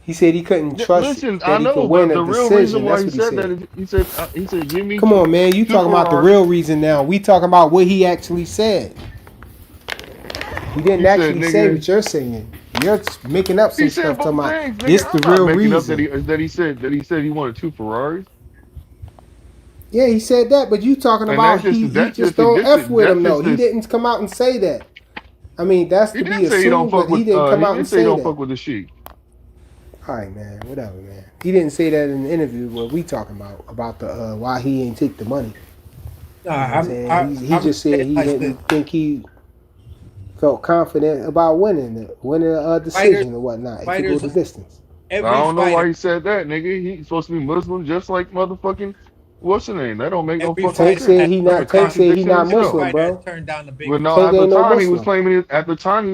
He said he couldn't trust Listen, I that he could know, win but a the real reason decision. why That's he what he said that said. is he said give me Come on, man. You two talking about the Ferraris. real reason now. We talking about what he actually said. He didn't He said, actually say nigga. what you're saying. You're just making up He some said stuff talking both about things, nigga. this the I'm not real making up reason. that he said he wanted two Ferraris. Yeah, he said that, but you talking And about he just don't F with him though. He this. didn't come out and say that. I mean, that's He to did be say he don't assumed, fuck but he with. didn't come He out and did say he say don't that. fuck with the Sheik. All right, man. Whatever, man. He didn't say that in the interview. What we talking about the why he ain't take the money. nah, You know what I'm saying? He I'm just said he like this. didn't think he felt confident about winning a Fighters, decision or whatnot. It could go fighters, the distance. I every don't know fighter, why he said that, nigga. He's supposed to be Muslim, just like motherfucking what's the name? That don't make no every fucking Tank fighter said sense. has he That's a not. Tank said he contradiction in not every itself. Muslim, fighter has bro. turned down the big But no, fight. Tank at the ain't no time he was Muslim.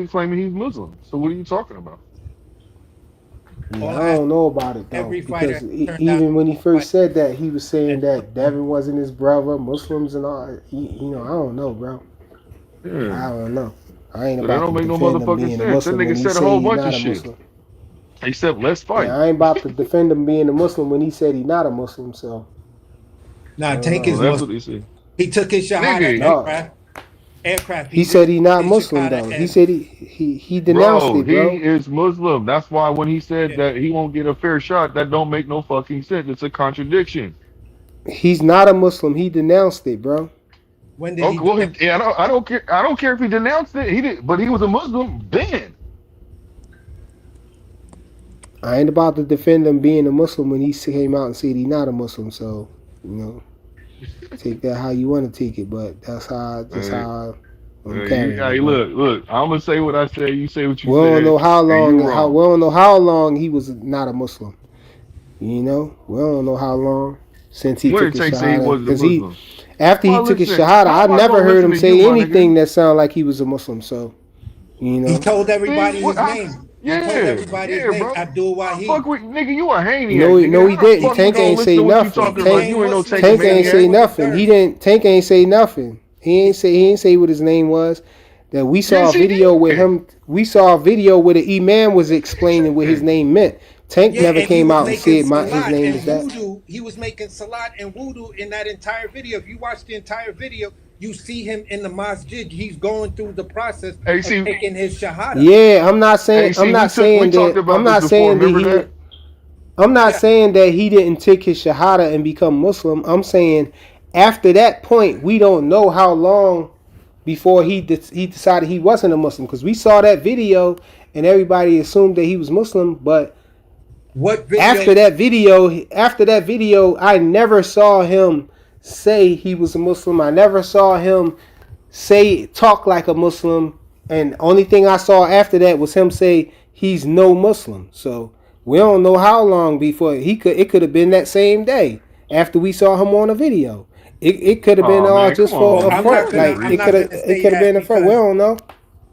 claiming he's Muslim. So what are you talking about? Yeah, All I I ask, don't know about it though, every fighter has because turned down even when he the fight first said that, he was saying and that Devin wasn't his brother, Muslims and all. You know, I don't know, bro. Yeah. I don't know. I ain't So that about to don't make no defend him motherfucking being a sense. That Muslim when nigga he said a say whole he bunch of not a shit. Muslim. Except let's Yeah, fight. I ain't about to defend him being a Muslim when he said he not a Muslim. So I nah, don't Tank know, Well, is that's man. Muslim. what he said. He took his shahada Nigga, No, aircraft. he He said really he took not his Muslim shahada though. He and said he denounced bro, it, he bro. is Muslim. That's why when he said yeah. that he won't get a fair shot, that don't make no fucking sense. It's a contradiction. He's not a Muslim. He denounced it, bro. When did he Okay, do well, that? I don't care. I don't care if he denounced it. He did, but he was a Muslim then. I ain't about to defend him being a Muslim when he came out and said he not a Muslim. So you know, take that how you want to take it, but that's Hey, how I'm carrying hey, it, bro. look. I'm gonna say what I say. You say what you We don't said, know how and long. you wrong. We don't know how long he was not a Muslim. You know, we don't know how long since he What took did his Tank say he shahada. wasn't a Because he, Muslim? after he Well, took his listen. shahada, How I am I never gonna heard listen him to you, say my nigga? anything that sounded like he was a Muslim. So you He know, told See, everybody his name. He told everybody his yeah, name. bro. Abdul I fuck Wahid. with nigga. You a Haniac, no, nigga. no, he How the didn't. He fuck we Tank gonna ain't became listen say to what you he nothing. talking about? became You ain't no take Muslim a in Tank ain't say maniac. September the nothing. 3rd. Tank ain't say nothing. He ain't say what his name was. That we saw Yes, a he video with did. him. We saw a video where the E-Man was explaining what his name meant. Tank Yeah, never and he came was out and making said his Salat name and is that. Voodoo. He was making Salat and Voodoo in that entire video. If you watch the entire video, you see him in the masjid. He's going through the process Hey, of see, taking his shahada. Yeah, I'm not saying. hey, see, we talked about this before. Remember He. that? I'm not Yeah. saying that he didn't take his shahada and become Muslim. I'm saying after that point, we don't know how long before he decided he wasn't a Muslim, because we saw that video and everybody assumed that he was Muslim. But What video? after that video, I never saw him say he was a Muslim. I never saw him talk like a Muslim. And only thing I saw after that was him say he's no Muslim. So we don't know how long before it could have been that same day after we saw him on a video. It could have been Oh all man, just come for on, a man. front. Like I'm it not could have gonna say been that a front. We because don't know.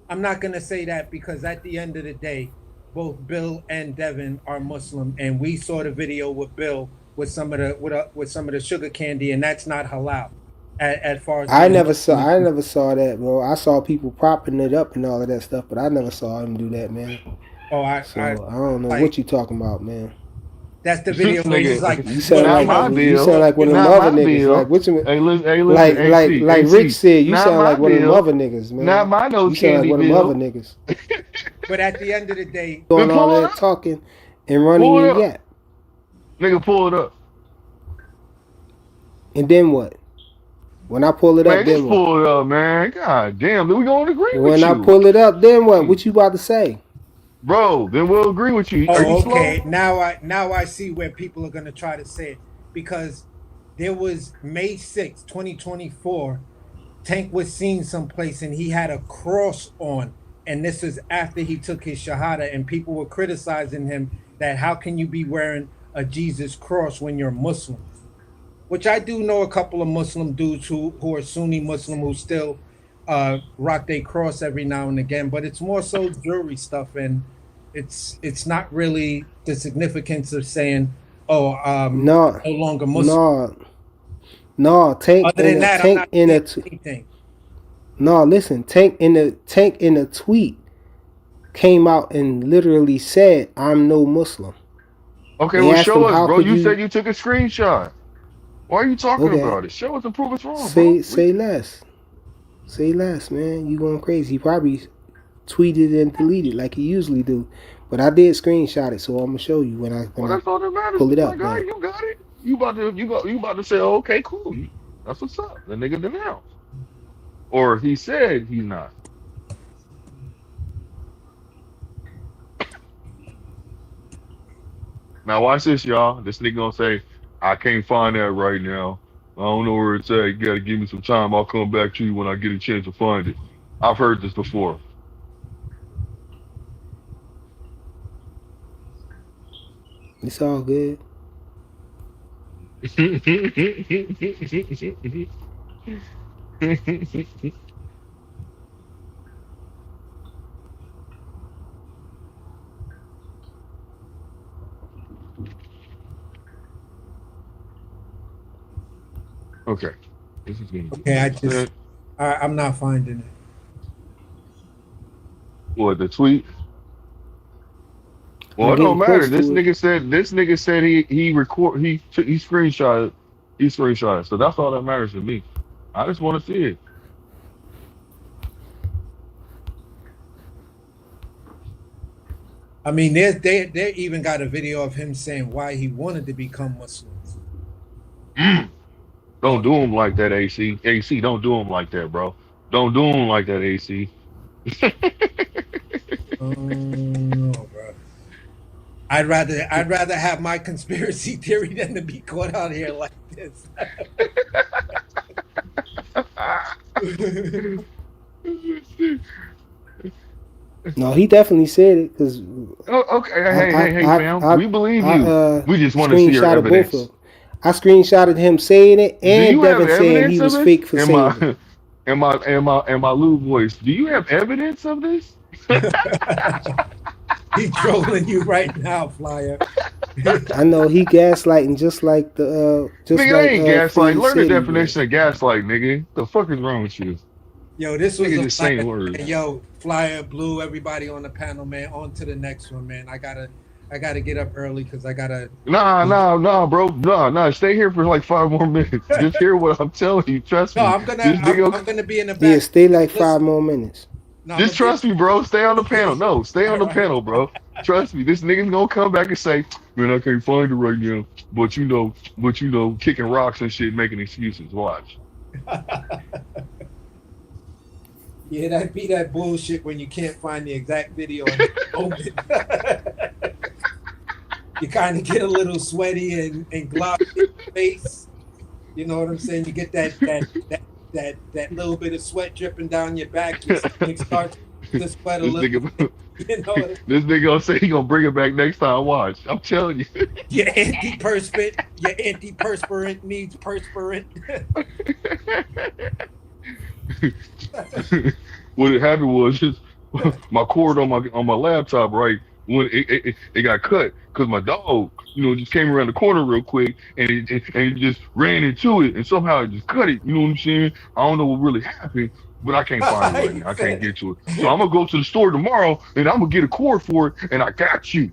I'm not gonna say that because at the end of the day, both Bill and Devin are Muslim, and we saw the video with Bill with some of the sugar candy, and that's not halal. As far as I being never Muslim. saw that, bro. I saw people propping it up and all of that stuff, but I never saw him do that, man. Oh, I don't know like, what you talking about, man. That's the video where he's like, You sound not like my you bill. sound like one of them Not other my niggas. bill. Like what you Hey, listen, like AC, like AC. Rich said, you Not sound my like one of them bill. other niggas, man. Not my no You sound like candy one of them bill. other niggas but at the end of the day, doing Then all pull it that up. talking and running Pull it your up. yap. Nigga, pull it up. And then what? When I pull it Man, up, just then what? pull it up, man. God damn, then we gonna agree with When I you. pull it up, then what? What you about to say? Bro, then we'll agree with you. Are you oh, slow? okay. Now I see where people are gonna try to say it because there was May 6, 2024. Tank was seen someplace and he had a cross on, and this is after he took his shahada, and people were criticizing him that how can you be wearing a Jesus cross when you're Muslim? Which I do know a couple of Muslim dudes who are Sunni Muslim who still rock their cross every now and again, but it's more so jewelry stuff, and it's not really the significance of saying, oh, No, no longer Muslim. no. Tank Other than that, I'm not saying anything. No, listen. Tank in the tweet came out and literally said, "I'm no Muslim." Okay, They well, asked show him, us, "How bro. could You said you took a screenshot. Why are you talking Okay. about it? Show us and prove us wrong, bro. Say less. Say less, man. You going crazy. He probably tweeted and deleted like he usually do. But I did screenshot it, so I'm gonna show you when I Well, that's all that matters. pull it My up, guy, man. you got it. You about to say, oh, okay, cool. That's what's up. The nigga denounced. Or he said he's not. Now watch this, y'all. This nigga gonna say, I can't find that right now. I don't know where it's at. You gotta give me some time. I'll come back to you when I get a chance to find it. I've heard this before. It's all good. Okay. This is gonna Okay, I'm not finding it. What, the tweet? Well, I'm it don't getting matter. close This to it. nigga said he screenshot it. So that's all that matters to me. I just want to see it. I mean, they even got a video of him saying why he wanted to become Muslim. Don't do him like that, AC. AC, don't do him like that, bro. Don't do him like that, AC. No, bro. I'd rather have my conspiracy theory than to be caught out here like this. No, he definitely said it because. Oh, okay, hey, fam. We believe you. We just want to see your screenshotted evidence. both of them. I screenshotted him saying it Do and you have Devin saying evidence he of was this? fake for saying it. And my little voice. Do you have evidence of this? He's trolling you right now, Flyer. I know he gaslighting just like the Nigga, I ain't gaslight. Fleet Learn the said he definition of gaslight, nigga. The fuck is wrong with you? Yo, this was Nigga a just blast, saying words. man. Yo, Flyer, Blue, everybody on the panel, man. On to the next one, man. I gotta get up early because I gotta. Nah, bro. Nah. Stay here for like 5 more minutes. Just hear what I'm telling you. Trust No, me. I'm gonna This nigga. I'm gonna be in the Yeah, back. stay like 5 Listen, more minutes. no, I'm Just gonna be. trust me, bro. Stay on the panel. No, stay on All the right. panel, bro. Trust me. This nigga's gonna come back and say, "Man, I can't find it right now." But kicking rocks and shit, making excuses. Watch. Yeah, that be that bullshit when you can't find the exact video in the moment. You kind of get a little sweaty and glossy in your face. You know what I'm saying? You get that little bit of sweat dripping down your back. Your stomach starts to sweat a This little nigga, bit. You know what I mean? this nigga gonna say he gonna bring it back next time. Watch. I'm telling you. Your antiperspirant needs perspirant. What had happened was just my cord on my laptop, right? When it got cut because my dog, just came around the corner real quick and it just ran into it and somehow it just cut it. You know what I'm saying? I don't know what really happened, but I can't find it right now. I can't get to it. So I'm gonna go to the store tomorrow and I'm gonna get a cord for it and I got you.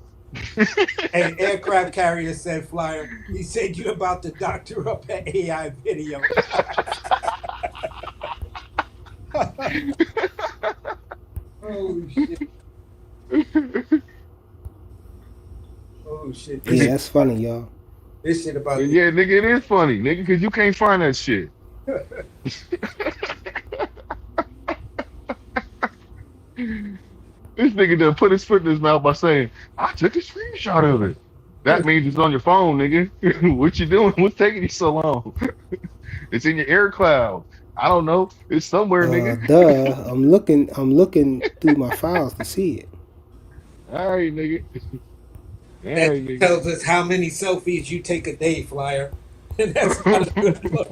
An aircraft carrier said, Flyer, he said you about to doctor up an AI video. Oh shit. Oh shit. Yeah, that's funny, y'all. This shit about Yeah, nigga, it is funny, nigga, because you can't find that shit. This nigga done put his foot in his mouth by saying, I took a screenshot of it. That means it's on your phone, nigga. What you doing? What's taking you so long? It's in your air cloud. I don't know. It's somewhere, nigga. Duh. I'm looking through my files to see it. All right, nigga. All that right, nigga. tells us how many selfies you take a day, Flyer. And that's not a good look.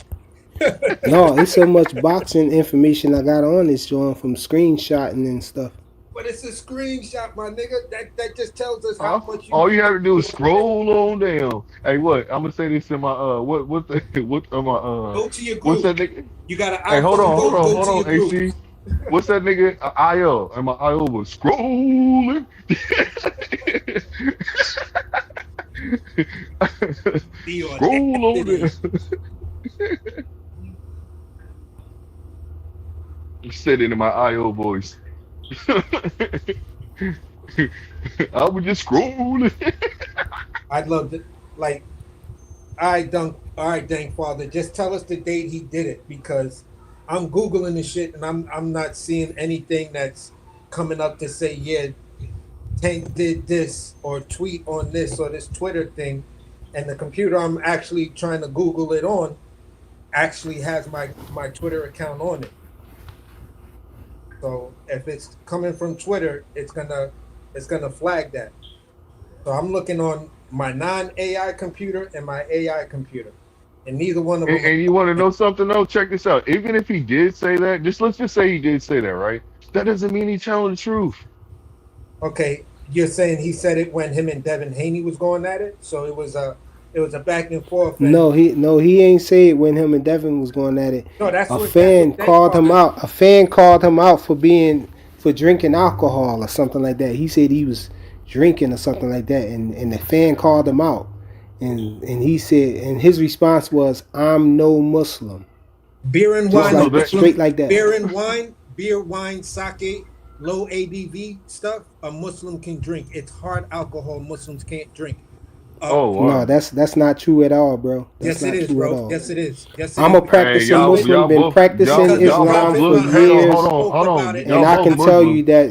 No, it's so much boxing information I got on this joint from screenshotting and stuff. But it's a screenshot, my nigga. That just tells us how much All you have to do is scroll on down. Hey, what? I'm gonna say this in my what my go to your group. What's that nigga? You got an Hey, hold iPhone, on, AC. What's that nigga? IO, and my IO was scrolling. Scroll on there. I'm sitting in my IO voice. I was just scrolling. I'd love to, like, all right, dang father, just tell us the date he did it, because I'm Googling the shit and I'm not seeing anything that's coming up to say, yeah, Tank did this or tweet on this or this Twitter thing, and the computer I'm actually trying to Google it on actually has my Twitter account on it. So if it's coming from Twitter, it's gonna flag that. So I'm looking on my non-AI computer and my AI computer, and neither one of them. And you want to know something though? Check this out. Even if he did say that, let's just say he did say that, right? That doesn't mean he telling the truth. Okay, you're saying he said it when him and Devin Haney was going at it, so it was a back and forth. And No, he ain't say it when him and Devin was going at it. No, that's a what fan that's called him out. A fan called him out for drinking alcohol or something like that. He said he was drinking or something like that, and the fan called him out, and he said, and his response was, "I'm no Muslim." Beer and wine, straight like that. Beer, wine, sake, low ABV stuff. A Muslim can drink. It's hard alcohol. Muslims can't drink. No, that's not true at all, bro. Yes, it is, bro. Yes, it is. I'm a practicing Muslim, been practicing Islam for years, hold on. And I can tell you that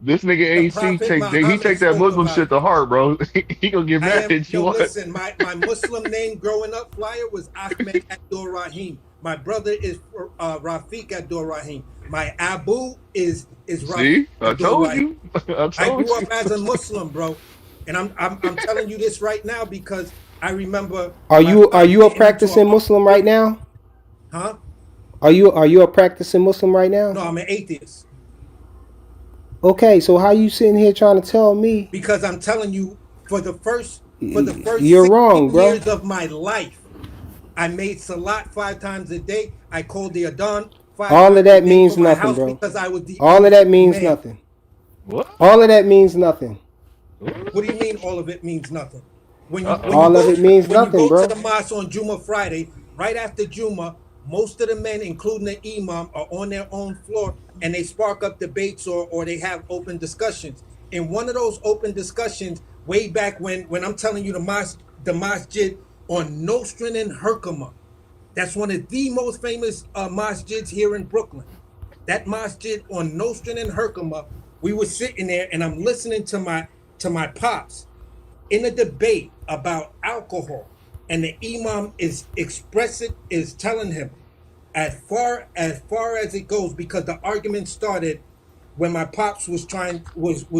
this nigga AC take that Muslim shit to heart, bro. He gonna get mad at you. Listen, my Muslim name growing up, Flyer, was Ahmed Abdul Rahim. My brother is Rafiq Abdul Rahim. My Abu is Rafiq. See, I told you. I grew up as a Muslim, bro. And I'm telling you this right now because I remember. Are you a practicing Muslim right now? Huh? Are you a practicing Muslim right now? No, I'm an atheist. Okay, so how you sitting here trying to tell me? Because I'm telling you, for the first you're wrong, bro. years of my life, I made salat 5 times a day. I called the Adhan All of that $500 for means my nothing, house bro. because I was the All of only that means male. nothing. What? All of that means nothing. What do you mean all of it means nothing? When you All of it means when you nothing, go to bro. the mosque on Juma Friday, right after Juma, most of the men, including the imam, are on their own floor and they spark up debates or they have open discussions. In one of those open discussions, way back when I'm telling you the masjid on Nostrand and Herkimer, that's one of the most famous masjids here in Brooklyn. That masjid on Nostrand and Herkimer, we were sitting there and I'm listening to my pops in a debate about alcohol, and the imam is telling him as far as it goes, because the argument started when my pops was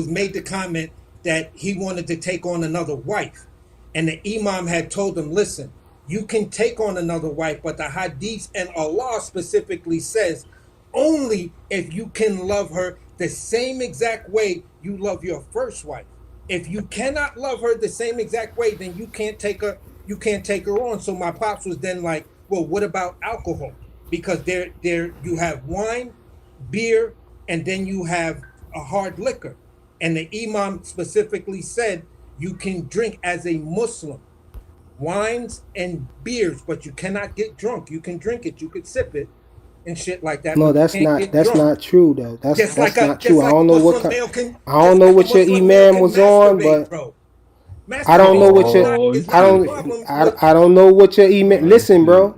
made the comment that he wanted to take on another wife, and the imam had told him, listen, you can take on another wife, but the hadith and Allah specifically says only if you can love her the same exact way you love your first wife. If you cannot love her the same exact way, then you can't take her on. So my pops was then like, well, what about alcohol? Because there you have wine, beer, and then you have a hard liquor. And the imam specifically said you can drink as a Muslim wines and beers, but you cannot get drunk. You can drink it, you could sip it and shit like that, No, but you that's can't not get drunk. not true though. Just like That's a not true. I don't know what Muslim male can I don't just know like a what your Muslim male imam can was on, masturbate, but bro. I don't know what Masturbation your Oh, is I not a don't problem with I don't know what your email. oh Listen, shit. bro.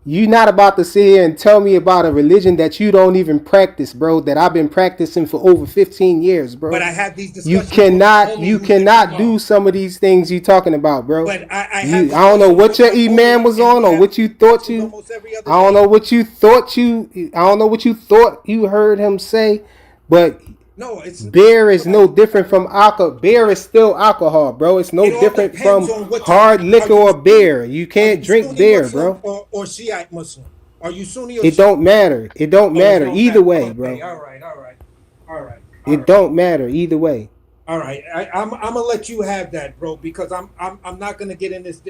You not about to sit here and tell me about a religion that you don't even practice, bro. That I've been practicing for over 15 years, but bro. I have these You discussions with my cannot homie you who's the cannot imam. do some of these things you talking about, bro. But I have You I don't know discussions what with your my imam homie was and on we or have what you thought discussions you. almost every other I don't day. know what you thought you. I don't know what you thought you heard him say, but No, it's beer is like no different from alcohol. Beer is still alcohol, bro. It's no it all different depends from on what type. hard Are liquor you or Sunni? beer. You Are can't you drink Sunni beer, Muslim bro. or Shiite Muslim? Are you Sunni or It Shiite? don't matter. It don't Oh, it matter don't either matter. way, Okay, bro. all right, all right, all right, all It right, don't matter either way. all right. I'm gonna let you have that, bro, because I'm not gonna get in this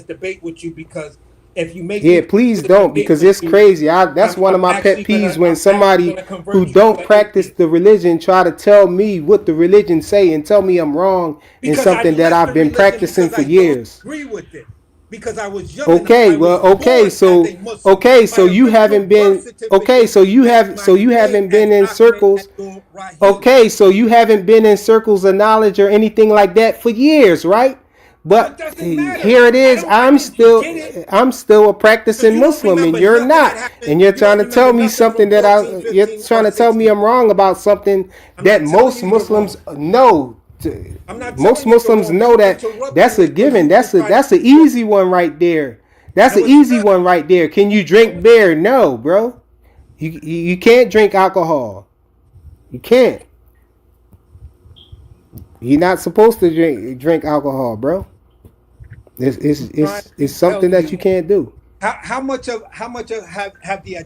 debate with you, because if you make me Yeah, get please into the don't, debate because with it's you, crazy. That's one of my pet peeves when I'm actually somebody gonna who convert you to don't an practice atheist, the religion try to tell me what the religion say and tell me I'm wrong in because I something that left I've the been religion practicing because for I don't years. agree with it. Because I was young and Okay, I was well, okay, born as so a Muslim by you original haven't birth been okay, certificate as my so you name haven't been as in Ahmed circles. Abdul Rahim. Okay, so you haven't been in circles of knowledge or anything like that for years, right? What But does it matter? here it is. I didn't get it I'm still a because practicing you don't Muslim, and remember you're nothing not. that happened. And you're You trying don't to tell remember me nothing from something that 14, you're 15, trying or to tell me 16. I'm wrong about something I'm that not telling most you you're Muslims wrong. know. I'm not Most telling you you're Muslims wrong. know You that interrupting that's a me so given. you can try to That's an what? easy one right there. That's an No, it's easy not. one right there. Can you drink beer? No, bro. You can't drink alcohol. You can't. You're not supposed to drink alcohol, bro. Trying It's to tell something that you you can't do. how much of have the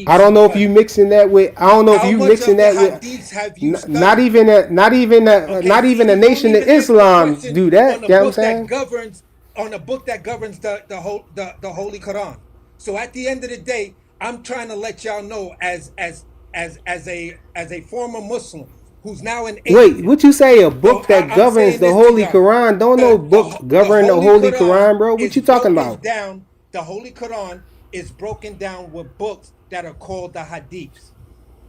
I hadiths don't know if you studied? mixing that with. I don't know if How you much mixing of the that with. hadiths have you Not studied? even Okay, not see, even a you don't nation of even answer the Islam question do on that. the You know what I'm book that saying? governs the Holy Quran. So at the end of the day, I'm trying to let y'all know as a former Muslim who's now an Wait, atheist. what you say? A So book that I'm governs saying the this to Holy y'all. Quran? Don't no book The govern the Holy Holy Quran Quran, bro. What is you talking broken about? down. The Holy Quran is broken down with books that are called the hadiths.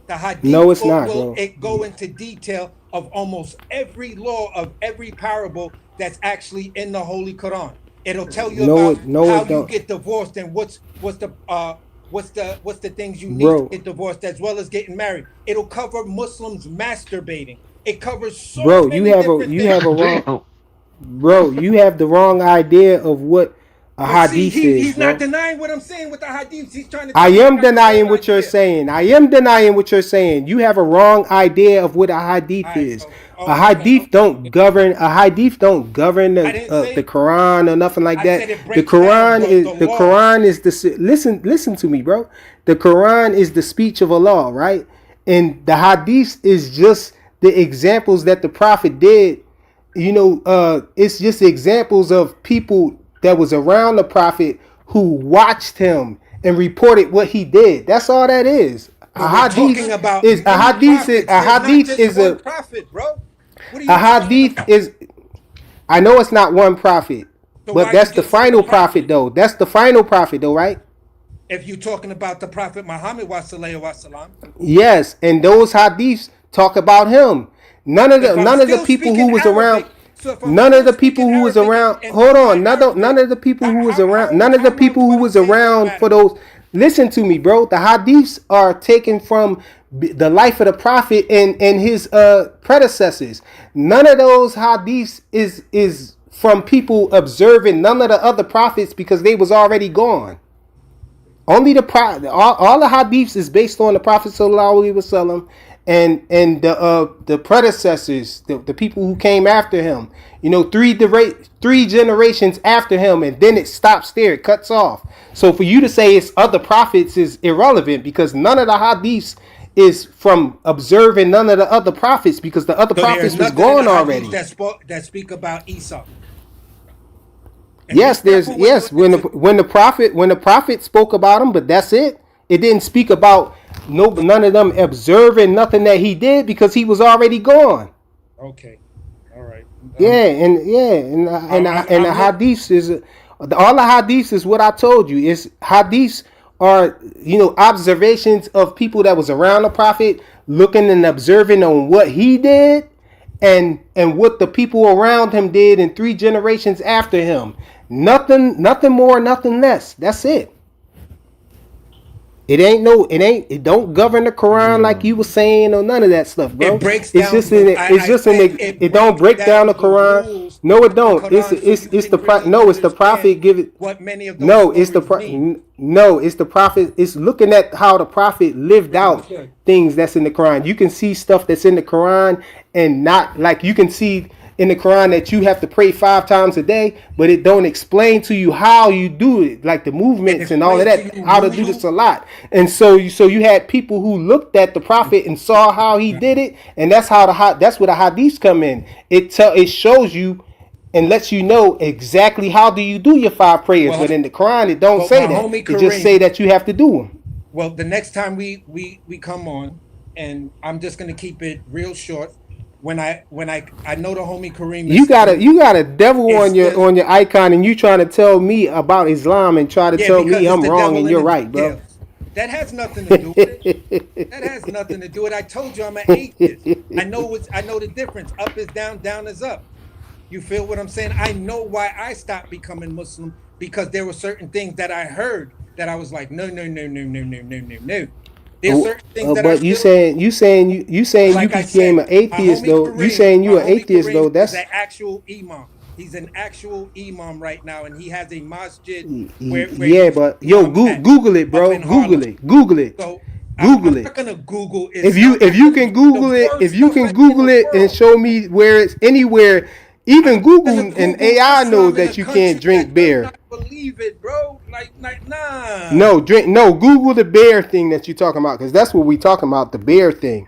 The No, hadiths it's not, will bro. it go into detail of almost every law of every parable that's actually in the Holy Quran. It'll tell you about No, how it you don't, get divorced and what's the things you need to bro. get divorced, as well as getting married. It'll cover Muslims masturbating. It covers so Bro, many different you have things. a wrong, Damn. bro. You have the wrong idea of what a But see, hadith is, he's not bro. denying what I'm saying with the hadiths. He's trying to I tell me you am got the wrong denying what you're idea. saying. I am denying what you're saying. You have a wrong idea of what a All hadith right, is. so A okay, hadith okay. don't govern. A hadith don't govern I didn't the say. Quran or nothing like I that. said it breaks down the The law. Quran is the listen to me, bro. The Quran is the speech of Allah, right? And the hadith is just the examples that the Prophet did. It's just examples of people that was around the Prophet who watched him and reported what he did. That's all that is. But we're talking about is a many hadith. prophets. A There's not hadith just is one a prophet, bro. What are you a talking hadith about? is. I know it's not one prophet, So but why that's you the just say final a prophet? prophet though. That's the final prophet though, right? If you're talking about the Prophet Muhammad wasallam, Yes, and those hadiths talk about him. None of if I'm the still people who speaking was around. Arabic, so if I'm None of still the people speaking who was Arabic around. and Hold my on. None of the people who was around. None of the how people what who I'm was saying don't around for matter. those. Listen to me, bro. The hadiths are taken from the life of the prophet and his predecessors. None of those hadiths is from people observing none of the other prophets because they was already gone. Only the all the hadiths is based on the Prophet sallallahu alaihi wasallam and the predecessors, the people who came after him. You know, three generations after him, and then it stops there. It cuts off. So for you to say it's other prophets is irrelevant because none of the hadiths is from observing none of the other prophets because the other So there's prophets was nothing in gone the already. hadith that speak about Esau. And Yes, be careful when the prophet spoke about him, but that's it. It didn't speak about none of them observing nothing that he did because he was already gone. Okay, all right. And the hadiths is all the hadiths is what I told you. Is hadiths are observations of people that was around the prophet, looking and observing on what he did, and what the people around him did in 3 generations after him. Nothing more, nothing less. That's it. It don't govern the Quran like you were saying or none of that stuff, bro. It breaks It's down. just in it. It's just in it. It don't break down the Quran. No, it don't. It's the prophet give it. What many of those No, it's the mean. no, it's the prophet. It's looking at how the prophet lived out things that's in the Quran. You can see stuff that's in the Quran and not like you can see in the Quran that you have to pray 5 times a day, but it don't explain to you how you do it, like the movements and all of that, how to do the salat. And so you had people who looked at the prophet and saw how he did it, and that's where the hadiths come in. It shows you and lets you know exactly how do you do your 5 prayers. But in the Quran, it don't say that. It just say that you have to do them. Well, the next time we come on, and I'm just gonna keep it real short. When I know the homie Kareem. You got a devil on your icon, and you trying to tell me about Islam and try to tell me I'm wrong and you're right, bro. Yeah. That has nothing to do with it. That has nothing to do with it. I told you I'm an atheist. I know the difference. Up is down, down is up. You feel what I'm saying? I know why I stopped becoming Muslim because there were certain things that I heard that I was like, no. There's certain things that but you saying you became an atheist though. You saying you an atheist though. That's an actual imam. He's an actual imam right now, and he has a masjid. Where but Google it, bro. Google it. So Google I'm not gonna Google it. If you can Google it and show me where it's anywhere. Even Google and AI knows that you can't drink beer. Believe it, bro. Like nah. No, Google the bear thing that you're talking about, because that's what we talking about, the bear thing.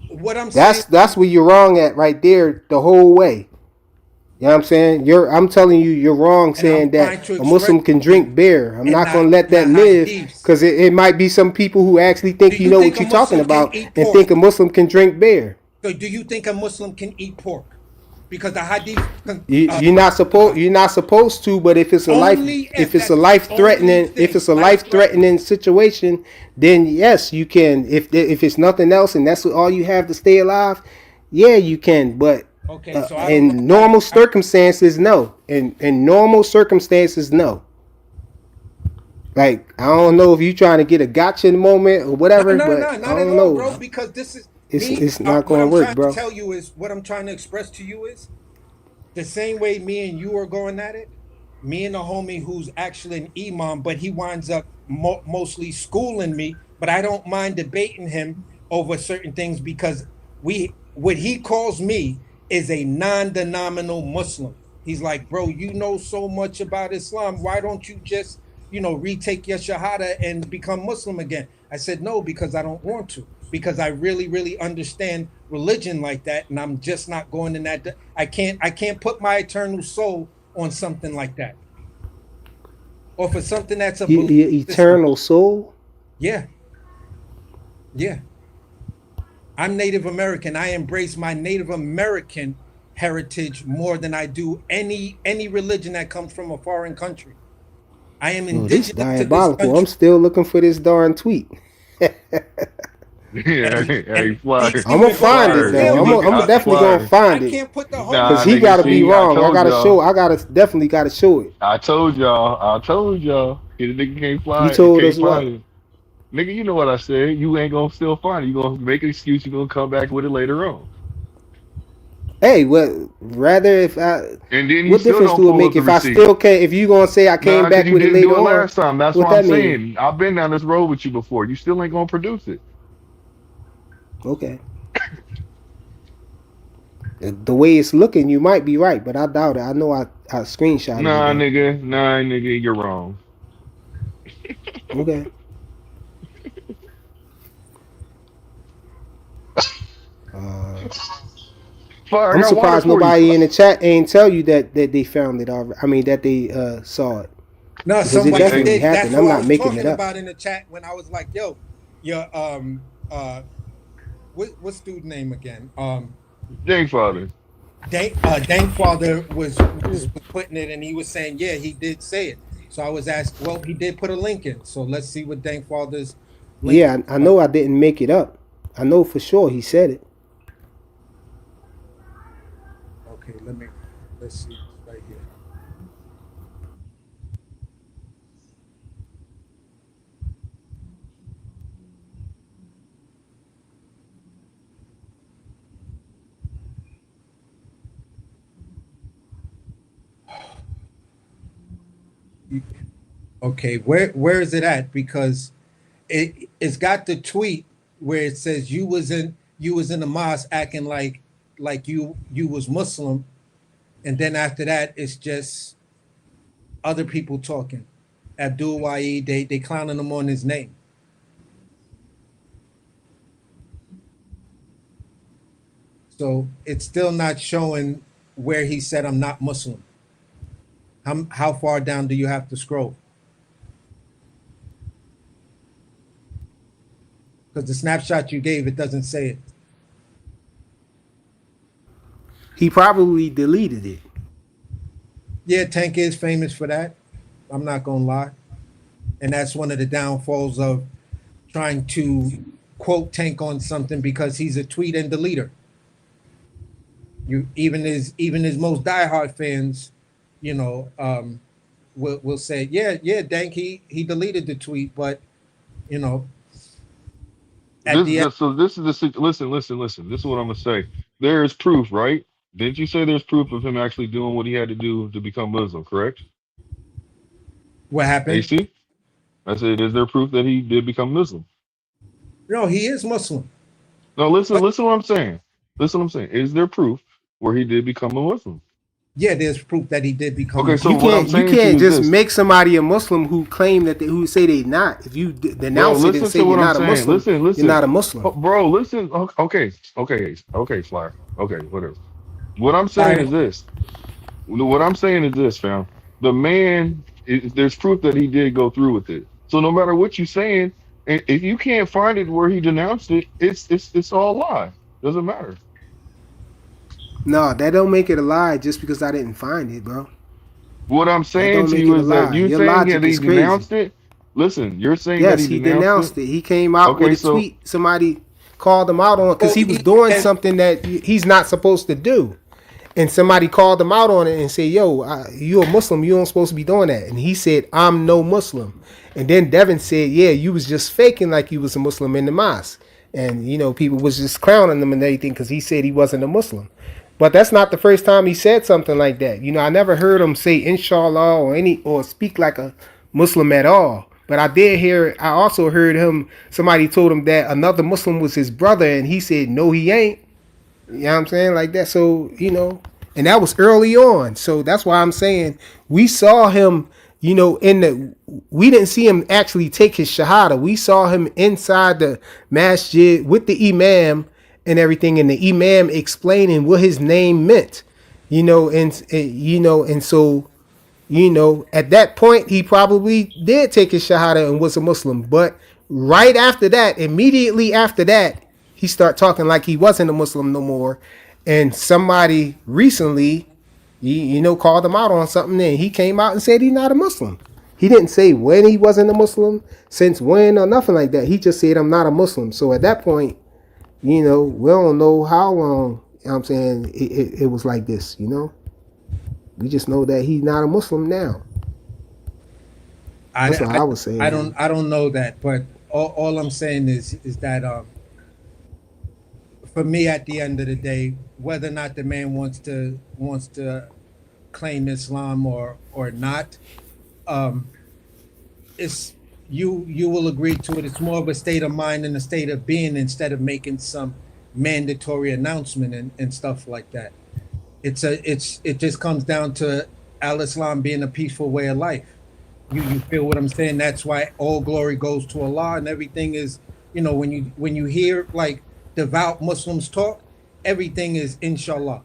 What I'm saying. That's where you're wrong at right there the whole way. You know what I'm saying? I'm telling you, you're wrong saying that a Muslim can drink beer. I'm not going to let that live, because it might be some people who actually think you know what you're talking about and think a Muslim can drink beer. So do you think a Muslim can eat pork? Because the hadith, you're not supposed to, but if it's a life threatening situation, then yes, you can. If it's nothing else and that's all you have to stay alive, yeah, you can. But in normal circumstances, no. In normal circumstances, no. Like I don't know if you're trying to get a gotcha moment or whatever, but I don't know, bro. Because this is. It's not going to work, bro. What I'm trying to tell you is, what I'm trying to express to you is, the same way me and you are going at it, me and a homie who's actually an imam, but he winds up mostly schooling me, but I don't mind debating him over certain things because what he calls me is a non-denominational Muslim. He's like, bro, you know so much about Islam. Why don't you just, retake your Shahada and become Muslim again? I said, no, because I don't want to. Because I really, really understand religion like that, and I'm just not going in that. I can't put my eternal soul on something like that. or for something that's a belief Your system. eternal soul. Yeah, yeah. I'm Native American. I embrace my Native American heritage more than I do any religion that comes from a foreign country. I am Oh, this indigenous to this diabolical. I'm country. still looking for this darn tweet. Yeah, And hey, Flyer, I'm gonna but find it you Flyer, though. you can't put look, I'm the definitely gonna Flyer. I find it can't put the Holy because Nah, he nigga, gotta be see, I wrong. I told gotta y'all. show. I gotta definitely gotta show it. I told y'all. I told y'all. The nigga can't You fly. told Can't us find what? it. Nigga, you know what I said. You ain't gonna still find it. You gonna make an excuse. You gonna come back with it later on, Hey, what? Rather if I, and then you what still difference don't do it pull make up the if I receipt. still can? If you gonna say I came Nah, cause back you with it didn't do later it on, last time. That's what what I'm that mean? saying. I've been down this road with you before. You still ain't gonna produce it. Okay. The way it's looking, you might be right, but I doubt it. I know I screenshotted it Nah, though. nigga. Nah, nigga. You're wrong. Okay. Uh, Fire, I I'm got water surprised for you. nobody in the chat ain't tell you that they found it already. I mean that they saw it No, because it somebody Hey, definitely did. happened. That's I'm who I not was making it talking up. about in the chat when I was like, "Yo, your what's dude name again? Dang father. Dankfather was putting it, and he was saying, yeah, he did say it. So I was asked, well, he did put a link in. So let's see what Dankfather's link. Yeah, I know I didn't make it up. I know for sure he said it. Okay, let's see this right here. Okay, where is it at? Because it's got the tweet where it says you was in the mosque acting like you was Muslim, and then after that it's just other people talking. Abdul Wahid, they clowning him on his name. So it's still not showing where he said I'm not Muslim. How far down do you have to scroll? Because the snapshot you gave, it doesn't say it. He probably deleted it. Yeah, Tank is famous for that. I'm not gonna lie. And that's one of the downfalls of trying to quote Tank on something because he's a tweet and deleter. You even his most diehard fans, you know, will say, yeah, Dank, he deleted the tweet, but you know, at the end. This is the listen. This is what I'm gonna say. There is proof, right? Didn't you say there's proof of him actually doing what he had to do to become Muslim, correct? What happened? AC? I said, is there proof that he did become Muslim? No, he is Muslim. No, listen, But listen what I'm saying. Listen what I'm saying. Is there proof where he did become a Muslim? yeah, there's proof that he did become Okay, so Muslim. what I'm You saying to can't you is just this. make somebody a Muslim who claim that who say they not. If you Bro, denounce it and listen say to you're what I'm not a saying. Muslim, Listen, you're listen. not a Oh, Muslim. bro, listen. Okay, Flyer. Okay, whatever. What I'm All saying right. is this. What I'm saying is this, fam. The man, there's proof that he did go through with it. So no matter what you're saying, and if you can't find it where he denounced it, it's all lie. Doesn't matter. No, that don't make it a lie just because I didn't find it, bro. What I'm That saying don't to make you it a is that lie. you Your saying that logic he is crazy. denounced it. Listen, you're saying that Yes, he he denounced it. denounced it. He came out with Okay, a so tweet. Somebody called him out on it because Well, he was doing something that he's not supposed to do. And somebody called him out on it and said, "Yo, you a Muslim? You don't supposed to be doing that." And he said, "I'm no Muslim." And then Devin said, "Yeah, you was just faking like you was a Muslim in the mosque." And people was just clowning him and everything because he said he wasn't a Muslim. But that's not the first time he said something like that. I never heard him say "Inshallah" or speak like a Muslim at all. But I did hear. I also heard him. Somebody told him that another Muslim was his brother, and he said, "No, he ain't." You know what I'm saying? Like that. So, and that was early on. So that's why I'm saying we saw him, we didn't see him actually take his shahada. We saw him inside the masjid with the imam and everything, and the imam explaining what his name meant, and so, you know, at that point, he probably did take his shahada and was a Muslim. But right after that, immediately after that, he started talking like he wasn't a Muslim no more. And somebody recently, you know, called him out on something. And he came out and said he's not a Muslim. He didn't say when he wasn't a Muslim, since when, or nothing like that. He just said, I'm not a Muslim. So at that point, you know, we don't know how long, you know what I'm saying, it was like this, you know. We just know that he's not a Muslim now. That's what I was saying. I don't know that, but all I'm saying is that for me, at the end of the day, whether or not the man wants to claim Islam or not, it's you will agree to it. It's more of a state of mind and a state of being instead of making some mandatory announcement and stuff like that. It just comes down to Al Islam being a peaceful way of life. You feel what I'm saying? That's why all glory goes to Allah, and everything is, you know, when you hear like devout Muslims talk, everything is inshallah.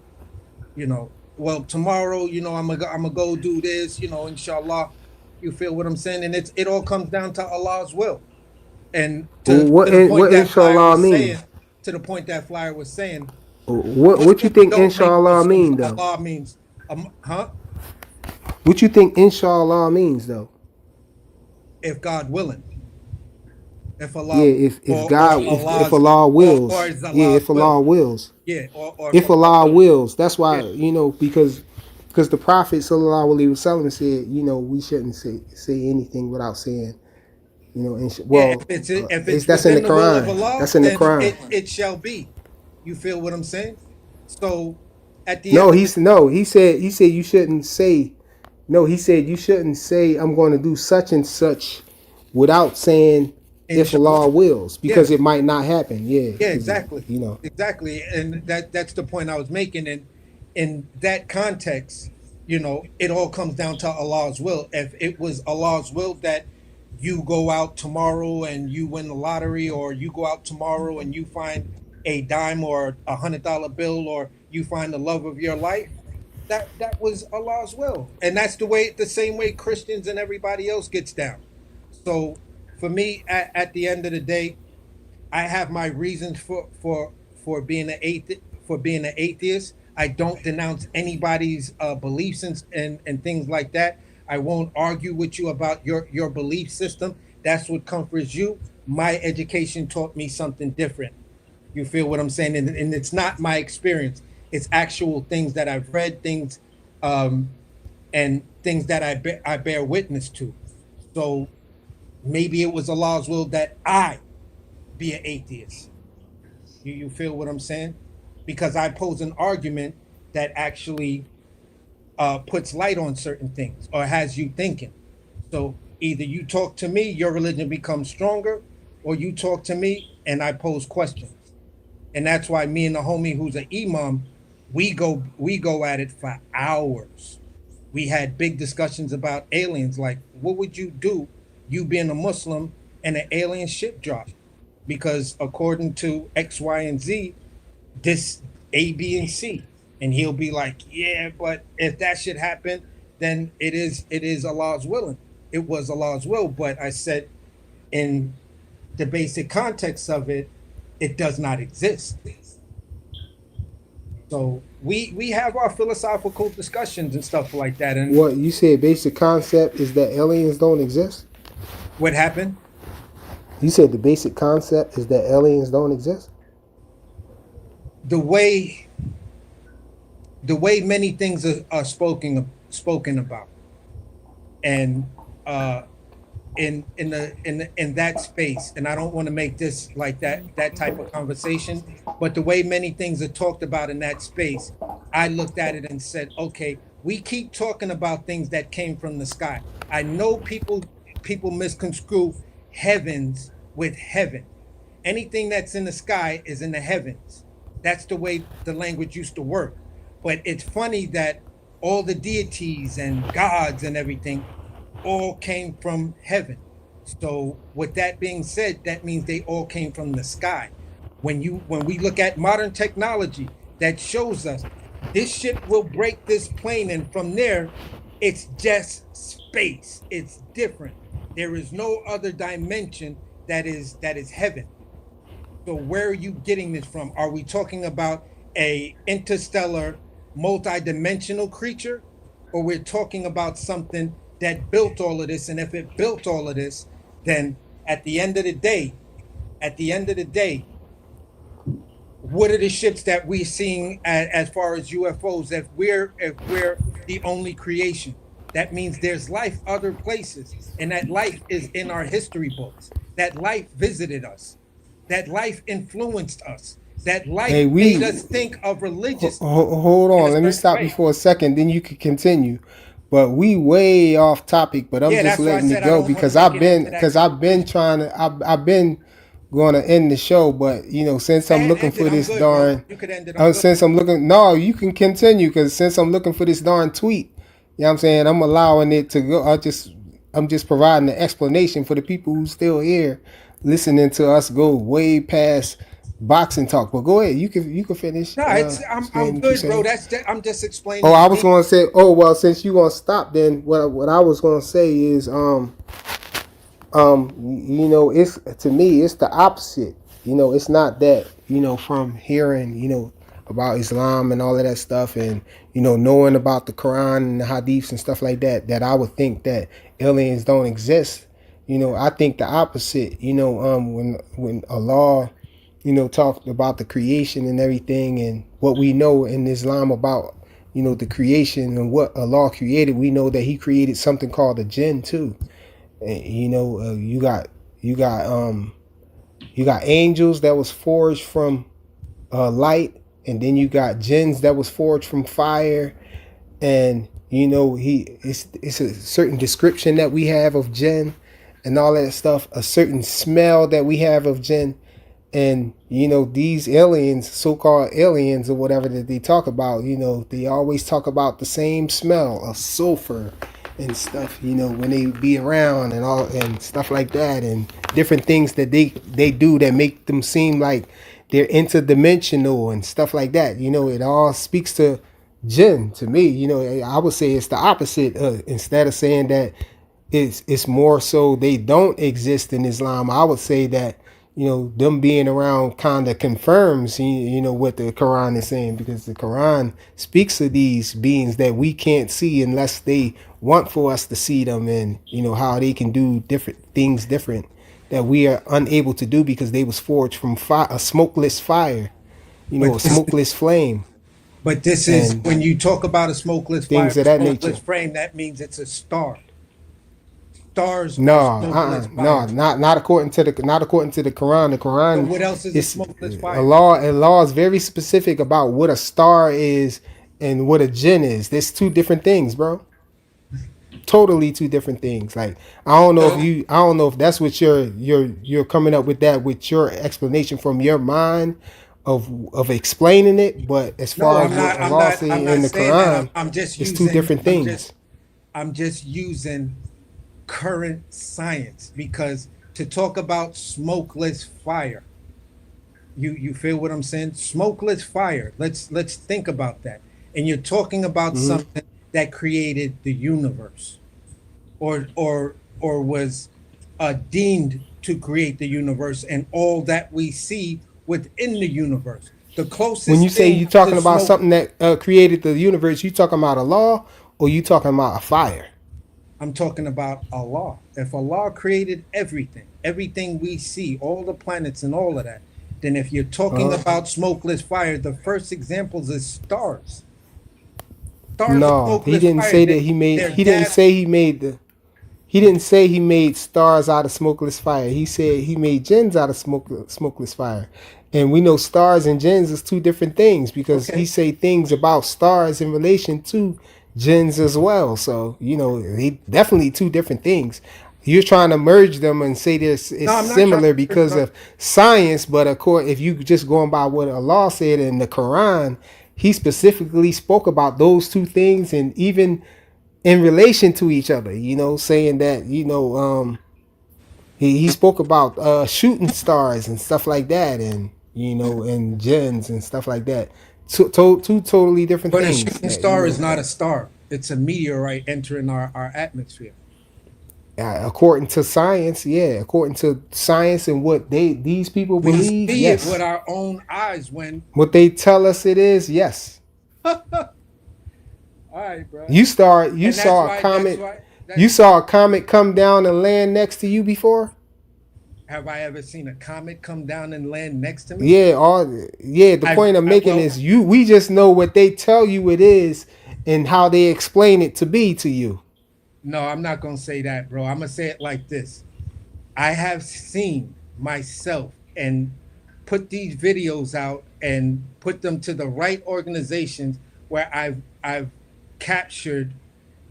You know, well, tomorrow, you know, I'm gonna go do this, you know, inshallah. You feel what I'm saying? And it all comes down to Allah's will. And What inshallah mean? To the point that Flyer was saying, What you think inshallah mean though? Allah means, huh? What you think inshallah means though? If God willing. If Allah, yeah, if Allah wills, if Allah wills, if Allah wills. That's why, you know, because the Prophet sallallahu alaihi wasallam said, you know, we shouldn't say anything without saying, you know, well, if it's that's in the will of Quran. Allah, That's in the then Quran. it shall be. You feel what I'm saying? So at the No, end, he said you shouldn't say. No, he said you shouldn't say I'm going to do such and such without saying if Allah wills, because it might not happen. Yeah, exactly. You know, exactly, and that's the point I was making. And in that context, you know, it all comes down to Allah's will. If it was Allah's will that you go out tomorrow and you win the lottery, or you go out tomorrow and you find a dime or $100 bill, or you find the love of your life, that was Allah's will. And that's the same way Christians and everybody else gets down. So for me, at the end of the day, I have my reasons for being an atheist. I don't denounce anybody's beliefs and things like that. I won't argue with you about your belief system. That's what comforts you. My education taught me something different. You feel what I'm saying? And it's not my experience. It's actual things that I've read, things, and things that I bear witness to. So maybe it was Allah's will that I be an atheist. You feel what I'm saying? Because I pose an argument that actually puts light on certain things or has you thinking. So either you talk to me, your religion becomes stronger, or you talk to me and I pose questions. And that's why me and the homie who's an imam, we go at it for hours. We had big discussions about aliens, like what would you do, you being a Muslim, and an alien ship drop? Because according to X, Y, and Z, this A, B, and C. And he'll be like, yeah, but if that should happen, then it is Allah's willing. It was Allah's will. But I said, in the basic context of it, it does not exist. So we have our philosophical discussions and stuff like that. And what you said, basic concept is that aliens don't exist. What happened? You said the basic concept is that aliens don't exist. The way many things are spoken about, and in that space, and I don't want to make this like that type of conversation, but the way many things are talked about in that space, I looked at it and said, okay, we keep talking about things that came from the sky. I know people misconstrue heavens with heaven. Anything that's in the sky is in the heavens. That's the way the language used to work. But it's funny that all the deities and gods and everything all came from heaven. So with that being said, that means they all came from the sky. When we look at modern technology, that shows us this ship will break this plane, and from there It's just space. It's different. There is no other dimension that is heaven. So where are you getting this from? Are we talking about a interstellar multidimensional creature, or we're talking about something that built all of this? And if it built all of this, then at the end of the day, what are the ships that we're seeing as far as UFOs? If we're the only creation, that means there's life other places, and that life is in our history books. That life visited us. That life influenced us. That life Hey, made us think of religious hold in a on. Let me certain stop you way. for a second. Then you can continue. But we way off topic. But I'm Yeah, just that's why I letting it said I go don't want to because make it into that I've been conclusion. trying to I've been going to end the show. But since I'm looking End it. for I'm this good, bro. darn, You could end it. I'm good. since I'm looking, no, you can continue because since I'm looking for this darn tweet, you know what I'm saying, I'm allowing it to go. I'm just providing the explanation for the people who still here listening to us go way past boxing talk. But go ahead, you can finish No, I'm explaining what you're good, bro. saying. I'm just Oh, explaining I to was me. gonna say. Oh well, since you gonna stop, then what I was gonna say is it's to me it's the opposite. It's not that from hearing about Islam and all of that stuff, and knowing about the Quran and the Hadiths and stuff like that, that I would think that aliens don't exist. I think the opposite. When Allah talked about the creation and everything, and what we know in Islam about the creation and what Allah created, we know that He created something called a jinn too. And, you got you got angels that was forged from light, and then you got jinns that was forged from fire, and it's a certain description that we have of jinn and all that stuff, a certain smell that we have of jinn. And these aliens, so-called aliens or whatever that they talk about, they always talk about the same smell of sulfur and stuff, when they be around and all and stuff like that, and different things that they do that make them seem like they're interdimensional and stuff like that. It all speaks to jinn to me. I would say it's the opposite. Instead of saying that it's more so they don't exist in Islam, I would say that them being around kind of confirms what the Quran is saying, because the Quran speaks of these beings that we can't see unless they want for us to see them, and how they can do different things different that we are unable to do because they was forged from fire, a smokeless fire, But a this, smokeless flame but this is and when you talk about a smokeless fire, things of a that smokeless nature. frame. That means it's a star. Stars No, are smokeless no, fires. not according to the Quran. The So Quran what else is a is smokeless a fire? law. A law is very specific about what a star is and what a jinn is. There's two different things, bro. Totally two different things. Like I don't know if that's what you're coming up with that with your explanation from your mind of explaining it. But as No, far as what Allah I'm say not in the saying that. Quran, I'm just it's two using. different things. I'm just using current science, because to talk about smokeless fire, you feel what I'm saying? Smokeless fire. Let's think about that. And you're talking about Hmm. something that created the universe, or was deemed to create the universe and all that we see within the universe. The When you closest say thing you to talking about smoke. something that created the universe, you talking about a law or you talking about a fire? I'm talking about Allah. If Allah created everything, everything we see, all the planets and all of that, then if you're talking Uh, about smokeless fire, the first examples is stars. Stars are no, he smokeless didn't fire. say that he made. They're He didn't gas. say he made the. He didn't say he made stars out of smokeless fire. He said he made jinns out of smokeless fire. And we know stars and jinns is two different things because he Okay. say things about stars in relation to jinns as well. So, they definitely two different things. You're trying to merge them and say this is No, I'm not trying similar to merge because them. of science, but of course, if you just going by what Allah said in the Quran, he specifically spoke about those two things, and even in relation to each other, saying that, he spoke about shooting stars and stuff like that, and and jinns and stuff like that. Two totally different But a things shooting that star is not a star. It's a meteorite entering our atmosphere. According to science, yeah. According to science and what these people We believe, see it with yes. our own eyes when. What they tell us it is, yes. All right, bro. You And that's saw a why. That's comet. why. You saw a comet come down and land next to you before? Have I ever seen a comet come down and land next to me? Yeah, the point I'm making Well, is we just know what they tell you it is and how they explain it to be to you. no, I'm not gonna say that, bro. I'm gonna say it like this. I have seen myself and put these videos out and put them to the right organizations where I've captured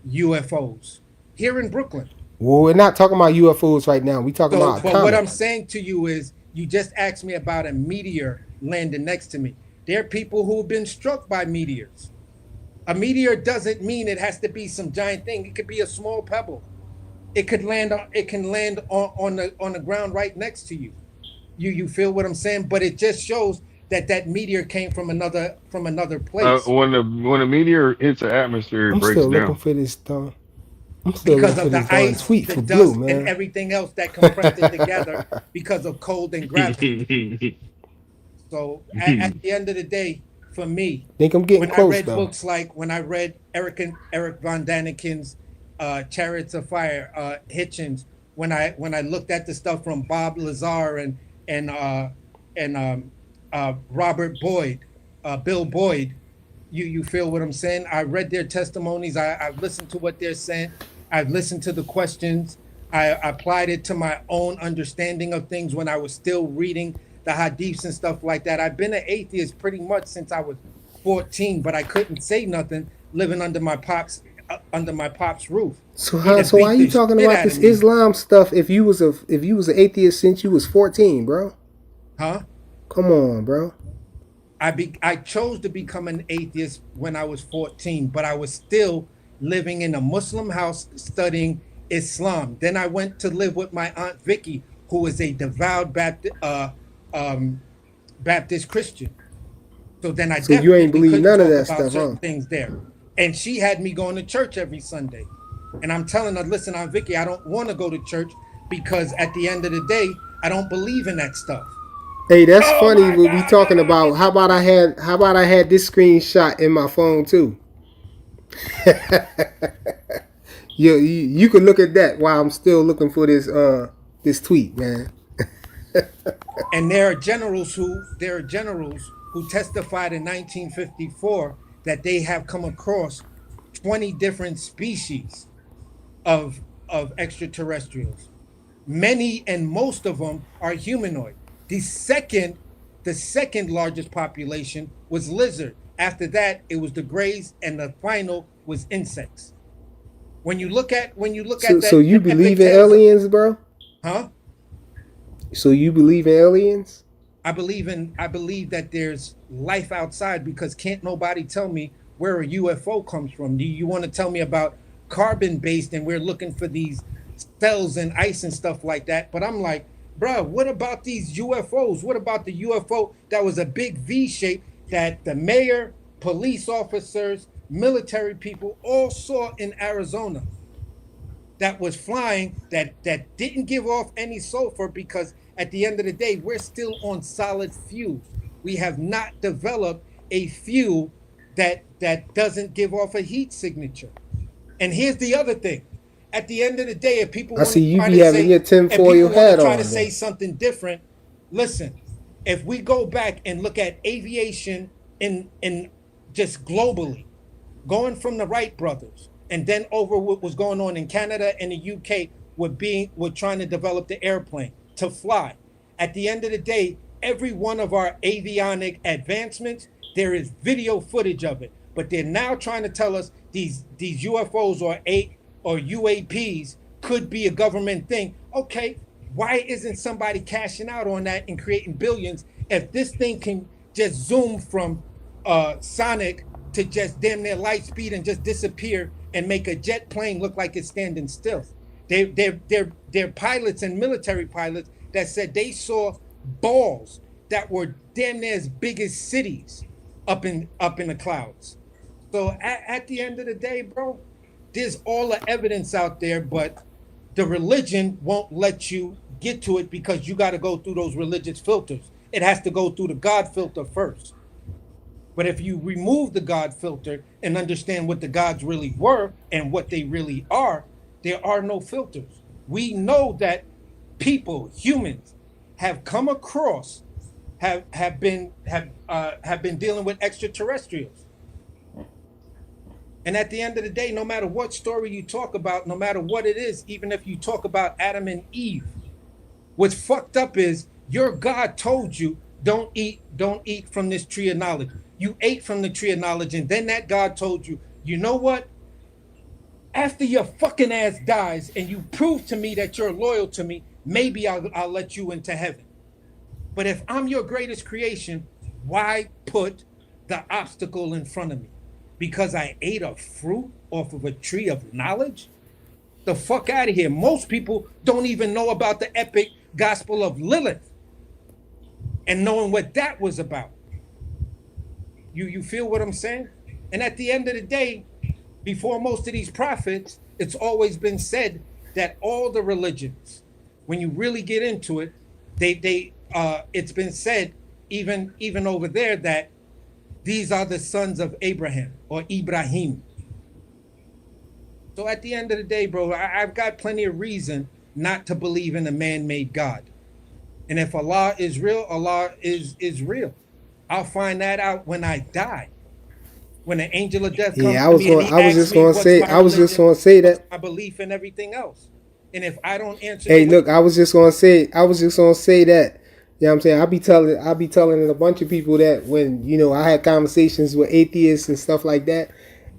UFOs here in Brooklyn. Well, we're not talking about UFOs right now. We talking So, about a but what I'm comet. saying to you is, you just asked me about a meteor landing next to me. There are people who've been struck by meteors. A meteor doesn't mean it has to be some giant thing. It could be a small pebble. It could land on. It can land on the ground right next to you. You feel what I'm saying? But it just shows that that meteor came from another place When the meteor hits the atmosphere, it I'm breaks still looking down. for this I'm still looking because for of the this darn ice, tweet the for Blue, dust, and man. everything else that compressed it together because of cold and gravity. So at the end of the day, for me, Think I'm getting when I close read though. books like when I read Eric von Daniken's Chariots of Fire, Hitchens, when I looked at the stuff from Bob Lazar and Robert Boyd, Bill Boyd, you feel what I'm saying? I read their testimonies. I've listened to what they're saying. I've listened to the questions. I applied it to my own understanding of things when I was still reading the hadiths and stuff like that. I've been an atheist pretty much since I was 14, but I couldn't say nothing living under my pop's roof. So He'd have so why beat are you the talking shit about out of this me. Islam stuff if you was an atheist since you was 14, bro? Huh? Come on, bro. I chose to become an atheist when I was 14, but I was still living in a Muslim house studying Islam. Then I went to live with my aunt Vicky, who was a devout Baptist Christian. So then I So you ain't definitely believe couldn't none of talk that about stuff, huh? certain things there. And she had me going to church every Sunday. And I'm telling her, listen, Aunt Vicky, I don't want to go to church because at the end of the day, I don't believe in that stuff. Hey, that's Oh funny my what we God, talking about. How about I had this screenshot in my phone too? You can look at that while I'm still looking for this tweet, man. And there are generals who testified in 1954 that they have come across 20 different species of extraterrestrials. Many and most of them are humanoid. The second largest population was lizard. After that, it was the grays, and the final was insects. When you look at So that, you the epic believe in tales, aliens, bro? huh? So you believe in aliens? I believe that there's life outside because can't nobody tell me where a UFO comes from. Do you want to tell me about carbon based and we're looking for these cells and ice and stuff like that? But I'm like, bro, what about these UFOs? What about the UFO that was a big V shape that the mayor, police officers, military people all saw in Arizona? That was flying that didn't give off any sulfur because at the end of the day we're still on solid fuels. We have not developed a fuel that doesn't give off a heat signature. And here's the other thing. At the end of the day, if people I want see to you try be to having say your tinfoil hat on say then. something different, listen, if we go back and look at aviation in just globally, going from the Wright brothers and then over what was going on in Canada and the UK with trying to develop the airplane to fly. At the end of the day, every one of our avionic advancements, there is video footage of it. But they're now trying to tell us these UFOs or UAPs could be a government thing. Okay, why isn't somebody cashing out on that and creating billions if this thing can just zoom from sonic to just damn near light speed and just disappear and make a jet plane look like it's standing still? They're pilots and military pilots that said they saw balls that were damn near as big as cities up in the clouds. So at the end of the day, bro, there's all the evidence out there, but the religion won't let you get to it because you got to go through those religious filters. It has to go through the God filter first. But if you remove the God filter and understand what the gods really were and what they really are, there are no filters. We know that people, humans, have come across, have been dealing with extraterrestrials. And at the end of the day, no matter what story you talk about, no matter what it is, even if you talk about Adam and Eve, what's fucked up is your God told you don't eat from this tree of knowledge. You ate from the tree of knowledge, and then that God told you, you know what? After your fucking ass dies and you prove to me that you're loyal to me, maybe I'll let you into heaven. But if I'm your greatest creation, why put the obstacle in front of me? Because I ate a fruit off of a tree of knowledge? The fuck out of here. Most people don't even know about the epic Gospel of Lilith and knowing what that was about. You feel what I'm saying? And at the end of the day, before most of these prophets, it's always been said that all the religions, when you really get into it, it's been said even over there that these are the sons of Abraham or Ibrahim. So at the end of the day, bro, I've got plenty of reason not to believe in a man-made God. And if Allah is real, Allah is real. I'll find that out when I die. When the angel of death comes to me and he asks me what's my my belief and everything else. And if I don't answer, hey, look, I was just gonna say that. You know what I'm saying? I'll be telling a bunch of people that when, you know, I had conversations with atheists and stuff like that,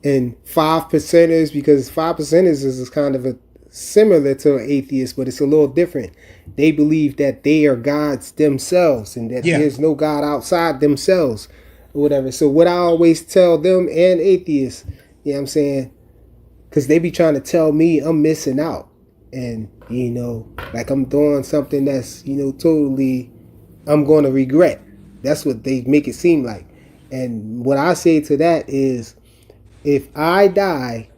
and 5%ers, because 5%ers is kind of similar to an atheist, but it's a little different. They believe that they are gods themselves and that there's no God outside themselves or whatever. So what I always tell them and atheists, you know what I'm saying, because they be trying to tell me I'm missing out and, you know, like I'm doing something that's, you know, totally I'm going to regret. That's what they make it seem like. And what I say to that is, if I die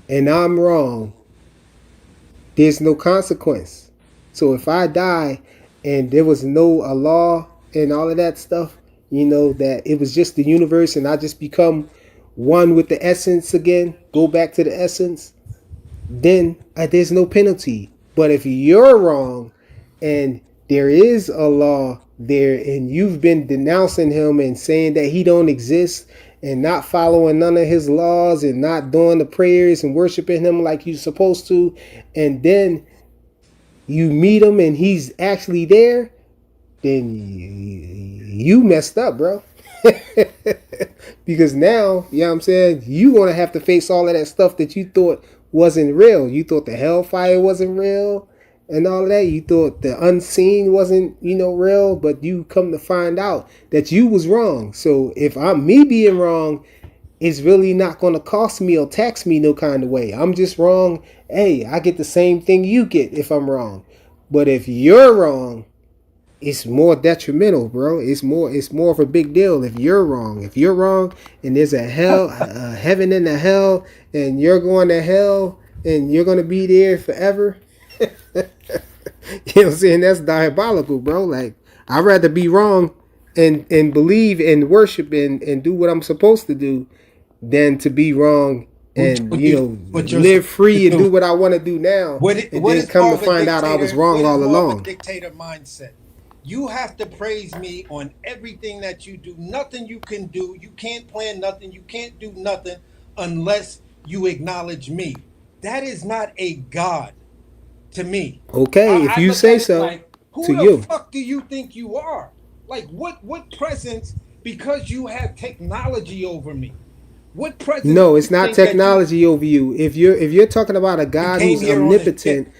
and I'm wrong, there's no consequence. So if I die and there was no Allah and all of that stuff, you know, that it was just the universe and I just become one with the essence again, go back to the essence, then there's no penalty. But if you're wrong and there is Allah there and you've been denouncing him and saying that he don't exist and not following none of his laws and not doing the prayers and worshiping him like you're supposed to, and then you meet him and he's actually there, then you messed up, bro. Because now, you know what I'm saying, you're going to have to face all of that stuff that you thought wasn't real. You thought the hellfire wasn't real and all of that. You thought the unseen wasn't, you know, real, but you come to find out that you was wrong. So if me being wrong, it's really not going to cost me or tax me no kind of way. I'm just wrong. Hey, I get the same thing you get if I'm wrong. But if you're wrong, it's more detrimental, bro. It's more of a big deal if you're wrong. If you're wrong and there's a heaven and a hell, and you're going to hell and you're going to be there forever. You know what I'm saying? That's diabolical, bro. Like, I'd rather be wrong and believe and worship and do what I'm supposed to do than to be wrong and, live free and do what I want to do now. And then come to find out I was wrong all along. Dictator mindset. You have to praise me on everything that you do. Nothing you can do. You can't plan nothing. You can't do nothing unless you acknowledge me. That is not a God to me. Okay, if you say so. Like, who to the you. fuck do you think you are? Like, what presence? Because you have technology over me. What presence? No, it's not technology over you. If you're talking about a God who's omnipotent.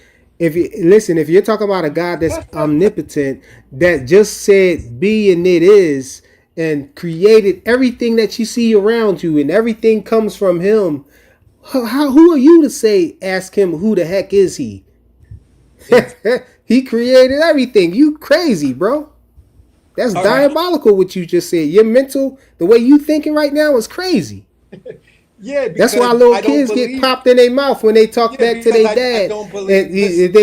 If you're talking about a God that's omnipotent, that just said be and it is, and created everything that you see around you, and everything comes from him, who are you to ask him who the heck is he? He created everything. You crazy, bro. That's diabolical what you just said. Your mental, the way you thinking right now is crazy. Yeah, That's because why little I don't kids get believe. popped in their mouth when they talk Yeah, that to because their I dad. don't And believe. Listen,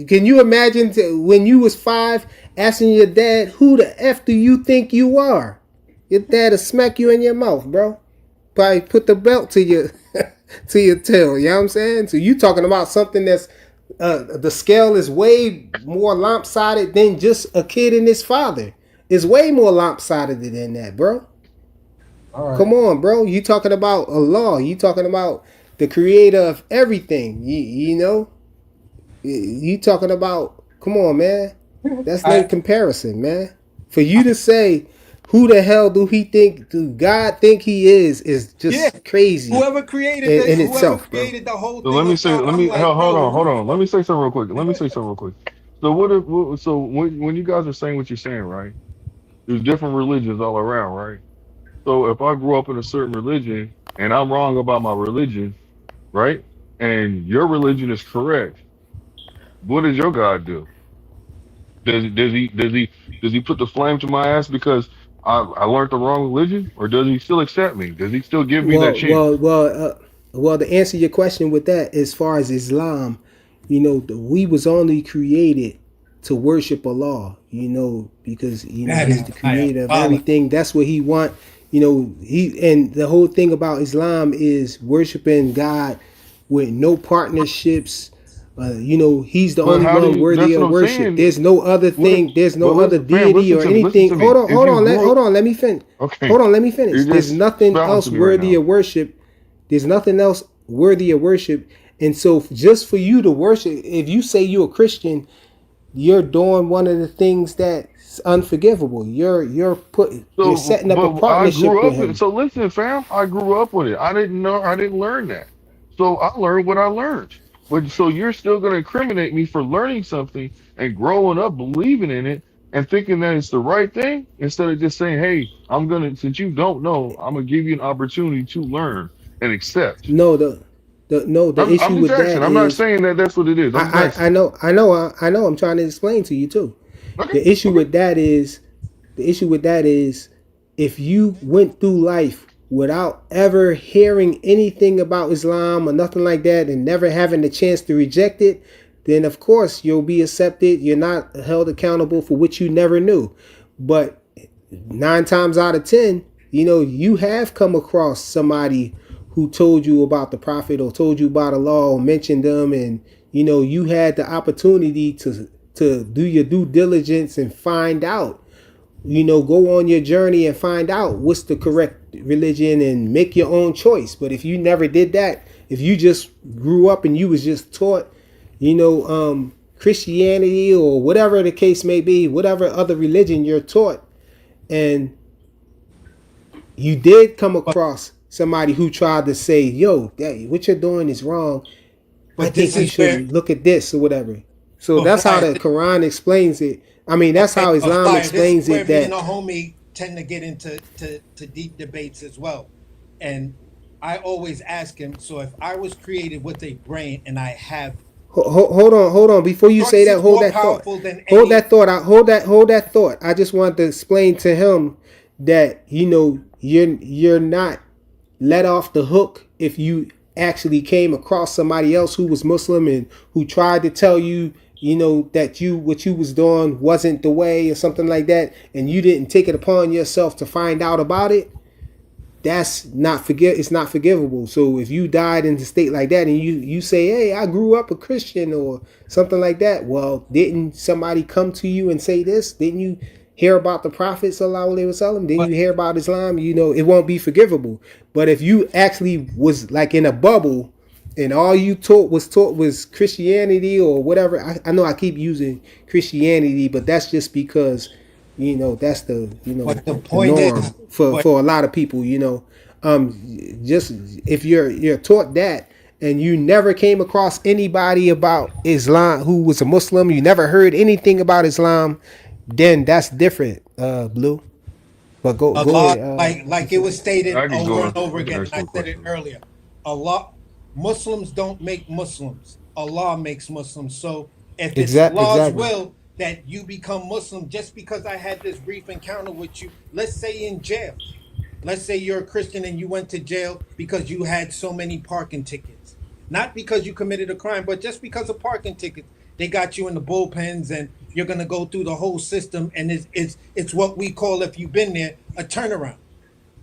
can you imagine when you was 5 asking your dad, "Who the f do you think you are?" Your dad will smack you in your mouth, bro. Probably put the belt to your to your tail. You know what I'm saying? So you talking about something that's the scale is way more lopsided than just a kid and his father. It's way more lopsided than that, bro. all right. Come on, bro. You talking about a law. You talking about the creator of everything. You know? You talking about, come on, man. That's no I comparison, man. For you to say, who the hell do God think he is yeah. just crazy in Whoever itself, bro. created the whole So thing about, I'm like, bro, hold who the on. Let fuck? me say something real quick. So so when you guys are saying what you're saying, right? There's different religions all around, right? So if I grew up in a certain religion and I'm wrong about my religion, right? And your religion is correct, what does your God do? Does he put the flame to my ass because I learned the wrong religion, or does he still accept me? Does he still give me that Well, chance? well, well, well. To answer your question with that, as far as Islam, we was only created to worship Allah. Because That He's is the creator of diabolical. everything. That's what He want. He and the whole thing about Islam is worshiping God with no partnerships. He's the But only how do one you? worthy That's what of I'm worship. saying. There's no other What? thing. There's no But other listen, fam, deity or listen anything. to me. If Hold you on. grew Hold up, on. Let me finish. okay, Hold on. Let me finish. you're There's just nothing spouting else to me right worthy now. of worship. There's nothing else worthy of worship. And so, just for you to worship, if you say you're a Christian, you're doing one of the things that's unforgivable. You're So, setting up a but I partnership grew with up. him. So listen, fam, I grew up with it. I didn't know. I didn't learn that. So I learned what I learned. But so you're still going to incriminate me for learning something and growing up believing in it and thinking that it's the right thing instead of just saying, "Hey, I'm gonna. Since you don't know, I'm gonna give you an opportunity to learn and accept." No, the I'm issue just with asking. that I'm not is, saying that that's what it is. I'm just I asking. know, I'm trying to explain to you too. Okay. The issue Okay. with that is The issue with that is if you went through life without ever hearing anything about Islam or nothing like that and never having the chance to reject it, then of course you'll be accepted. You're not held accountable for what you never knew. But 9 times out of 10, you have come across somebody who told you about the prophet or told you about Allah or mentioned them, and you had the opportunity to do your due diligence and find out, go on your journey and find out what's the correct religion and make your own choice. But if you never did that, if you just grew up and you was just taught, Christianity or whatever the case may be, whatever other religion you're taught, and you did come But across somebody who tried to say, yo, hey, what you're doing is wrong. I but this think you is where, should look at this or whatever. So but that's how Fire. the Quran explains it. I mean, that's Okay, how but Islam Fire. This is explains where it, me and that a homie tend to get into to deep debates as well. And I always ask him. So if I was created with a brain and I have hold on. Before you say choice that, is hold more that thought. powerful than Hold any. that thought. Hold that thought. I just wanted to explain to him that you're not let off the hook if you actually came across somebody else who was Muslim and who tried to tell you, that what you was doing wasn't the way or something like that, and you didn't take it upon yourself to find out about it. It's not forgivable. So if you died in a state like that and you say, hey, I grew up a Christian or something like that, well, didn't somebody come to you and say this? Didn't you hear about the Prophet sallallahu alaihi wasallam? Didn't But you hear about Islam? It won't be forgivable. But if you actually was like in a bubble and all you taught was Christianity or whatever, I know I keep using Christianity, but that's just because that's the but the the point is, norm for but a lot of people. um just if you're taught that and you never came across anybody about Islam who was a Muslim, you never heard anything about Islam, then that's different, Blue. But go Allah, ahead. like it was stated I can over go. and over I can again, ask and you I a said it question. earlier. Allah, Muslims don't make Muslims. Allah makes Muslims. So if it's Allah's Exactly. will that you become Muslim, just because I had this brief encounter with you, let's say in jail, Let's say you're a Christian and you went to jail because you had so many parking tickets. Not because you committed a crime, but just because of parking tickets. They got you in the bullpens and you're gonna go through the whole system, and it's what we call, if you've been there, a turnaround,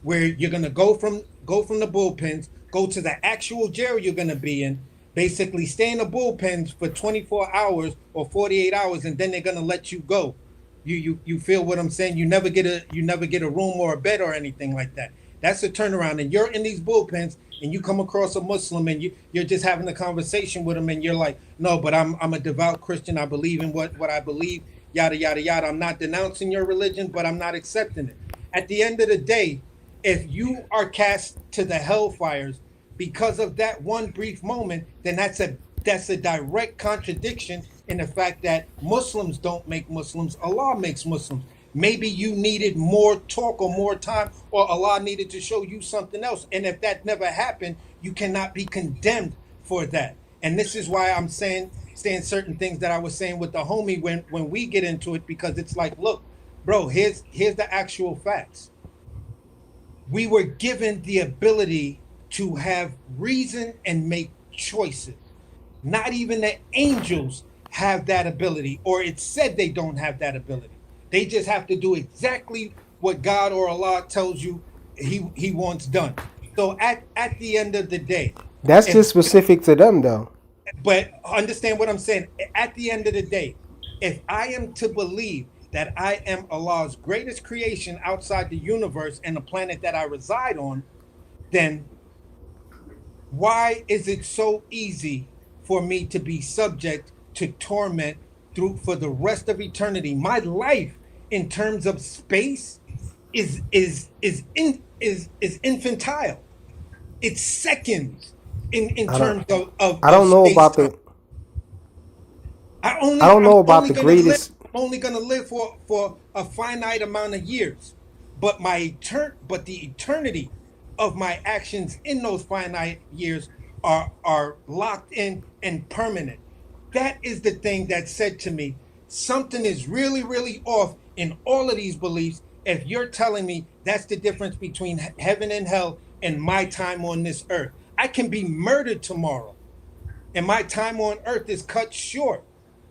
where you're gonna go from the bullpens, go to the actual jail you're gonna be in, basically stay in the bullpens for 24 hours or 48 hours, and then they're gonna let you go. You feel what I'm saying? You never get a room or a bed or anything like that. That's a turnaround. And you're in these bullpens and you come across a Muslim and you're just having a conversation with him and you're like, no, but I'm a devout Christian. I believe in what I believe, yada yada yada. I'm not denouncing your religion, but I'm not accepting it. At the end of the day, if you are cast to the hellfires because of that one brief moment, then that's a direct contradiction in the fact that Muslims don't make Muslims, Allah makes Muslims. Maybe you needed more talk or more time, or Allah needed to show you something else. And if that never happened, you cannot be condemned for that. And this is why I'm saying certain things that I was saying with the homie when we get into it, because it's like, look, bro, here's the actual facts. We were given the ability to have reason and make choices. Not even the angels have that ability, or it's said they don't have that ability. They just have to do exactly what God or Allah tells you he wants done. So at the end of the day, That's just specific to them, though. but understand what I'm saying. At the end of the day, if I am to believe that I am Allah's greatest creation outside the universe and the planet that I reside on, then why is it so easy for me to be subject to torment for the rest of eternity? My life in terms of space is infantile. It's seconds in terms of I don't know space about time. the. I don't know about the greatest. I'm only gonna live for a finite amount of years, but the eternity of my actions in those finite years are locked in and permanent. That is the thing that said to me, something is really, really off in all of these beliefs. If you're telling me that's the difference between heaven and hell and my time on this earth, I can be murdered tomorrow, and my time on earth is cut short.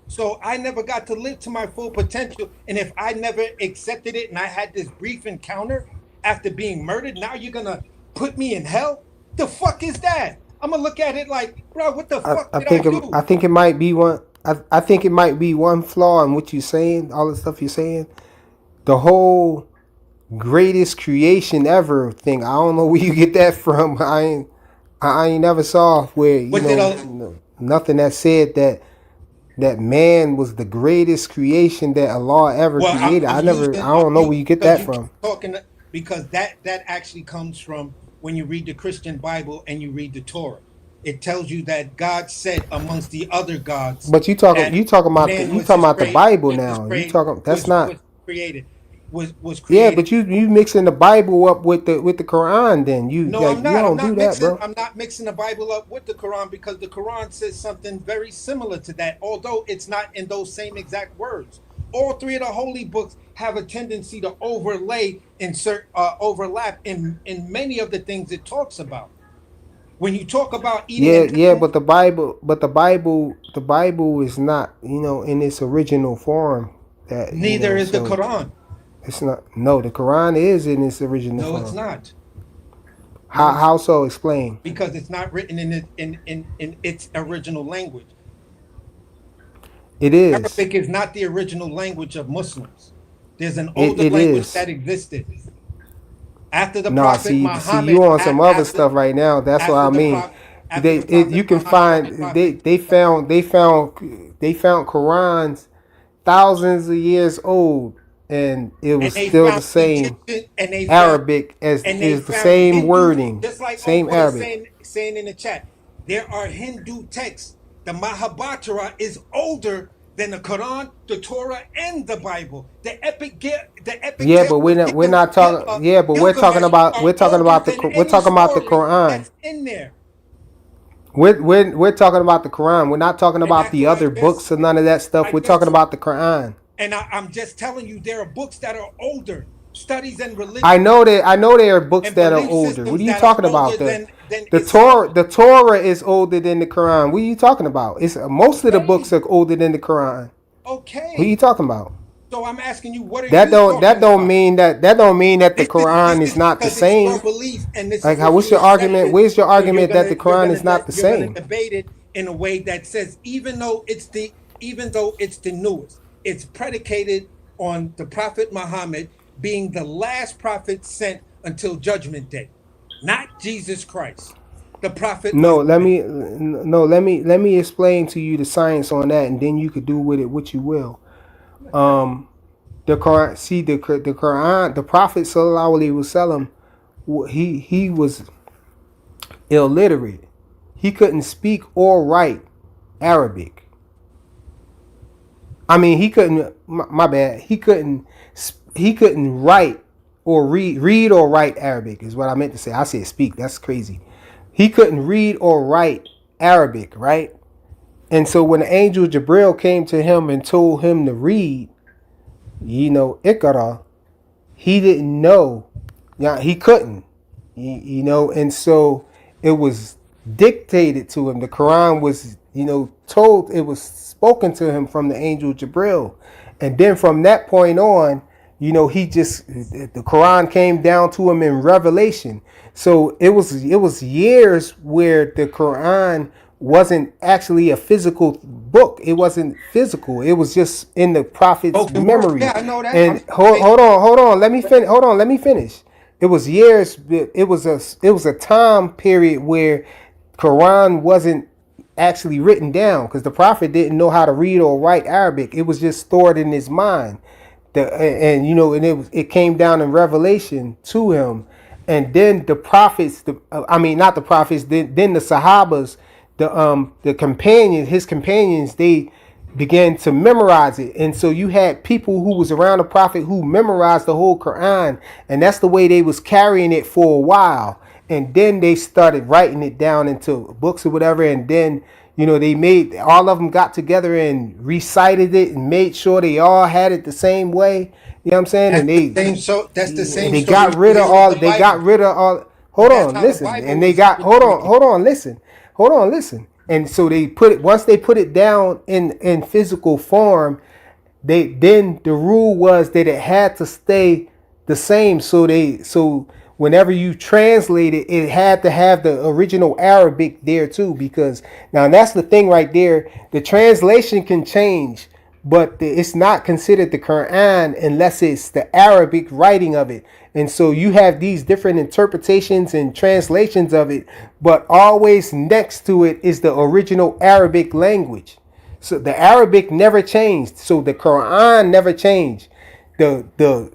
So I never got to live to my full potential. And if I never accepted it and I had this brief encounter after being murdered, now you're gonna put me in hell? The fuck is that? I'm gonna look at it like, bro, what the fuck did I do? I think it might be one. I think it might be one flaw in what you're saying. All the stuff you're saying. The whole greatest creation ever thing. I don't know where you get that from. I ain't never saw where nothing that said that man was the greatest creation that Allah ever created. I don't know where you get that from. Because that actually comes from when you read the Christian Bible and you read the Torah. It tells you that God said amongst the other gods. But you talking about the Bible now. You talking that's not created. Was created. Yeah, but you mixing the Bible up with the Quran. Then I'm not. You don't do that, bro. I'm not mixing the Bible up with the Quran, because the Quran says something very similar to that, although it's not in those same exact words. All three of the holy books have a tendency to overlap in many of the things it talks about. When you talk about eating, but the Bible is not in its original form. That neither is the Quran. It's not. No, the Quran is in its original form. No, it's not. How so? Explain. Because it's not written in its original language. It is. Arabic is not the original language of Muslims. There's an older language that existed. After the Prophet Muhammad, you on some other stuff right now. That's what I mean. You can find they found Qurans thousands of years old, and it was still the same Arabic as is the same Hindu, wording, just like same Arabic. Saying in the chat, there are Hindu texts. The Mahabharata is older than the Quran, the Torah, and the Bible. The epic. Yeah, but we're not talking. Yeah, but we're talking about the Quran. That's in there. We're talking about the Quran. We're not talking about the other books or none of that stuff. We're talking about the Quran. And I'm just telling you, there are books that are older. studies and I religion know that. I know there are books and that are belief older. What systems are you that are talking older about? The than the Islam. Torah. The Torah is older than the Quran. What are you talking about? It's most of the books Okay, are older than the Quran. What are you okay. talking about? So I'm asking you, what are That you don't that talking don't about? mean that the This Quran is is not the because it's your same. belief, and this is Like how? what What's you your argument? accepted. Where's your So argument that the Quran is not the you're gonna same? debate it in a way that says even though it's the newest, it's predicated on the Prophet Muhammad being the last prophet sent until Judgment Day, not Jesus Christ, the Prophet No, Muhammad. let me explain to you the science on that, and then you could do with it what you will. Um, the Quran, see the Quran, the Prophet Sallallahu Alaihi Wasallam, he was illiterate. He couldn't speak or write Arabic. I mean, he couldn't. My bad. He couldn't write or read or write Arabic is what I meant to say. I said speak. That's crazy. He couldn't read or write Arabic, right? And so when the angel Jabril came to him and told him to read, Ikra, he didn't know. Yeah, he couldn't. And so it was dictated to him. The Quran was, told, it was spoken to him from the angel Jabril. And then from that point on, the Quran came down to him in Revelation. So it was years where the Quran wasn't actually a physical book. It wasn't physical. It was just in the prophet's Spoken word. memory. Yeah, I know that. And hold on. Let me finish. Hold on. Let me finish. It was years. It was a time period where Quran wasn't actually written down because the prophet didn't know how to read or write Arabic. It was just stored in his mind. It came down in Revelation to him, and then the prophets. Not the prophets. Then the Sahabas, the companions, his companions, they began to memorize it. And so you had people who was around the prophet who memorized the whole Quran, and that's the way they was carrying it for a while. And then they started writing it down into books or whatever, and then they made all of them got together and recited it and made sure they all had it the same way. You know what I'm saying? And That's the same they story got rid we of hear with all. the They got Bible. rid of all. But Hold that's on, how the listen. Bible And they was got. originated. Hold on, listen. Hold on, listen. And so they put it once they put it down in physical form. Then the rule was that it had to stay the same. So whenever you translate it, it had to have the original Arabic there too. Because now that's the thing right there. The translation can change, but it's not considered the Quran unless it's the Arabic writing of it. And so you have these different interpretations and translations of it, but always next to it is the original Arabic language. So the Arabic never changed. So the Quran never changed. The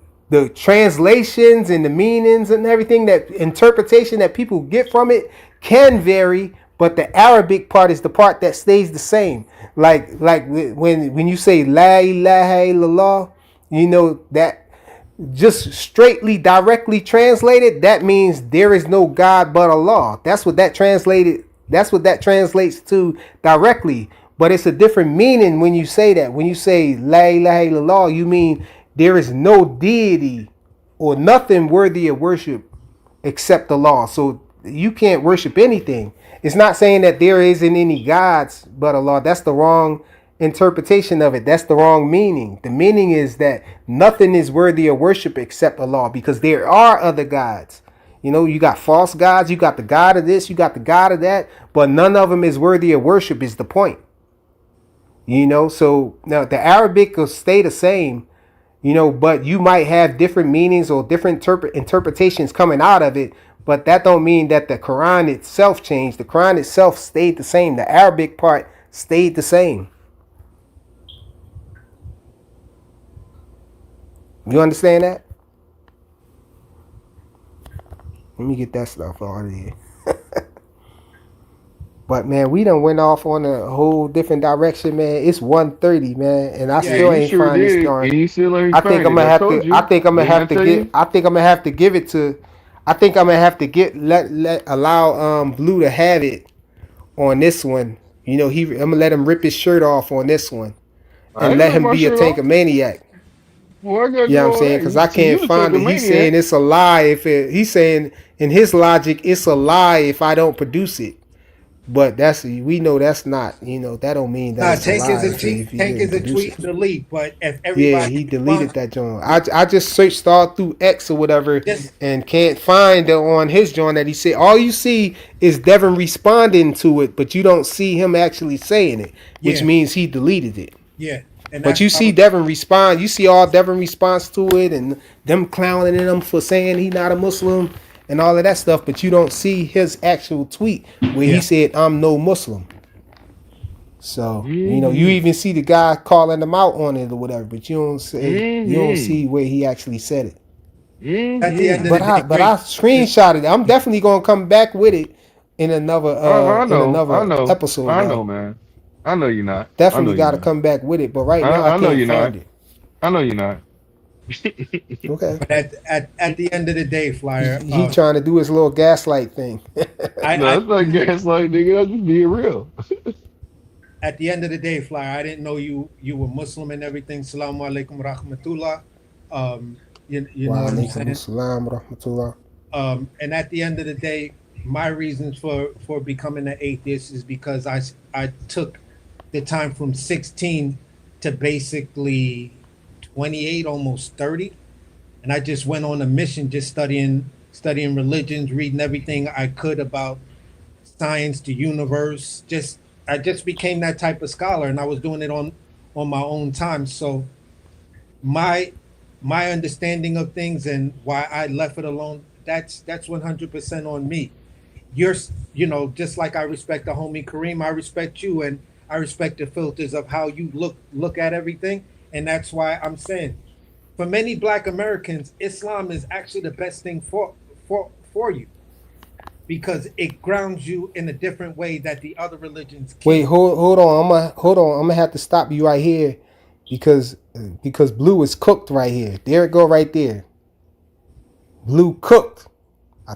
translations and the meanings and everything, that interpretation that people get from it can vary, but the Arabic part is the part that stays the same. Like when you say La ilaha illallah, that just straightly directly translated, that means there is no God but Allah. That's what that translates to directly. But it's a different meaning when you say that. When you say La ilaha illallah, you mean there is no deity or nothing worthy of worship except Allah. So you can't worship anything. It's not saying that there isn't any gods but Allah. That's the wrong interpretation of it. That's the wrong meaning. The meaning is that nothing is worthy of worship except Allah, because there are other gods. You got false gods, you got the god of this, you got the god of that, but none of them is worthy of worship is the point. So now the Arabic will stay the same, but you might have different meanings or different interpretations coming out of it, but that don't mean that the Quran itself changed. The Quran itself stayed the same. The Arabic part stayed the same. You understand that? Let me get that stuff out of here. But man, we done went off on a whole different direction, man. It's 1:30, man, and I Yeah, still you ain't sure find this did. darn. And you still ain't I think find I'm it. gonna I have to. told you. Didn't I tell you? I think I'm gonna have to give it to. I think I'm gonna have to allow Blue to have it on this one. I'm gonna let him rip his shirt off on this one, I and ain't let ripping him my be a shirt off. tank maniac. Well, I gotta Yeah, do I'm all saying that. because I See, can't you the find total it. He's maniac. saying it's a lie if it. He's saying in his logic, it's a lie if I don't produce it. But we know that's not. That don't mean that Nah, it's a take is lie a if tweet. you Take didn't is a produce tweet it. and delete. But if Yeah, everybody he deleted responds, that joint. I just searched all through X or whatever just and can't find it on his joint that he said. All you see is Devin responding to it, but you don't see him actually saying it, which yeah, means he deleted it. yeah, and But that's you what I see was. Devin respond. You see all Devin response to it and them clowning him for saying he not a Muslim and all of that stuff. But you don't see his actual tweet where he Yeah, said, "I'm no Muslim." So you Mm-hmm. even see the guy calling him out on it or whatever, but you don't Mm-hmm. see where he actually said it. at the end of Mm-hmm. the day, But Rick, I screenshotted it. I'm definitely gonna come back with it I in know, I another know, episode I know, though. man. I know you're not. I know Definitely you're got to not. come back with it. But right now I I know can't you're not. find it. I know you're not. Okay. but at the end of the day, Flyer, He trying to do his little gaslight thing. No, I it's not gaslight, nigga. That's just being real. at the end of the day, Flyer, I didn't know you were Muslim and everything. Salaam alaikum rahmatullah. You know Wa what I'm alaikum saying? assalam rahmatullah. And at the end of the day, my reasons for becoming an atheist is because I took the time from 16 to basically 28, almost 30, and I just went on a mission, just studying religions, reading everything I could about science, the universe. I just became that type of scholar, and I was doing it on my own time. So my my understanding of things and why I left it alone, that's 100% on me. You're just like I respect the homie Kareem, I respect you, and I respect the filters of how you look at everything. And that's why I'm saying, for many Black Americans, Islam is actually the best thing for you, because it grounds you in a different way that the other religions Wait, can't. hold on. I'm gonna have to stop you right here because Blue is cooked right here. There it go right there. Blue cooked. I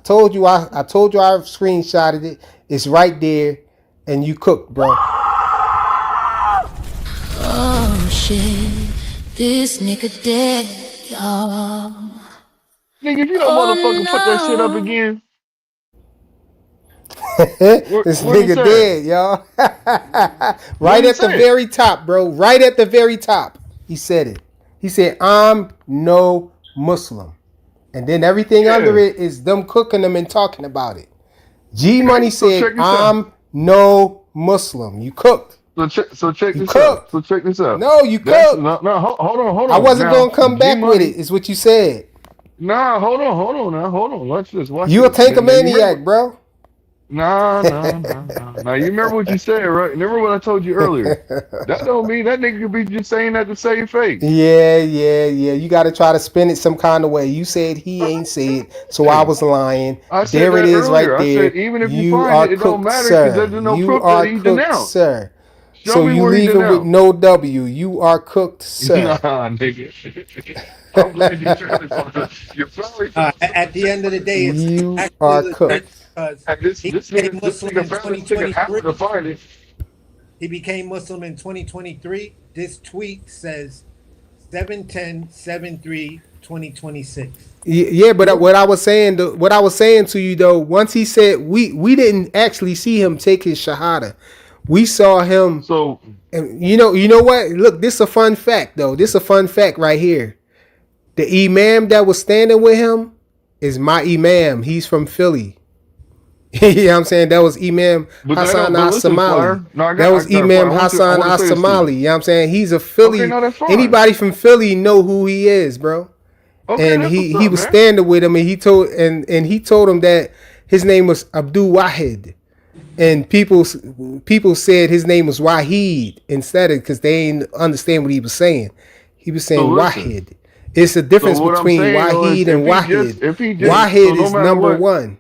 screenshotted it. It's right there, and you cooked, bro. Oh shit, this nigga dead, y'all. Nigga, if you don't motherfucking put that shit up Oh no. again, This what it nigga say? dead, y'all. What Right it at the say? very top, bro. Right at the very top. He said it. He said, "I'm no Muslim." And then everything under Yeah. it is them cooking them and talking about it. G Okay, Money so said, check this out. "I'm no Muslim." You cooked. So check You this out. cooked. So check this out. No, you That's cooked. no. Hold I on. wasn't Now, gonna come G back with Money. it, is what you said. Nah, hold on. Now, hold on. Watch this. Watch You a this. Now you remember? tankomaniac, bro. Nah. Now you remember what you said, right? Remember what I told you earlier? That don't mean that nigga could be just saying that to save face. Yeah. You got to try to spin it some kind of way. You said he ain't said, so I Hey, was lying. I said There it that is right earlier. I there. said even if you You find are it, it don't cooked, matter because sir. there's no You proof that are he cooked, denounced. sir. Show So me you where he leaving with denounced. no W. You are cooked, Nah, sir. nigga. I'm glad you tried to fuck up. You're probably At the end of the day, it's You actually are legit cooked. because and this he this became nigga this Muslim nigga in found this nigga happen 2023. to find it. He became Muslim in 2023. This tweet says 7/10/7/3/2026. Yeah, but what I was saying to you though, once he said we didn't actually see him take his shahada. We saw him. So And you know what? Look, this is a fun fact though. This is a fun fact right here. The imam that was standing with him is my imam. He's from Philly. You know what I'm saying? That was Imam but that Hassan don't but listen, As-Somali. Flyer. No, That was I got a Flyer. Imam I Hassan want to say this to you. As-Somali. You know what I'm saying? He's a Okay, Philly. no, that's fine. Anybody from Philly know who he is, bro. Okay, And that's what's he up, was man. standing with him and he told him that his name was Abdul Wahid. And people said his name was Wahid instead of, because they didn't understand what he was saying. He was So saying listen. Wahid. It's a So difference what I'm between saying though is Wahid and Wahid. if he just so Wahid no is matter number what, one.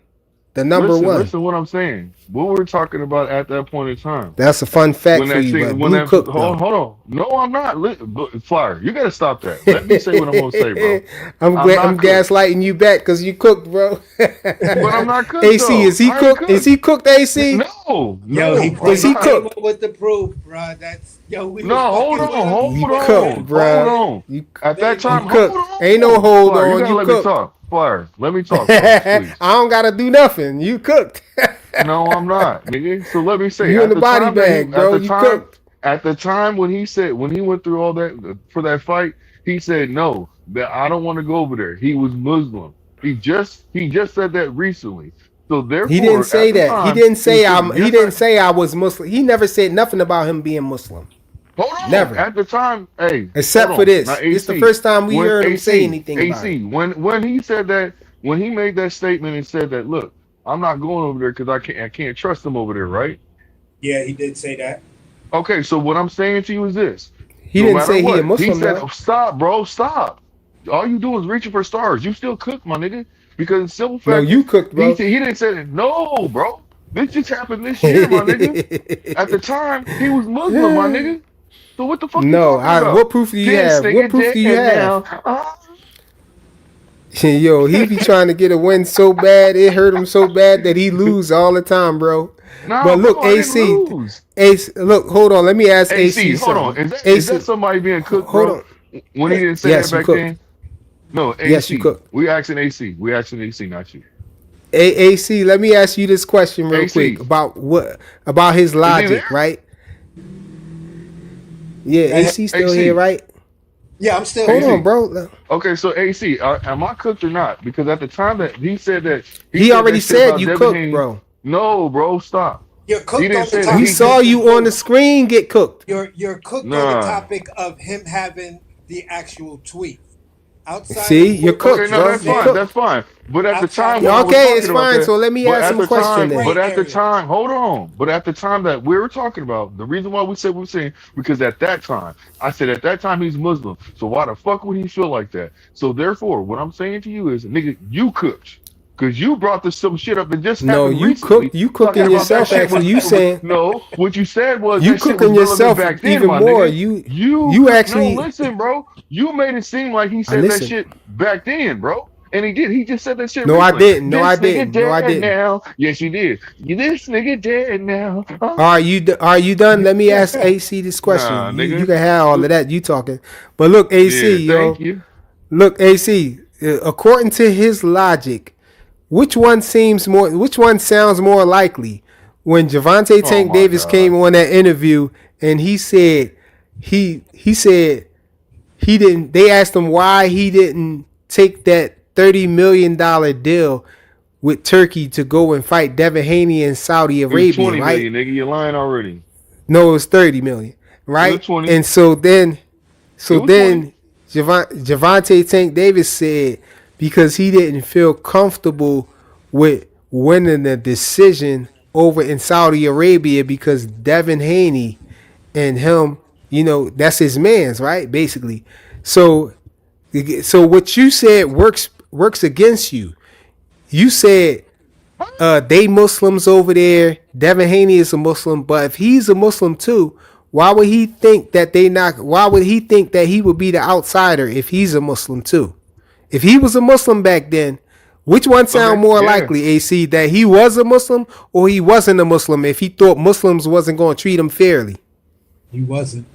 The number one. Listen what I'm saying. What we're talking about at that point in time. That's a fun fact When for that you, thing, but when Blue that, cooked though. hold on. No, I'm not. Flyer, you gotta stop that. Let me say what I'm gonna say, bro. I'm not cooked. gaslighting you back because you cooked, bro. But I'm not cooked AC, though. is he I ain't cooked? Is cooked. he cooked, AC? No, Yo, he Is he came cooked? up with the proof, bro. That's we was No, hold fucking on, with him. hold You on, cooked, hold bruh. on. At that You time, hold cooked. Ain't no on. hold Flyer, you on. gotta You let me cooked. talk. Flyer, let me talk first, please. I don't gotta do nothing. You cooked. No, I'm not, nigga. So let me say, You in the body bag, bro. You cooked. at the time when he went through all that for that fight, he said no, that I don't want to go over there. He was Muslim. He just said that recently. So He didn't therefore, at say the that. He time, didn't he was say saying, he yes, didn't say I was Muslim. He never said nothing about him being Muslim. hold on. Never. At the time, hey, hold Except for on. Now this. This the AC, first time we when heard him say AC, anything about it. AC, when he said that, when he made that statement and said that, look, I'm not going over there because I can't trust him over there, right? Yeah, he did say that. Okay, so what I'm saying to you is this. He No didn't matter say he a what, he Muslim said, though. oh, stop, bro, stop. All you do is reaching for stars. You still cook, my nigga. Because the simple No, fact you is, cooked, bro. he didn't say that. No, bro. This just happened this year, my nigga. At the time, he was Muslim, my nigga. So what the fuck you No, talking about? what proof do you This have? What nigga proof do you dead have? now. Yo, he be trying to get a win so bad, it hurt him so bad that he lose all the time, bro. Nah, But look, bro, I didn't AC, lose. look, hold on. Let me ask AC, AC hold on. something. Is that AC, somebody being cooked, hold bro? on. When he didn't say that Yes, you back cooked. then? No, Yes, you AC. cooked. We asking AC. We asking AC, not you. AC, let me ask you this question real quick AC. about his Is he logic, there? right? Yeah, Go ahead. AC still here, AC. right? Yeah, I'm still Hold here. on, AC. bro. Okay, so AC, am I cooked or not? Because at the time that he He said already that shit said about you Devin cooked, Haney. bro. No, bro, stop. You're He cooked didn't on the say that. We He topic. saw just you on the screen get cooked. You're cooked on the nah. topic of him having the actual tweet. Outside See, of you're Okay, cooked, no, what you bro. that's You said, fine. cooked. That's fine. But at the outside time of when what I you was Okay, said, it's talking about fine. that, So let me ask some question then. gray area. hold on. But at the time that we were talking about, the reason why we said we were saying because at that time, I said at that time he's Muslim. So why the fuck would he feel like that? So therefore, what I'm saying to you is, nigga, you cooked. Cause you brought this some shit up that just No, happened you recently, cooked. You talking cooking about that yourself. shit Actually, was you saying no. What you said was you that shit was cooking relevant yourself back then, even my more. nigga. You You you could no actually. listen, bro. You made it seem like he I said that listen. shit back then, bro. And he did. He just said that shit No, I recently. didn't. No, I This nigga didn't. No, I dead didn't. now. Yes, you did. This nigga dead now. Huh? Are you done? Let me ask AC this question. Nah, You nigga. can have all of that. You talking, but look, Yeah, AC, thank yo, you. look, AC. According to his logic, Which one sounds more likely? When Javante Oh Tank my Davis came god. on that interview and he said he said he didn't. They asked him why he didn't take that $30 million deal with Turkey to go and fight Devin Haney in Saudi It was Arabia, 20 right? million, nigga. You're lying already. No, it was 30 million, It was right? 20. And so then, It was 20. Javante Tank Davis said because he didn't feel comfortable with winning the decision over in Saudi Arabia because Devin Haney and him, that's his man's, right? Basically. So what you said works against you. You said they Muslims over there. Devin Haney is a Muslim, but if he's a Muslim too, why would he think that they not? Why would he think that he would be the outsider if he's a Muslim too? If he was a Muslim back then, which one sound Okay, more yeah. likely, AC, that he was a Muslim or he wasn't a Muslim if he thought Muslims wasn't going to treat him fairly? He wasn't.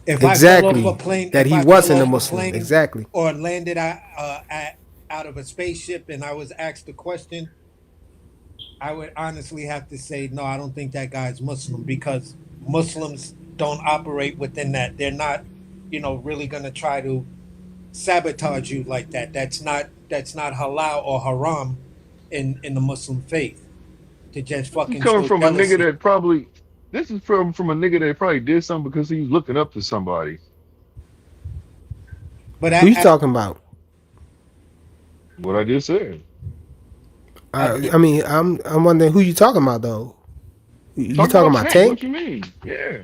If I fell off a Exactly. plane, That if he I fell wasn't a off a Muslim. plane Exactly. or landed out of a spaceship and I was asked the question, I would honestly have to say no. I don't think that guy's Muslim because Muslims don't operate within that. They're not, really going to try to sabotage you like that. That's not halal or haram in the Muslim faith to just This is fucking coming show from a nigga jealousy. that probably. This is from a nigga that probably did something because he was looking up to somebody. But Who you talking about? What I just said. I mean, I'm wondering who you talking about though. You Talking talking about about Tank. What Tank? you mean? Yeah.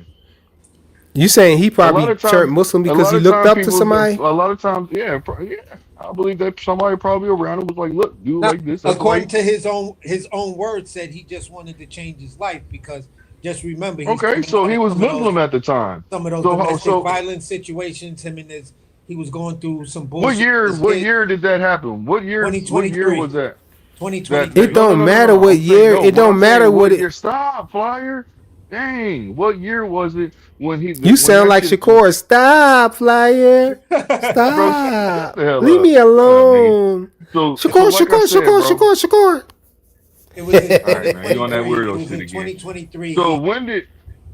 You saying he A lot probably of turned times, Muslim a because lot he of looked time up to people. somebody? A lot of times, yeah, yeah. I believe that somebody probably around him was like, "Look, do Now, like this." That's according like, to his own words, said he just wanted to change his life because just remember he's okay, coming so out he of was Muslim at the time. some of those So, domestic so violence situations. Him and his he was going through some what bullshit. year? His What kid, year did that happen? What year? What year 2023, was that? That It 2023. no, no, don't no, no, matter no. what I'm saying year. no. It What don't I'm matter saying, what what it. year? Stop, flyer. Dang, what year was it when You when sound that like shit? Shakur. Stop, flyer. Bro, shut Stop. the hell Leave up. me Shut up, nigga. alone. So Shakur, like I Shakur, said, Shakur, bro. Shakur, It was in All right, man. You on that 2023. It weirdo was shit in again. 2023. So He when did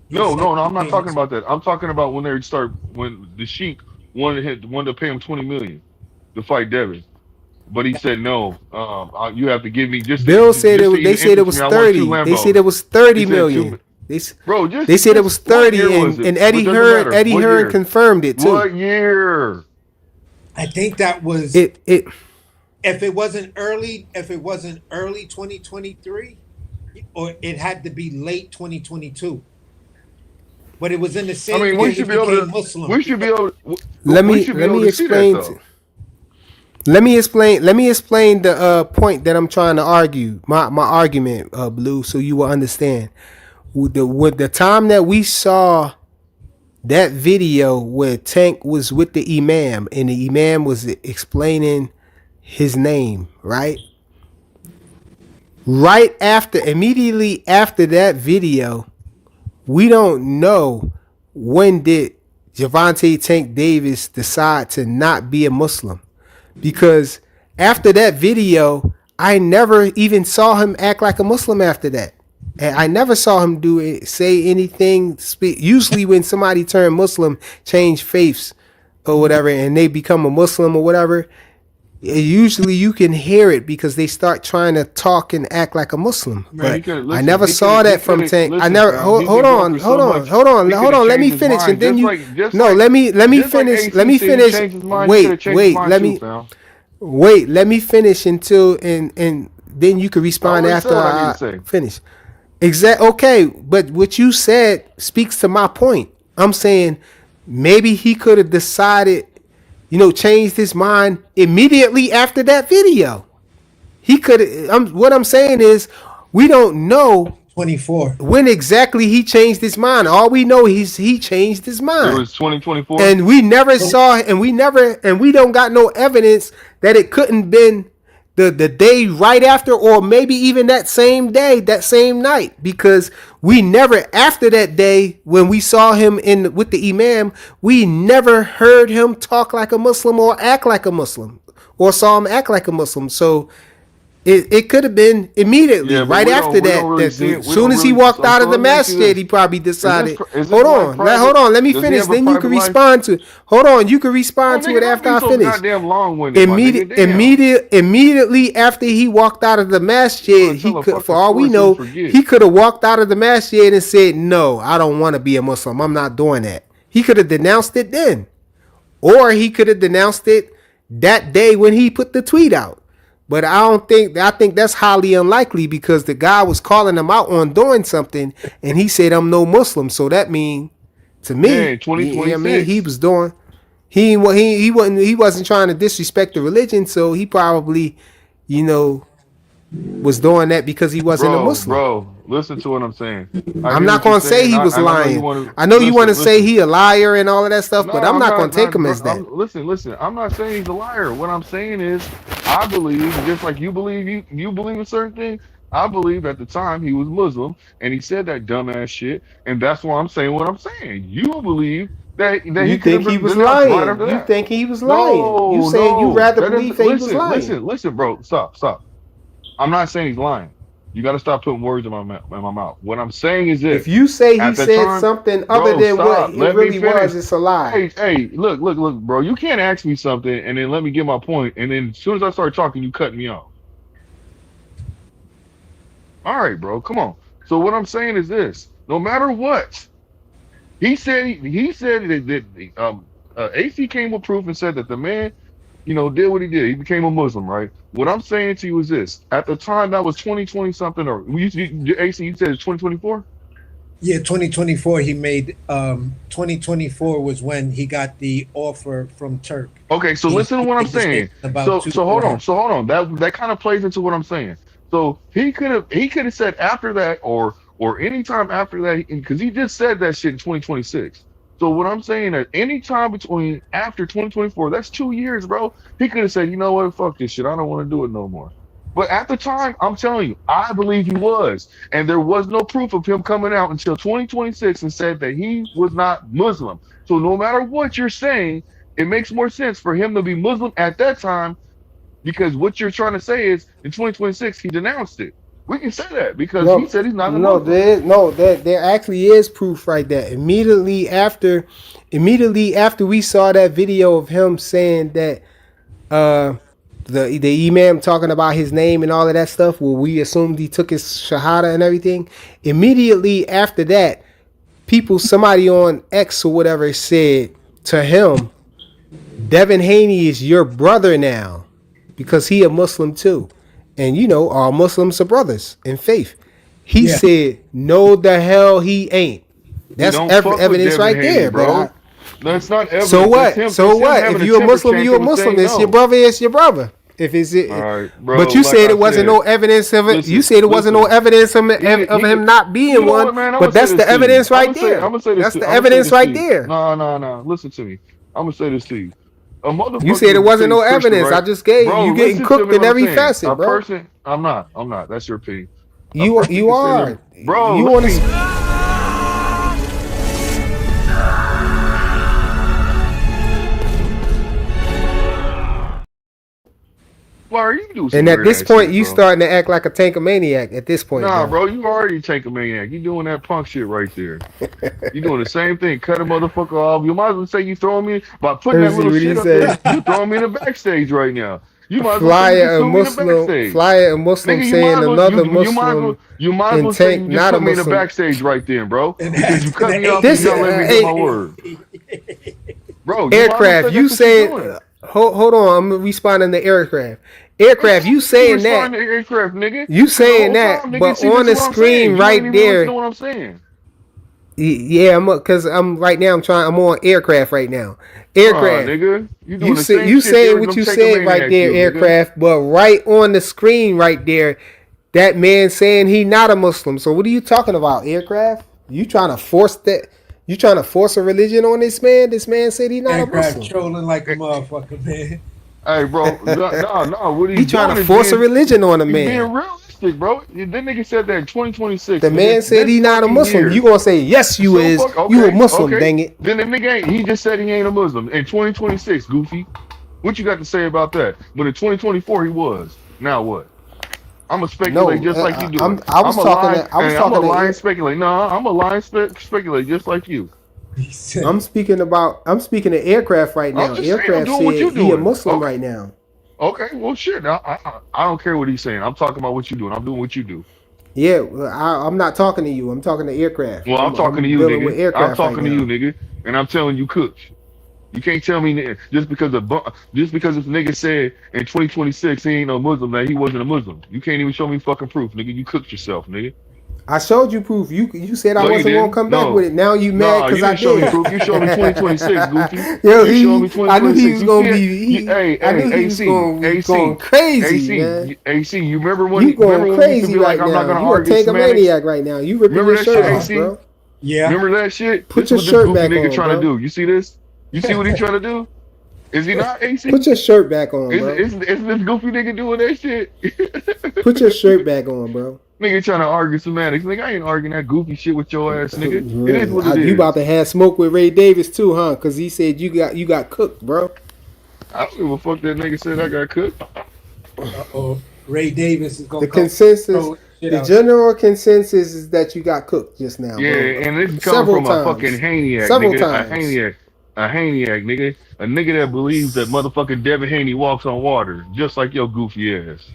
he no, said no, no, he I'm not changed talking his. about that. I'm talking about when they start when the Sheik wanted to pay him 20 million to fight Devin. But he said no. You have to give me Bill said just to they even said it interest me. was I want two 30. They said Lambos. it was He 30 said million. two. Bro, They said it just was what year 30 was it? and What doesn't matter. Eddie What Hearn year? confirmed it too. What year? I think that was It if it wasn't early 2023, or it had to be late 2022. But it was in the I same mean, year he became Muslim. we should be able we let should be let able me to see that explain though. let me explain the point that I'm trying to argue. My argument, Blue, so you will understand. With the time that we saw that video where Tank was with the Imam and the Imam was explaining his name, right? Right after, immediately after that video, we don't know when did Javante Tank Davis decide to not be a Muslim. Because after that video, I never even saw him act like a Muslim after that. And I never saw him say anything. Usually when somebody turn Muslim, change faiths or whatever, and they become a Muslim or whatever, usually you can hear it because they start trying to talk and act like a Muslim. Man, But he could I listen. never saw He that could from have Tank. I listen, never fam. He's been going through so much. He could have Let me changed his finish and mind, then you no, let me just like finish. Let AC me said he finish. changed his mind. He could have changed his mind Let too, me fam. let me finish until and then you can I respond already said after what I need to I say. finish. Okay, but what you said speaks to my point. I'm saying maybe he could have decided, changed his mind immediately after that video. He could. What I'm saying is, we don't know 24. when exactly he changed his mind. All we know is he changed his It mind, was 2024. and we never saw, and we don't got no evidence that it couldn't been the day right after, or maybe even that same day, that same night, because we never after that day when we saw him in with the Imam, we never heard him talk like a Muslim or act like a Muslim, or saw him act like a Muslim. So it could have been immediately Yeah, but right after we don't that. really see it. As We soon don't as he really. walked out So of the let me ask you masjid, this: he probably Is this decided. is this Hold like on, private? hold on. Let me Does he finish. have a Then you can private life? respond to. Hold on, you can Oh, respond to nigga, it don't after be I so finish. goddamn long-winded, my nigga. Damn. Immediately after he walked out of the You masjid, want to he tell a could, for fucking all we story so you know, forget. he could have walked out of the masjid and said, "No, I don't want to be a Muslim. I'm not doing that." He could have denounced it then, or he could have denounced it that day when he put the tweet out. But I think that's highly unlikely because the guy was calling him out on doing something and he said, "I'm no Muslim." So that mean to Yeah, me, I mean, he 2026. was doing he wasn't trying to disrespect the religion, so he probably, you know, was doing that because he wasn't a Muslim. Listen to what I'm saying. I I'm hear not what you're gonna say saying, he was and I know you lying. want to I know you want to say listen. he a liar and all of that stuff, No, but I'm I'm not gonna take not. him as that. Listen. I'm not saying he's a liar. What I'm saying is, I believe, just like you believe, you believe in certain things. I believe at the time he was Muslim, and he said that dumbass shit, and that's why I'm saying what I'm saying. You believe that You he could think have he been was denounced right after lying? You that. think he was lying? You No, saying you no, rather that believe doesn't. that he was lying? Listen, bro. Stop. I'm not saying he's lying. You got to stop putting words in my mouth. What I'm saying is If this: you say he at the said time, something other bro, than what stop. it Let me really was, finish. it's a lie. Hey, look, bro. You can't ask me something and then let me get my point, and then as soon as I start talking, you cut me off. All right, bro. Come on. So what I'm saying is this: no matter what, he said that AC came with proof and said that the man, did what he did. He became a Muslim, right? What I'm saying to you is this: at the time, that was 2020 something, or AC, you said it's 2024. Yeah, 2024. He made 2024 was when he got the offer from Turk. Okay, so He listen to what I'm was saying. making about So hold on. 2 grand. So hold on. That kind of plays into what I'm saying. So he could have said after that or any time after that because he just said that shit in 2026. So what I'm saying at any time between after 2024, that's 2 years, bro. He could have said, you know what, fuck this shit. I don't want to do it no more. But at the time, I'm telling you, I believe he was, and there was no proof of him coming out until 2026 and said that he was not Muslim. So no matter what you're saying, it makes more sense for him to be Muslim at that time because what you're trying to say is in 2026 he denounced it. We can say that because he No, said he's not a no, Muslim. there actually is proof right there. Immediately after we saw that video of him saying that uh the imam talking about his name and all of that stuff, where we assumed he took his shahada and everything. Immediately after that, somebody on X or whatever said to him, Devin Haney is your brother now because he a Muslim too. And all Muslims are brothers in faith. He Yeah. said, no the hell he ain't. We That's don't fuck with evidence Devin right Haney, there. bro. That's not So evidence. That's what? him. So That's him what? If having a you're a temper Muslim, you're a tantrum and Muslim. saying It's your no. brother. It's your brother. If it's it, All right, but bro. you Like said I it wasn't said, no evidence of it. You listen, said it wasn't no listen. evidence of He him could. not You being know one. what, man? I'm gonna But say that's this the to you. evidence right there. I'm gonna say this That's to. the I'm gonna say evidence this to right you. there. No, no, no. Listen to me. I'm gonna say this to you. A You motherfucker said it could wasn't say no he's Christian, evidence. right? I just gave Bro, you getting listen to cooked me. in What I'm every saying. facet, A bro. person. I'm not. I'm not. That's your opinion. A You person you can say they're. are. Bro, You let want me. to? Why you do some And at weird this ass point, shit, you bro? starting to act like a tankomaniac. At this point, Nah, bro. bro, you already take a maniac. You doing that punk shit right there. You doing the same thing. Cut a motherfucker off. You might as well say you throwing me by putting Let me that see little what he shit up there. say. You throwing me in the backstage right now. You might as well say you just threw me in the backstage, Flyer a Muslim nigga. You might saying as well another Muslim you might as and well say Tank you just not a put me in the Muslim. backstage right then, bro. And Because you asking cut the me off and This you're not letting me get my word, bro. You might as well aircraft. say You that's what you're saying? doing. Hold on. I'm responding to aircraft. It's Aircraft. cool You you saying that? respond to aircraft, nigga. You Because the saying whole that? time, nigga, But see, on this is the what I'm saying. screen You ain't right even listening to there. what I'm saying. Yeah, because I'm right now. I'm on aircraft right now. Nah, Aircraft. nigga. You You doing the say same you shit saying there what them you take a said right maniacs there, do, nigga. aircraft. But right on the screen right there, that man saying he not a Muslim. So what are you talking about, aircraft? You trying to force that? You trying to force a religion on this man? This man said he not a aircraft Muslim. trolling like a motherfucker, man. Hey, bro. No. What He he's trying to doing is force a religion on a he's being man. realistic, bro. That nigga said that in 2026, The nigga. man said This he not a fucking Muslim. You year. gonna say yes? You So is. fuck. You a Okay, Muslim? okay. Dang it. Then the nigga ain't. He just said he ain't a Muslim in 2026. Goofy. What you got to say about that? But in 2024 he was. Now what? I'm gonna speculate No, just like you doing. I was I'm a talking lie, to. I was and I'm a talking to. lie and speculate. No, I'm a lie and speculate just like you. He said, I'm speaking about. I'm speaking to aircraft right I'm now. just saying, I'm Aircraft doing what said you're he a doing. Muslim Okay, right now. okay, well, shit. I don't care what he's saying. I'm talking about what you're doing. I'm doing what you do. Yeah, well, I'm not talking to you. I'm talking to aircraft. Well, I'm talking to I'm you, dealing with nigga. I'm aircraft right talking to you, now. nigga, and I'm telling you, Cook. You can't tell me just because this nigga said in 2026 he ain't no Muslim that he wasn't a Muslim. You can't even show me fucking proof, nigga. You cooked yourself, nigga. I showed you proof. You said I No, you wasn't gonna didn't. come back with No, it. Now you mad no, you because I didn't show me did. proof. You showed me 2026, Goofy. Yo, You showed me I knew he 2026. was You gonna see it? be. I Hey, knew he was AC, gonna be going AC, crazy, man. AC, AC. You remember when? You going Remember when you used to crazy be like, right I'm not now. gonna You a argue semantics. tankomaniac right now. You ripping Remember your that shirt shit, off, AC? bro. yeah. Remember that shit? This Put is your what this shirt goofy back nigga on, trying to bro. do. You see this? You see what he trying to do? Is he not, AC? Put your shirt back on, bro. Is this goofy nigga doing that shit? Put your shirt back on, bro. Nigga trying to argue semantics. Nigga, I ain't arguing that goofy shit with your ass, nigga. It is what it You about is. to have smoke with Ray Davis too, huh? Because he said you got cooked, bro. I don't give a fuck that nigga said I got cooked. Uh-oh. Ray Davis is The gonna come consensus, throw shit the out. general consensus is that you got cooked just now, Yeah, bro. and this is coming Several from a fucking times. Haney-act, Several nigga. times. A Haney-act, nigga. A nigga that believes that motherfucking Devin Haney walks on water, just like your goofy ass.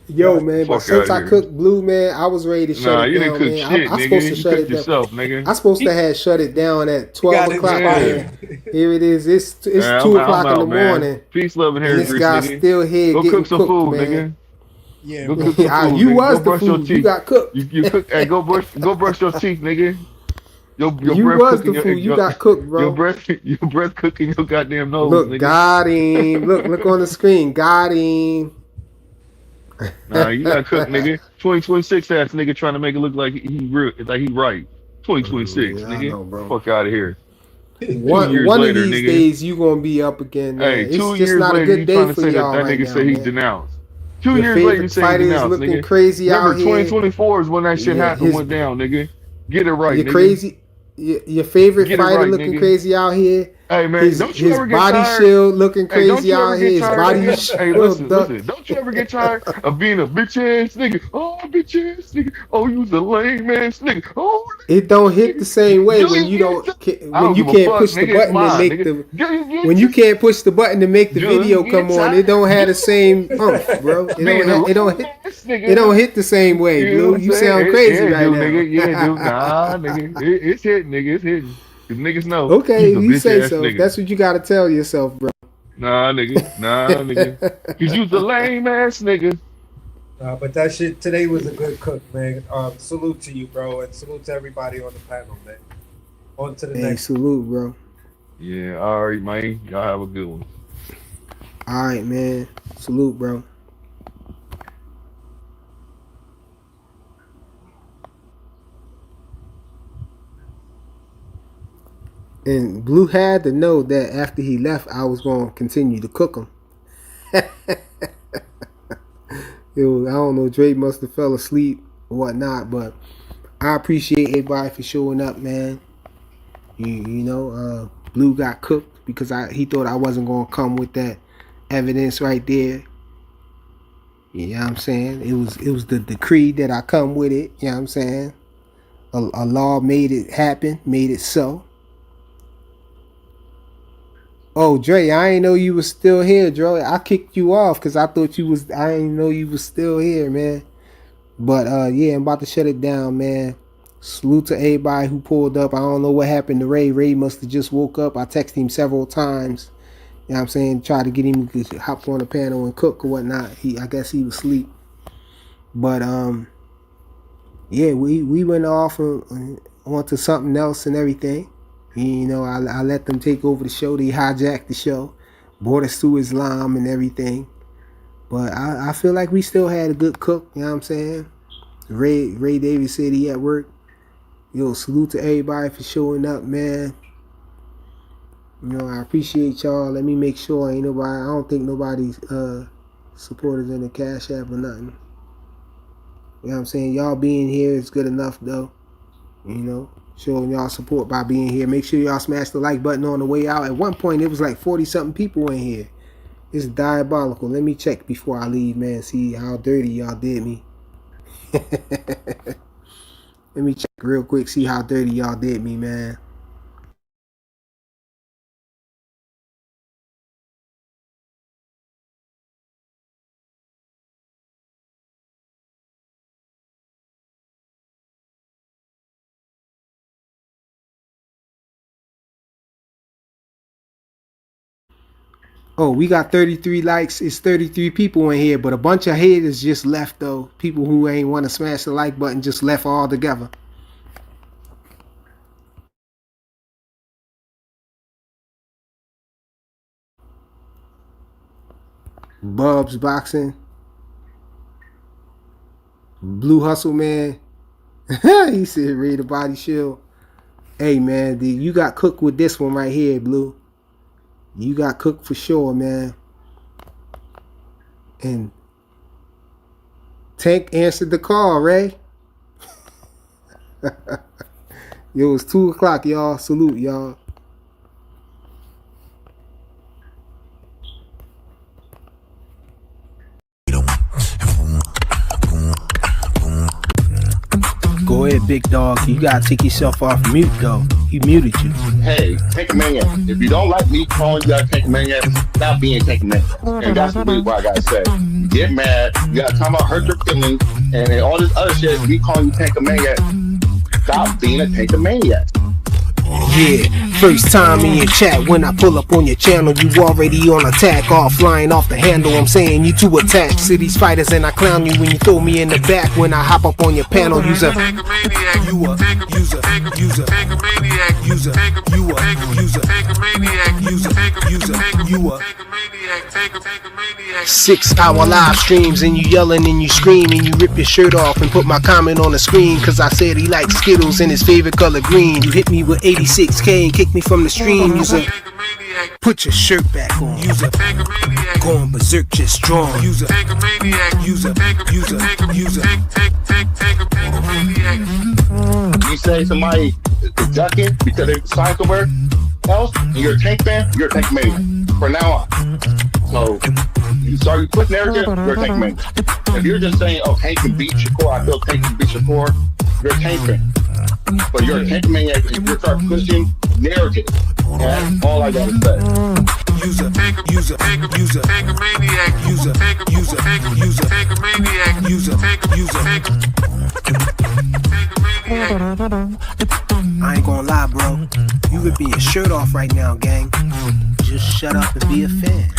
Yo, man, but Fuck out since of I here. cooked Blue, man, I was ready to shut Nah, it you didn't down, cook man. shit, I'm supposed nigga. to You shut cooked it down. yourself, nigga. I'm supposed to have shut it down at He 12 got o'clock Yeah. inspired. here. Here it is. It's Yeah, 2 I'm o'clock in the out, man. morning. Peace, love, and And hair this grease, guy's nigga. still here Go getting cook some cooked, food, man. nigga. Yeah, Go bro. cook some food, You nigga. was Go the brush your food. You teeth. got cooked. You cook. Hey, go brush your teeth, nigga. Your You breath was cooking the your food. You got cooked, bro. your breath cooking your goddamn nose, Look, nigga. got him. Look on the screen. Got him. Nah, you got cooked, nigga. 2026 ass nigga trying to make it look like he real, like he right. 2026, Yeah, I nigga. know, bro. Fuck out of here. 2 years One of later, these nigga. days you gonna be up again, Hey, man. It's two just years not a later, good you day trying to for say that y'all that right nigga now, say he's man. denounced. 2 Your years later, you favorite say he fighter is denounced, looking nigga. crazy Remember, out here. 2024 is when that shit Yeah, happened, went down, nigga. Get it right, your nigga. crazy, your favorite Get it fighter right, looking nigga. crazy out here. Hey man, don't you His ever get body tired? shield looking Hey, don't crazy you ever out get here. His tired, body nigga? Hey, shield duck. listen. Don't you ever get tired of being a bitch ass nigga? Oh, bitch ass nigga. Oh, you's a lame ass nigga. Oh, It don't hit the same way do when you you get don't I when don't you give a can't fuck, push the nigga. It's button and mine, make nigga. the Do you when get you can't push the button to make the do you video get come on. tired? It don't have the same umph, bro. Being a It don't lame hit. ass It don't nigga. hit the same way, You know Blue. what I'm You saying? sound Yeah, crazy it right do, now. nigga. Yeah, it do. Nah, nigga. It's hitting, nigga. It's hitting. Cause niggas know Okay, you's a if you bitch say ass so. nigga. That's what you gotta tell yourself, bro. Nah, nigga. Nah, nigga. Cause you's a lame ass nigga. But that shit today was a good cook, man. Salute to you, bro, and salute to everybody on the panel, man. On to the Hey, next. salute, bro. Yeah, all right, man. Y'all have a good one. All right, man. Salute, bro. And Blue had to know that after he left, I was going to continue to cook him. I don't know, Dre must have fell asleep or whatnot, but I appreciate everybody for showing up, man. Blue got cooked because he thought I wasn't going to come with that evidence right there. You know what I'm saying? It was the decree that I come with it. You know what I'm saying? A law made it happen, made it so. Oh, Dre, I ain't know you was still here, Dre. I kicked you off because I thought you was. I didn't know you was still here, man. But yeah, I'm about to shut it down, man. Salute to everybody who pulled up. I don't know what happened to Ray. Ray must have just woke up. I texted him several times. You know what I'm saying? Tried to get him to hop on the panel and cook or whatnot. I guess he was asleep. But yeah, we went off onto something else and everything. I let them take over the show. They hijacked the show, brought us to Islam and everything. But I feel like we still had a good cook. You know what I'm saying? Ray Davis said he at work. Yo, salute to everybody for showing up, man. I appreciate y'all. Let me make sure I don't think nobody's supported in the Cash App or nothing. You know what I'm saying? Y'all being here is good enough, though. Showing y'all support by being here. Make sure y'all smash the like button on the way out. At one point, it was like 40-something people in here. It's diabolical. Let me check before I leave, man. See how dirty y'all did me. Let me check real quick. See how dirty y'all did me, man. Oh, we got 33 likes. It's 33 people in here, but a bunch of haters just left, though. People who ain't want to smash the like button just left all together. Bubs Boxing. Blue Hustle Man. He said, Raid the Body Shield. Hey, man, dude, you got cooked with this one right here, Blue. You got cooked for sure, man. And Tank answered the call, Ray. Yo, it's 2 o'clock, y'all. Salute, y'all. Go ahead, big dog. You gotta take yourself off mute, though. He muted you. Hey, Tank Maniac, if you don't like me calling you out Tank Maniac, stop being Tank Maniac. And that's what I gotta say. You get mad, you gotta talk about hurt your feelings, and all this other shit, me calling you Tank Maniac. Stop being a Tank Maniac. Yeah, First time in your chat, when I pull up on your channel, you already on attack, all flying off the handle. I'm saying you too attached to these fighters, and I clown you when you throw me in the back. When I hop up on your panel, you a you a 6-hour live streams, and you yelling and you scream, and you rip your shirt off and put my comment on the screen, cause I said he likes Skittles and his favorite color green. You hit me with 86K and kick me from the stream. User, put your shirt back on. User, going berserk just strong. User, You say somebody is ducking because they signed somewhere else, and you're a tank fan, you're a tank man. From now on. So you start you put narrative, you're a tank man. If you're just saying, oh, Tank can beat Shakur, I feel Tank can beat Shakur, you're a tank fan. But you're a tank man if you start pushing narrative. And that's all I gotta say. I ain't gonna lie, bro. You ripping your shirt off right now, gang. Just shut up and be a fan.